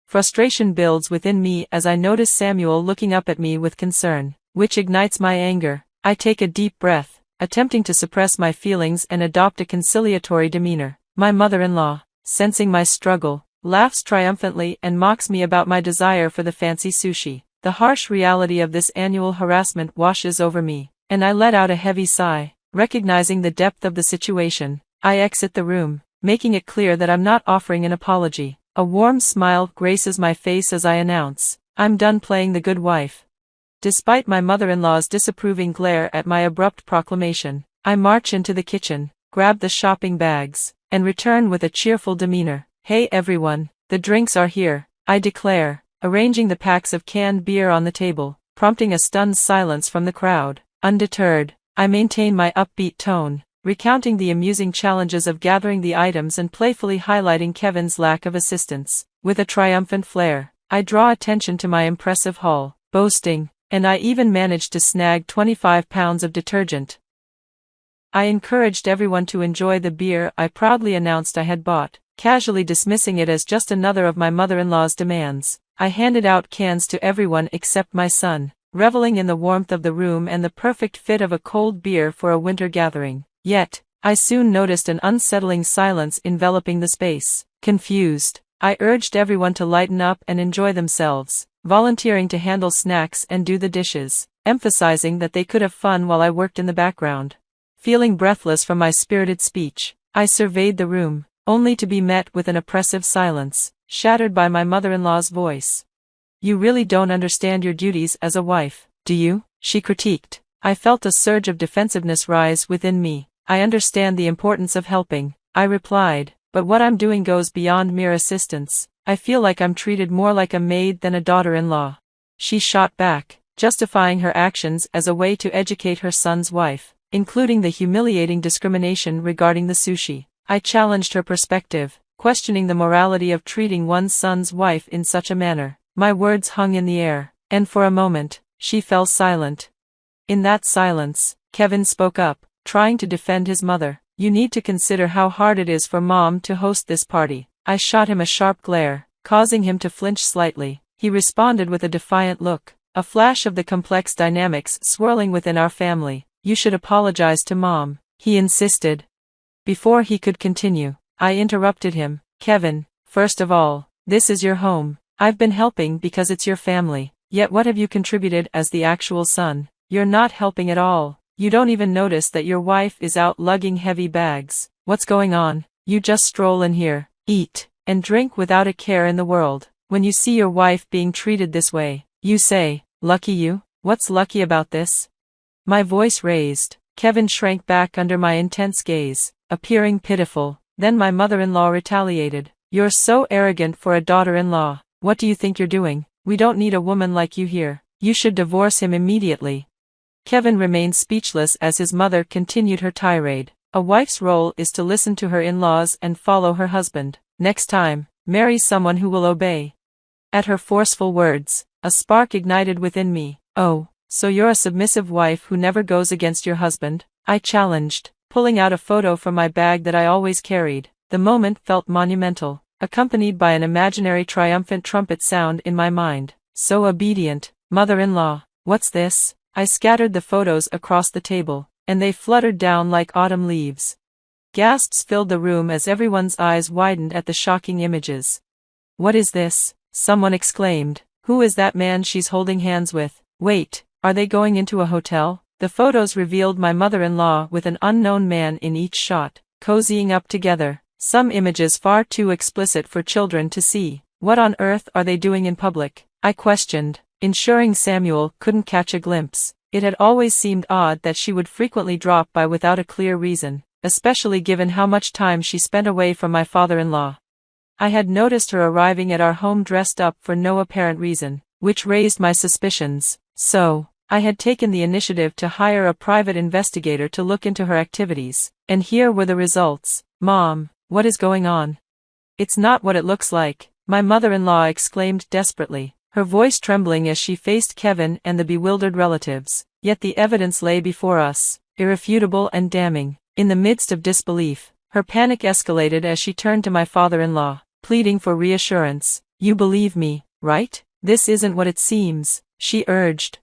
Frustration builds within me as I notice Samuel looking up at me with concern, which ignites my anger. I take a deep breath, attempting to suppress my feelings and adopt a conciliatory demeanor. My mother-in-law, sensing my struggle, laughs triumphantly and mocks me about my desire for the fancy sushi. The harsh reality of this annual harassment washes over me, and I let out a heavy sigh. Recognizing the depth of the situation, I exit the room, making it clear that I'm not offering an apology. A warm smile graces my face as I announce, "I'm done playing the good wife." Despite my mother-in-law's disapproving glare at my abrupt proclamation, I march into the kitchen, grab the shopping bags, and return with a cheerful demeanor. "Hey everyone, the drinks are here," I declare, arranging the packs of canned beer on the table, prompting a stunned silence from the crowd. Undeterred, I maintain my upbeat tone, recounting the amusing challenges of gathering the items and playfully highlighting Kevin's lack of assistance. With a triumphant flair, I draw attention to my impressive haul, boasting, "And I even managed to snag 25 pounds of detergent." I encouraged everyone to enjoy the beer I proudly announced I had bought, casually dismissing it as just another of my mother-in-law's demands. I handed out cans to everyone except my son, reveling in the warmth of the room and the perfect fit of a cold beer for a winter gathering. Yet, I soon noticed an unsettling silence enveloping the space. Confused, I urged everyone to lighten up and enjoy themselves, volunteering to handle snacks and do the dishes, emphasizing that they could have fun while I worked in the background. Feeling breathless from my spirited speech, I surveyed the room, only to be met with an oppressive silence, shattered by my mother-in-law's voice. You really don't understand your duties as a wife, do you? She critiqued. I felt a surge of defensiveness rise within me. I understand the importance of helping, I replied, but what I'm doing goes beyond mere assistance. I feel like I'm treated more like a maid than a daughter-in-law. She shot back, justifying her actions as a way to educate her son's wife, including the humiliating discrimination regarding the sushi. I challenged her perspective, questioning the morality of treating one's son's wife in such a manner. My words hung in the air, and for a moment, she fell silent. In that silence, Kevin spoke up, trying to defend his mother. You need to consider how hard it is for Mom to host this party. I shot him a sharp glare, causing him to flinch slightly. He responded with a defiant look, a flash of the complex dynamics swirling within our family. You should apologize to Mom, he insisted. Before he could continue, I interrupted him. Kevin, first of all, this is your home. I've been helping because it's your family. Yet what have you contributed as the actual son? You're not helping at all. You don't even notice that your wife is out lugging heavy bags. What's going on? You just stroll in here, eat, and drink without a care in the world. When you see your wife being treated this way, you say, lucky you? What's lucky about this? My voice raised. Kevin shrank back under my intense gaze, appearing pitiful. Then my mother-in-law retaliated. You're so arrogant for a daughter-in-law. What do you think you're doing? We don't need a woman like you here. You should divorce him immediately. Kevin remained speechless as his mother continued her tirade. A wife's role is to listen to her in-laws and follow her husband. Next time, marry someone who will obey. At her forceful words, a spark ignited within me. Oh, so you're a submissive wife who never goes against your husband? I challenged, pulling out a photo from my bag that I always carried. The moment felt monumental, accompanied by an imaginary triumphant trumpet sound in my mind. So obedient, mother-in-law. What's this? I scattered the photos across the table, and they fluttered down like autumn leaves. Gasps filled the room as everyone's eyes widened at the shocking images. What is this? Someone exclaimed. Who is that man she's holding hands with? Wait, are they going into a hotel? The photos revealed my mother-in-law with an unknown man in each shot, cozying up together, some images far too explicit for children to see. What on earth are they doing in public? I questioned, ensuring Samuel couldn't catch a glimpse. It had always seemed odd that she would frequently drop by without a clear reason, especially given how much time she spent away from my father-in-law. I had noticed her arriving at our home dressed up for no apparent reason, which raised my suspicions. So, I had taken the initiative to hire a private investigator to look into her activities, and here were the results. Mom, what is going on? It's not what it looks like, my mother-in-law exclaimed desperately, her voice trembling as she faced Kevin and the bewildered relatives. Yet the evidence lay before us, irrefutable and damning. In the midst of disbelief, her panic escalated as she turned to my father-in-law, pleading for reassurance. You believe me, right? This isn't what it seems, she urged.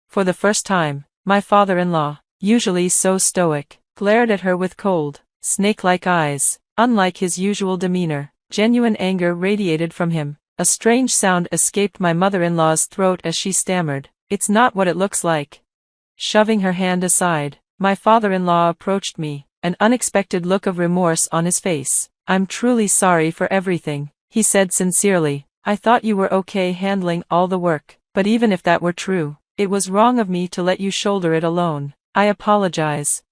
For the first time, my father-in-law, usually so stoic, glared at her with cold, snake-like eyes. Unlike his usual demeanor, genuine anger radiated from him. A strange sound escaped my mother-in-law's throat as she stammered. It's not what it looks like. Shoving her hand aside, my father-in-law approached me, an unexpected look of remorse on his face. I'm truly sorry for everything, he said sincerely. I thought you were okay handling all the work, but even if that were true, it was wrong of me to let you shoulder it alone. I apologize.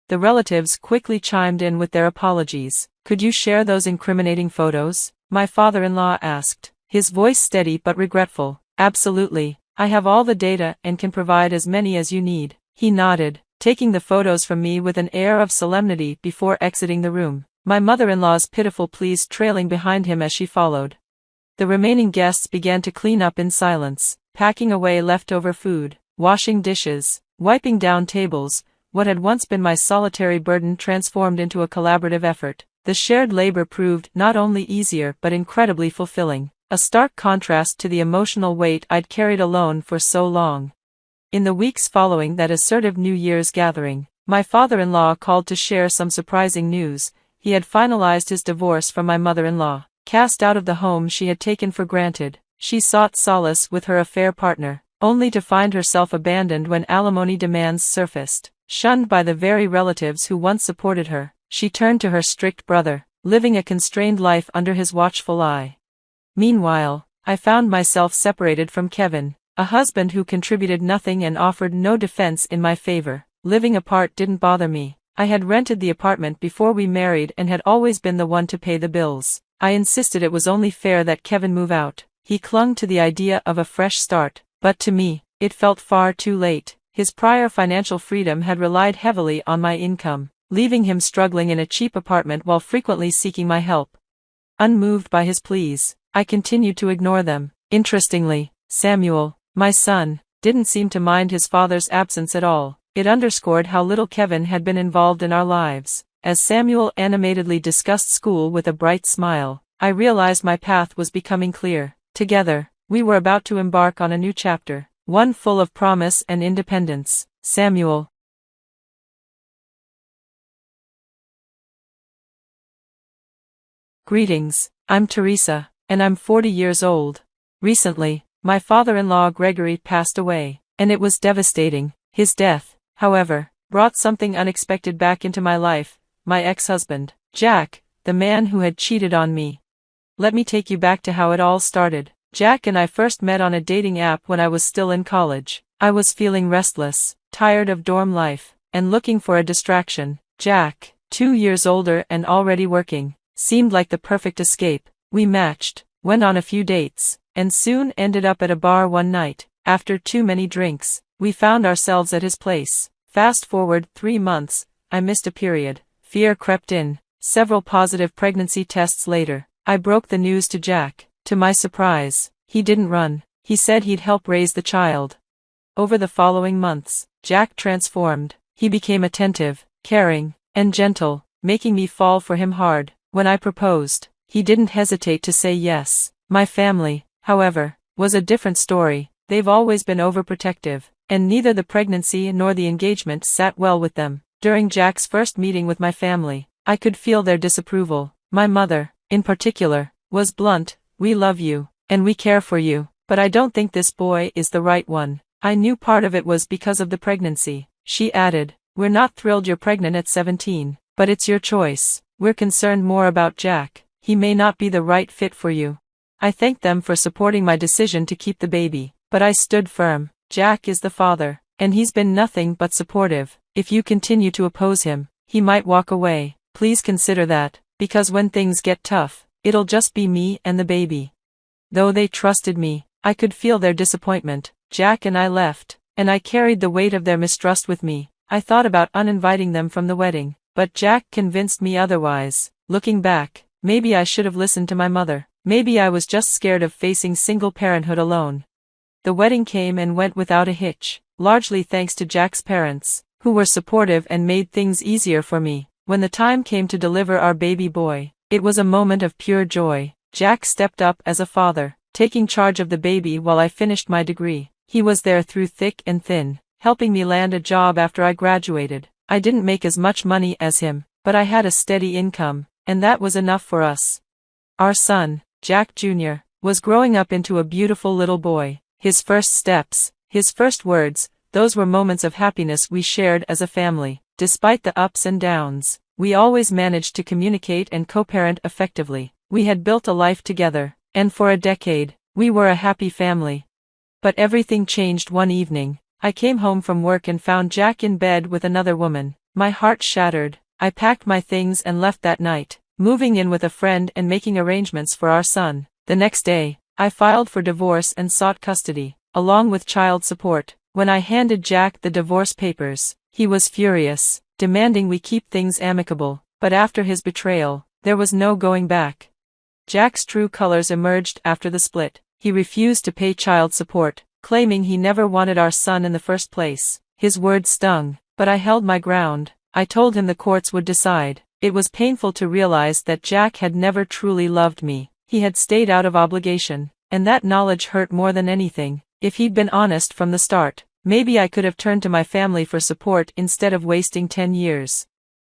The relatives quickly chimed in with their apologies. Could you share those incriminating photos? My father-in-law asked, his voice steady but regretful. Absolutely. I have all the data and can provide as many as you need. He nodded, taking the photos from me with an air of solemnity before exiting the room, my mother-in-law's pitiful pleas trailing behind him as she followed. The remaining guests began to clean up in silence, packing away leftover food, washing dishes, wiping down tables. What had once been my solitary burden transformed into a collaborative effort. The shared labor proved not only easier but incredibly fulfilling, a stark contrast to the emotional weight I'd carried alone for so long. In the weeks following that assertive New Year's gathering, my father-in-law called to share some surprising news. He had finalized his divorce from my mother-in-law. Cast out of the home she had taken for granted, she sought solace with her affair partner, only to find herself abandoned when alimony demands surfaced. Shunned by the very relatives who once supported her, she turned to her strict brother, living a constrained life under his watchful eye. Meanwhile, I found myself separated from Kevin, a husband who contributed nothing and offered no defense in my favor. Living apart didn't bother me. I had rented the apartment before we married and had always been the one to pay the bills. I insisted it was only fair that Kevin move out. He clung to the idea of a fresh start, but to me, it felt far too late. His prior financial freedom had relied heavily on my income, leaving him struggling in a cheap apartment while frequently seeking my help. Unmoved by his pleas, I continued to ignore them. Interestingly, Samuel, my son, didn't seem to mind his father's absence at all. It underscored how little Kevin had been involved in our lives. As Samuel animatedly discussed school with a bright smile, I realized my path was becoming clear. Together, we were about to embark on a new chapter, one full of promise and independence. Samuel. Greetings, I'm Teresa, and I'm 40 years old. Recently, my father-in-law Gregory passed away, and it was devastating. His death, however, brought something unexpected back into my life, my ex-husband, Jack, the man who had cheated on me. Let me take you back to how it all started. Jack and I first met on a dating app when I was still in college. I was feeling restless, tired of dorm life, and looking for a distraction. Jack, 2 years older and already working, seemed like the perfect escape. We matched, went on a few dates, and soon ended up at a bar one night. After too many drinks, we found ourselves at his place. Fast forward 3 months, I missed a period. Fear crept in. Several positive pregnancy tests later, I broke the news to Jack. To my surprise, he didn't run. He said he'd help raise the child. Over the following months, Jack transformed. He became attentive, caring, and gentle, making me fall for him hard. When I proposed, he didn't hesitate to say yes. My family, however, was a different story. They've always been overprotective, and neither the pregnancy nor the engagement sat well with them. During Jack's first meeting with my family, I could feel their disapproval. My mother, in particular, was blunt. We love you, and we care for you, but I don't think this boy is the right one. I knew part of it was because of the pregnancy. She added, we're not thrilled you're pregnant at 17, but it's your choice. We're concerned more about Jack. He may not be the right fit for you. I thanked them for supporting my decision to keep the baby, but I stood firm. Jack is the father, and he's been nothing but supportive. If you continue to oppose him, he might walk away. Please consider that, because when things get tough, it'll just be me and the baby. Though they trusted me, I could feel their disappointment. Jack and I left, and I carried the weight of their mistrust with me. I thought about uninviting them from the wedding, but Jack convinced me otherwise. Looking back, maybe I should have listened to my mother. Maybe I was just scared of facing single parenthood alone. The wedding came and went without a hitch, largely thanks to Jack's parents, who were supportive and made things easier for me. When the time came to deliver our baby boy, it was a moment of pure joy. Jack stepped up as a father, taking charge of the baby while I finished my degree. He was there through thick and thin, helping me land a job after I graduated. I didn't make as much money as him, but I had a steady income, and that was enough for us. Our son, Jack Jr., was growing up into a beautiful little boy. His first steps, his first words, those were moments of happiness we shared as a family. Despite the ups and downs, we always managed to communicate and co-parent effectively. We had built a life together, and for a decade, we were a happy family. But everything changed one evening. I came home from work and found Jack in bed with another woman. My heart shattered. I packed my things and left that night, moving in with a friend and making arrangements for our son. The next day, I filed for divorce and sought custody, along with child support. When I handed Jack the divorce papers, he was furious, demanding we keep things amicable. But after his betrayal, there was no going back. Jack's true colors emerged after the split. He refused to pay child support, claiming he never wanted our son in the first place. His words stung, but I held my ground. I told him the courts would decide. It was painful to realize that Jack had never truly loved me. He had stayed out of obligation, and that knowledge hurt more than anything. If he'd been honest from the start, maybe I could have turned to my family for support instead of wasting 10 years.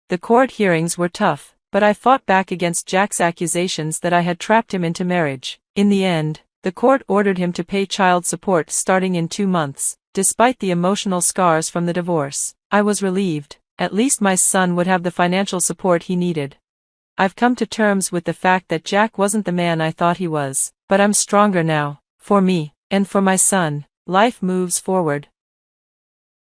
The court hearings were tough, but I fought back against Jack's accusations that I had trapped him into marriage. In the end, the court ordered him to pay child support starting in 2 months. Despite the emotional scars from the divorce, I was relieved. at least my son would have the financial support he needed. I've come to terms with the fact that Jack wasn't the man I thought he was, but I'm stronger now, for me, and for my son. Life moves forward.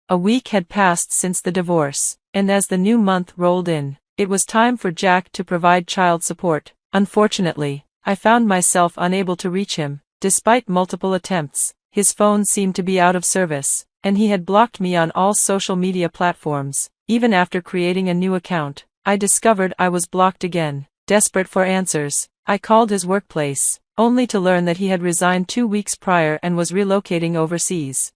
A week had passed since the divorce, and as the new month rolled in, it was time for Jack to provide child support. Unfortunately, I found myself unable to reach him. Despite multiple attempts, his phone seemed to be out of service, and he had blocked me on all social media platforms. Even after creating a new account, I discovered I was blocked again. Desperate for answers, I called his workplace, only to learn that he had resigned 2 weeks prior and was relocating overseas.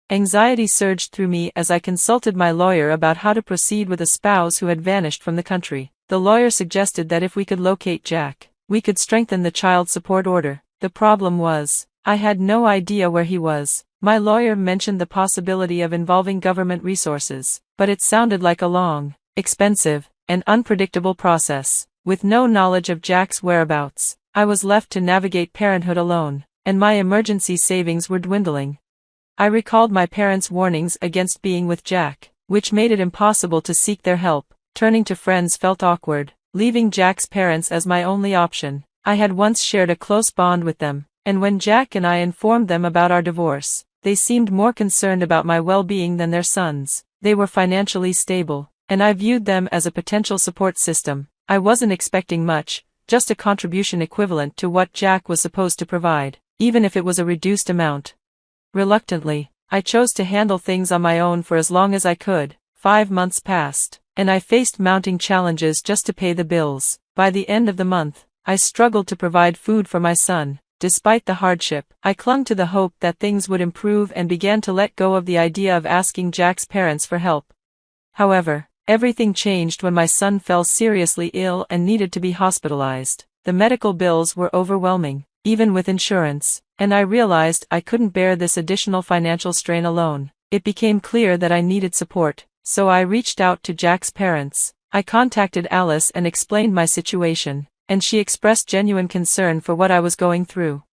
Anxiety surged through me as I consulted my lawyer about how to proceed with a spouse who had vanished from the country. The lawyer suggested that if we could locate Jack, we could strengthen the child support order. The problem was, I had no idea where he was. My lawyer mentioned the possibility of involving government resources, but it sounded like a long, expensive, and unpredictable process. With no knowledge of Jack's whereabouts, I was left to navigate parenthood alone, and my emergency savings were dwindling. I recalled my parents' warnings against being with Jack, which made it impossible to seek their help. Turning to friends felt awkward, leaving Jack's parents as my only option. I had once shared a close bond with them, and when Jack and I informed them about our divorce, they seemed more concerned about my well-being than their sons. They were financially stable, and I viewed them as a potential support system. I wasn't expecting much, just a contribution equivalent to what Jack was supposed to provide, even if it was a reduced amount. Reluctantly, I chose to handle things on my own for as long as I could. 5 months passed, and I faced mounting challenges just to pay the bills. By the end of the month, I struggled to provide food for my son. Despite the hardship, I clung to the hope that things would improve and began to let go of the idea of asking Jack's parents for help. However, everything changed when my son fell seriously ill and needed to be hospitalized. The medical bills were overwhelming, even with insurance, and I realized I couldn't bear this additional financial strain alone. It became clear that I needed support, so I reached out to Jack's parents. I contacted Alice and explained my situation, and she expressed genuine concern for what I was going through.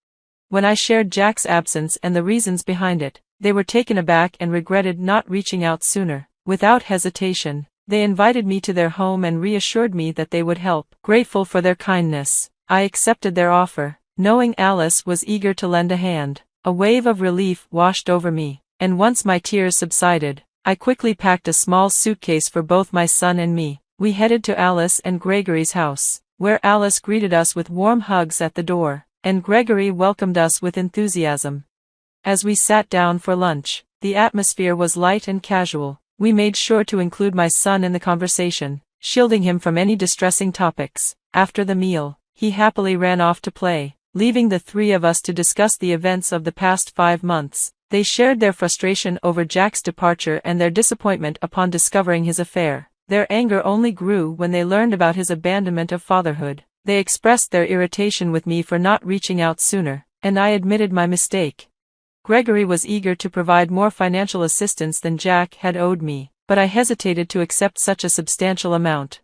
When I shared Jack's absence and the reasons behind it, they were taken aback and regretted not reaching out sooner. Without hesitation, they invited me to their home and reassured me that they would help. Grateful for their kindness, I accepted their offer, knowing Alice was eager to lend a hand. A wave of relief washed over me, and once my tears subsided, I quickly packed a small suitcase for both my son and me. We headed to Alice and Gregory's house, where Alice greeted us with warm hugs at the door, and Gregory welcomed us with enthusiasm. As we sat down for lunch, the atmosphere was light and casual. We made sure to include my son in the conversation, shielding him from any distressing topics. After the meal, he happily ran off to play, leaving the three of us to discuss the events of the past 5 months. They shared their frustration over Jack's departure and their disappointment upon discovering his affair. Their anger only grew when they learned about his abandonment of fatherhood. They expressed their irritation with me for not reaching out sooner, and I admitted my mistake. Gregory was eager to provide more financial assistance than Jack had owed me, but I hesitated to accept such a substantial amount.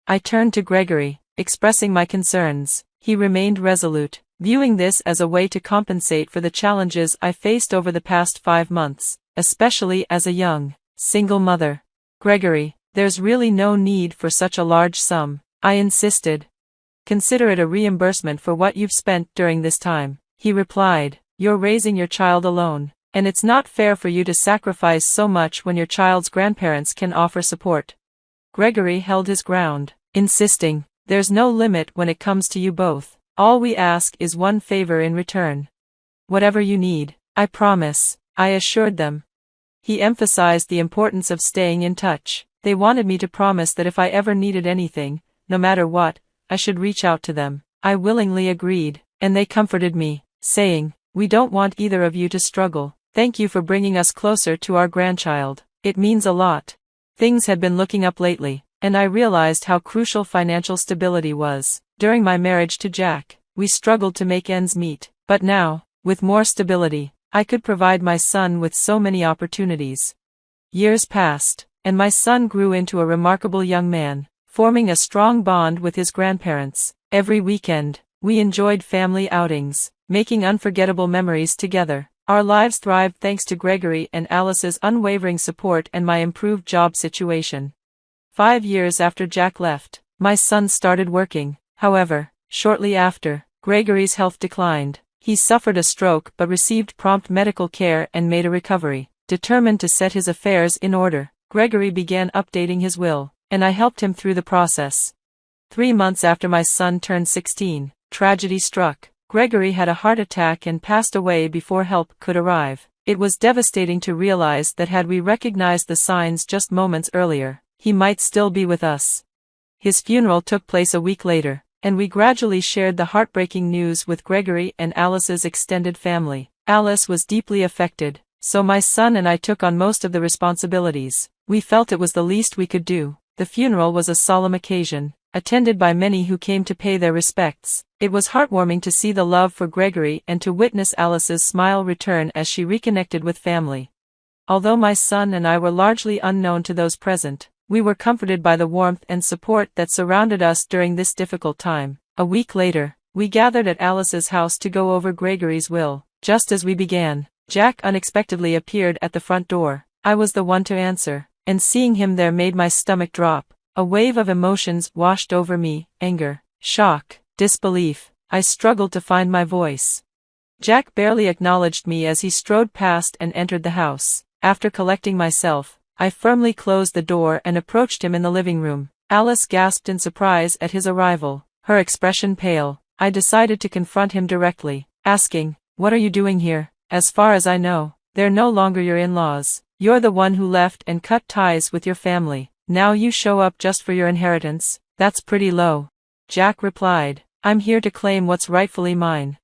I turned to Gregory, expressing my concerns. He remained resolute, viewing this as a way to compensate for the challenges I faced over the past 5 months, especially as a young, single mother. Gregory, there's really no need for such a large sum, I insisted. Consider it a reimbursement for what you've spent during this time, he replied. You're raising your child alone, and it's not fair for you to sacrifice so much when your child's grandparents can offer support. Gregory held his ground, insisting, there's no limit when it comes to you both. All we ask is one favor in return. Whatever you need, I promise, I assured them. He emphasized the importance of staying in touch. They wanted me to promise that if I ever needed anything, no matter what, I should reach out to them. I willingly agreed, and they comforted me, saying, we don't want either of you to struggle. Thank you for bringing us closer to our grandchild. It means a lot. Things had been looking up lately, and I realized how crucial financial stability was. During my marriage to Jack, we struggled to make ends meet, but now, with more stability, I could provide my son with so many opportunities. Years passed, and my son grew into a remarkable young man, forming a strong bond with his grandparents. Every weekend, we enjoyed family outings, making unforgettable memories together. Our lives thrived thanks to Gregory and Alice's unwavering support and my improved job situation. 5 years after Jack left, my son started working. However, shortly after, Gregory's health declined. He suffered a stroke but received prompt medical care and made a recovery. Determined to set his affairs in order, Gregory began updating his will, and I helped him through the process. 3 months after my son turned 16, tragedy struck. Gregory had a heart attack and passed away before help could arrive. It was devastating to realize that had we recognized the signs just moments earlier, he might still be with us. His funeral took place a week later, and we gradually shared the heartbreaking news with Gregory and Alice's extended family. Alice was deeply affected, so my son and I took on most of the responsibilities. We felt it was the least we could do. The funeral was a solemn occasion, attended by many who came to pay their respects. It was heartwarming to see the love for Gregory and to witness Alice's smile return as she reconnected with family. Although my son and I were largely unknown to those present, we were comforted by the warmth and support that surrounded us during this difficult time. A week later, we gathered at Alice's house to go over Gregory's will. Just as we began, Jack unexpectedly appeared at the front door. I was the one to answer, and seeing him there made my stomach drop. A wave of emotions washed over me: anger, shock, disbelief. I struggled to find my voice. Jack barely acknowledged me as he strode past and entered the house. After collecting myself, I firmly closed the door and approached him in the living room. Alice gasped in surprise at his arrival, her expression pale. I decided to confront him directly, asking, "What are you doing here? As far as I know, they're no longer your in-laws. You're the one who left and cut ties with your family. Now you show up just for your inheritance? That's pretty low." Jack replied, "I'm here to claim what's rightfully mine."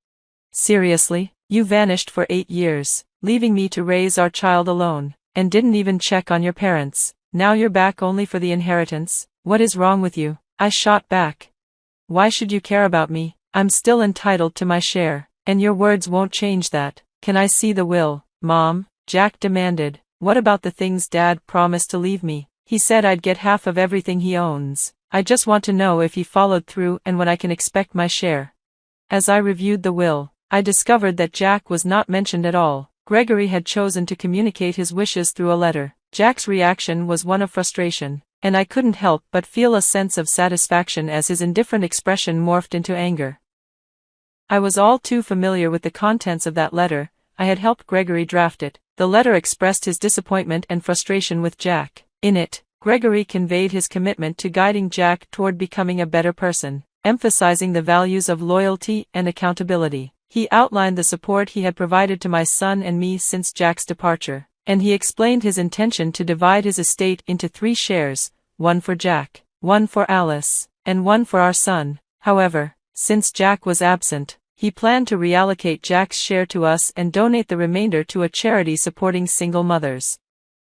"Seriously? You vanished for 8 years, leaving me to raise our child alone, and didn't even check on your parents. Now you're back only for the inheritance? What is wrong with you?" I shot back. "Why should you care about me? I'm still entitled to my share, and your words won't change that. Can I see the will, Mom?" Jack demanded. "What about the things Dad promised to leave me? He said I'd get half of everything he owns. I just want to know if he followed through and when I can expect my share." As I reviewed the will, I discovered that Jack was not mentioned at all. Gregory had chosen to communicate his wishes through a letter. Jack's reaction was one of frustration, and I couldn't help but feel a sense of satisfaction as his indifferent expression morphed into anger. I was all too familiar with the contents of that letter. I had helped Gregory draft it. The letter expressed his disappointment and frustration with Jack. In it, Gregory conveyed his commitment to guiding Jack toward becoming a better person, emphasizing the values of loyalty and accountability. He outlined the support he had provided to my son and me since Jack's departure, and he explained his intention to divide his estate into 3 shares, one for Jack, one for Alice, and one for our son. However, since Jack was absent, he planned to reallocate Jack's share to us and donate the remainder to a charity supporting single mothers.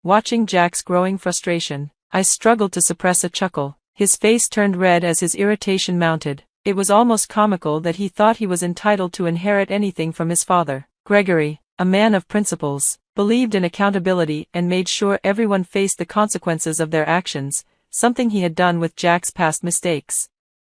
Watching Jack's growing frustration, I struggled to suppress a chuckle. His face turned red as his irritation mounted. It was almost comical that he thought he was entitled to inherit anything from his father. Gregory, a man of principles, believed in accountability and made sure everyone faced the consequences of their actions, something he had done with Jack's past mistakes.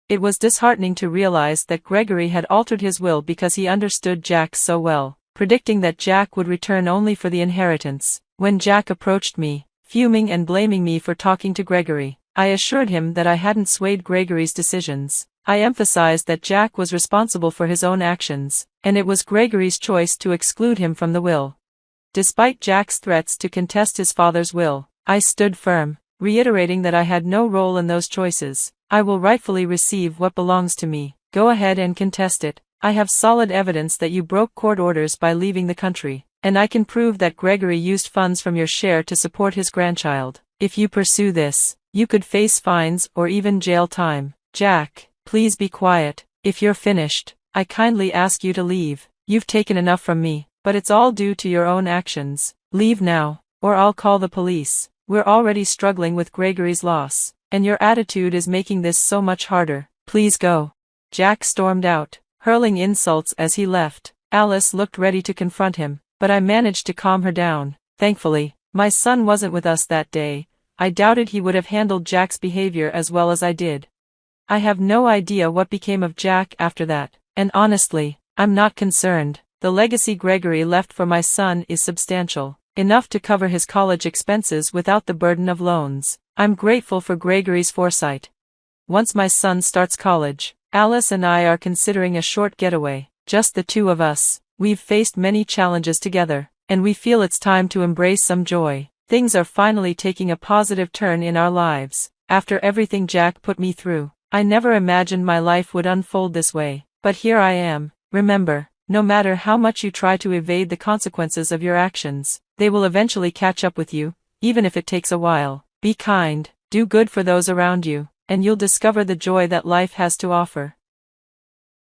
It was disheartening to realize that Gregory had altered his will because he understood Jack so well, predicting that Jack would return only for the inheritance. When Jack approached me, fuming and blaming me for talking to Gregory, I assured him that I hadn't swayed Gregory's decisions. I emphasized that Jack was responsible for his own actions, and it was Gregory's choice to exclude him from the will. Despite Jack's threats to contest his father's will, I stood firm, reiterating that I had no role in those choices. "I will rightfully receive what belongs to me. Go ahead and contest it. I have solid evidence that you broke court orders by leaving the country, and I can prove that Gregory used funds from your share to support his grandchild. If you pursue this, you could face fines or even jail time." "Jack, please be quiet. If you're finished, I kindly ask you to leave. You've taken enough from me, but it's all due to your own actions. Leave now, or I'll call the police. We're already struggling with Gregory's loss, and your attitude is making this so much harder. Please go." Jack stormed out, hurling insults as he left. Alice looked ready to confront him, but I managed to calm her down. Thankfully, my son wasn't with us that day. I doubted he would have handled Jack's behavior as well as I did. I have no idea what became of Jack after that, and honestly, I'm not concerned. The The legacy Gregory left for my son is substantial, enough to cover his college expenses without the burden of loans. I'm grateful for Gregory's foresight. Once my son starts college, Alice and I are considering a short getaway, just the two of us. We've faced many challenges together, and we feel it's time to embrace some joy. Things are finally taking a positive turn in our lives. After everything Jack put me through, I never imagined my life would unfold this way, but here I am. Remember, no matter how much you try to evade the consequences of your actions, they will eventually catch up with you, even if it takes a while. Be kind, do good for those around you, and you'll discover the joy that life has to offer.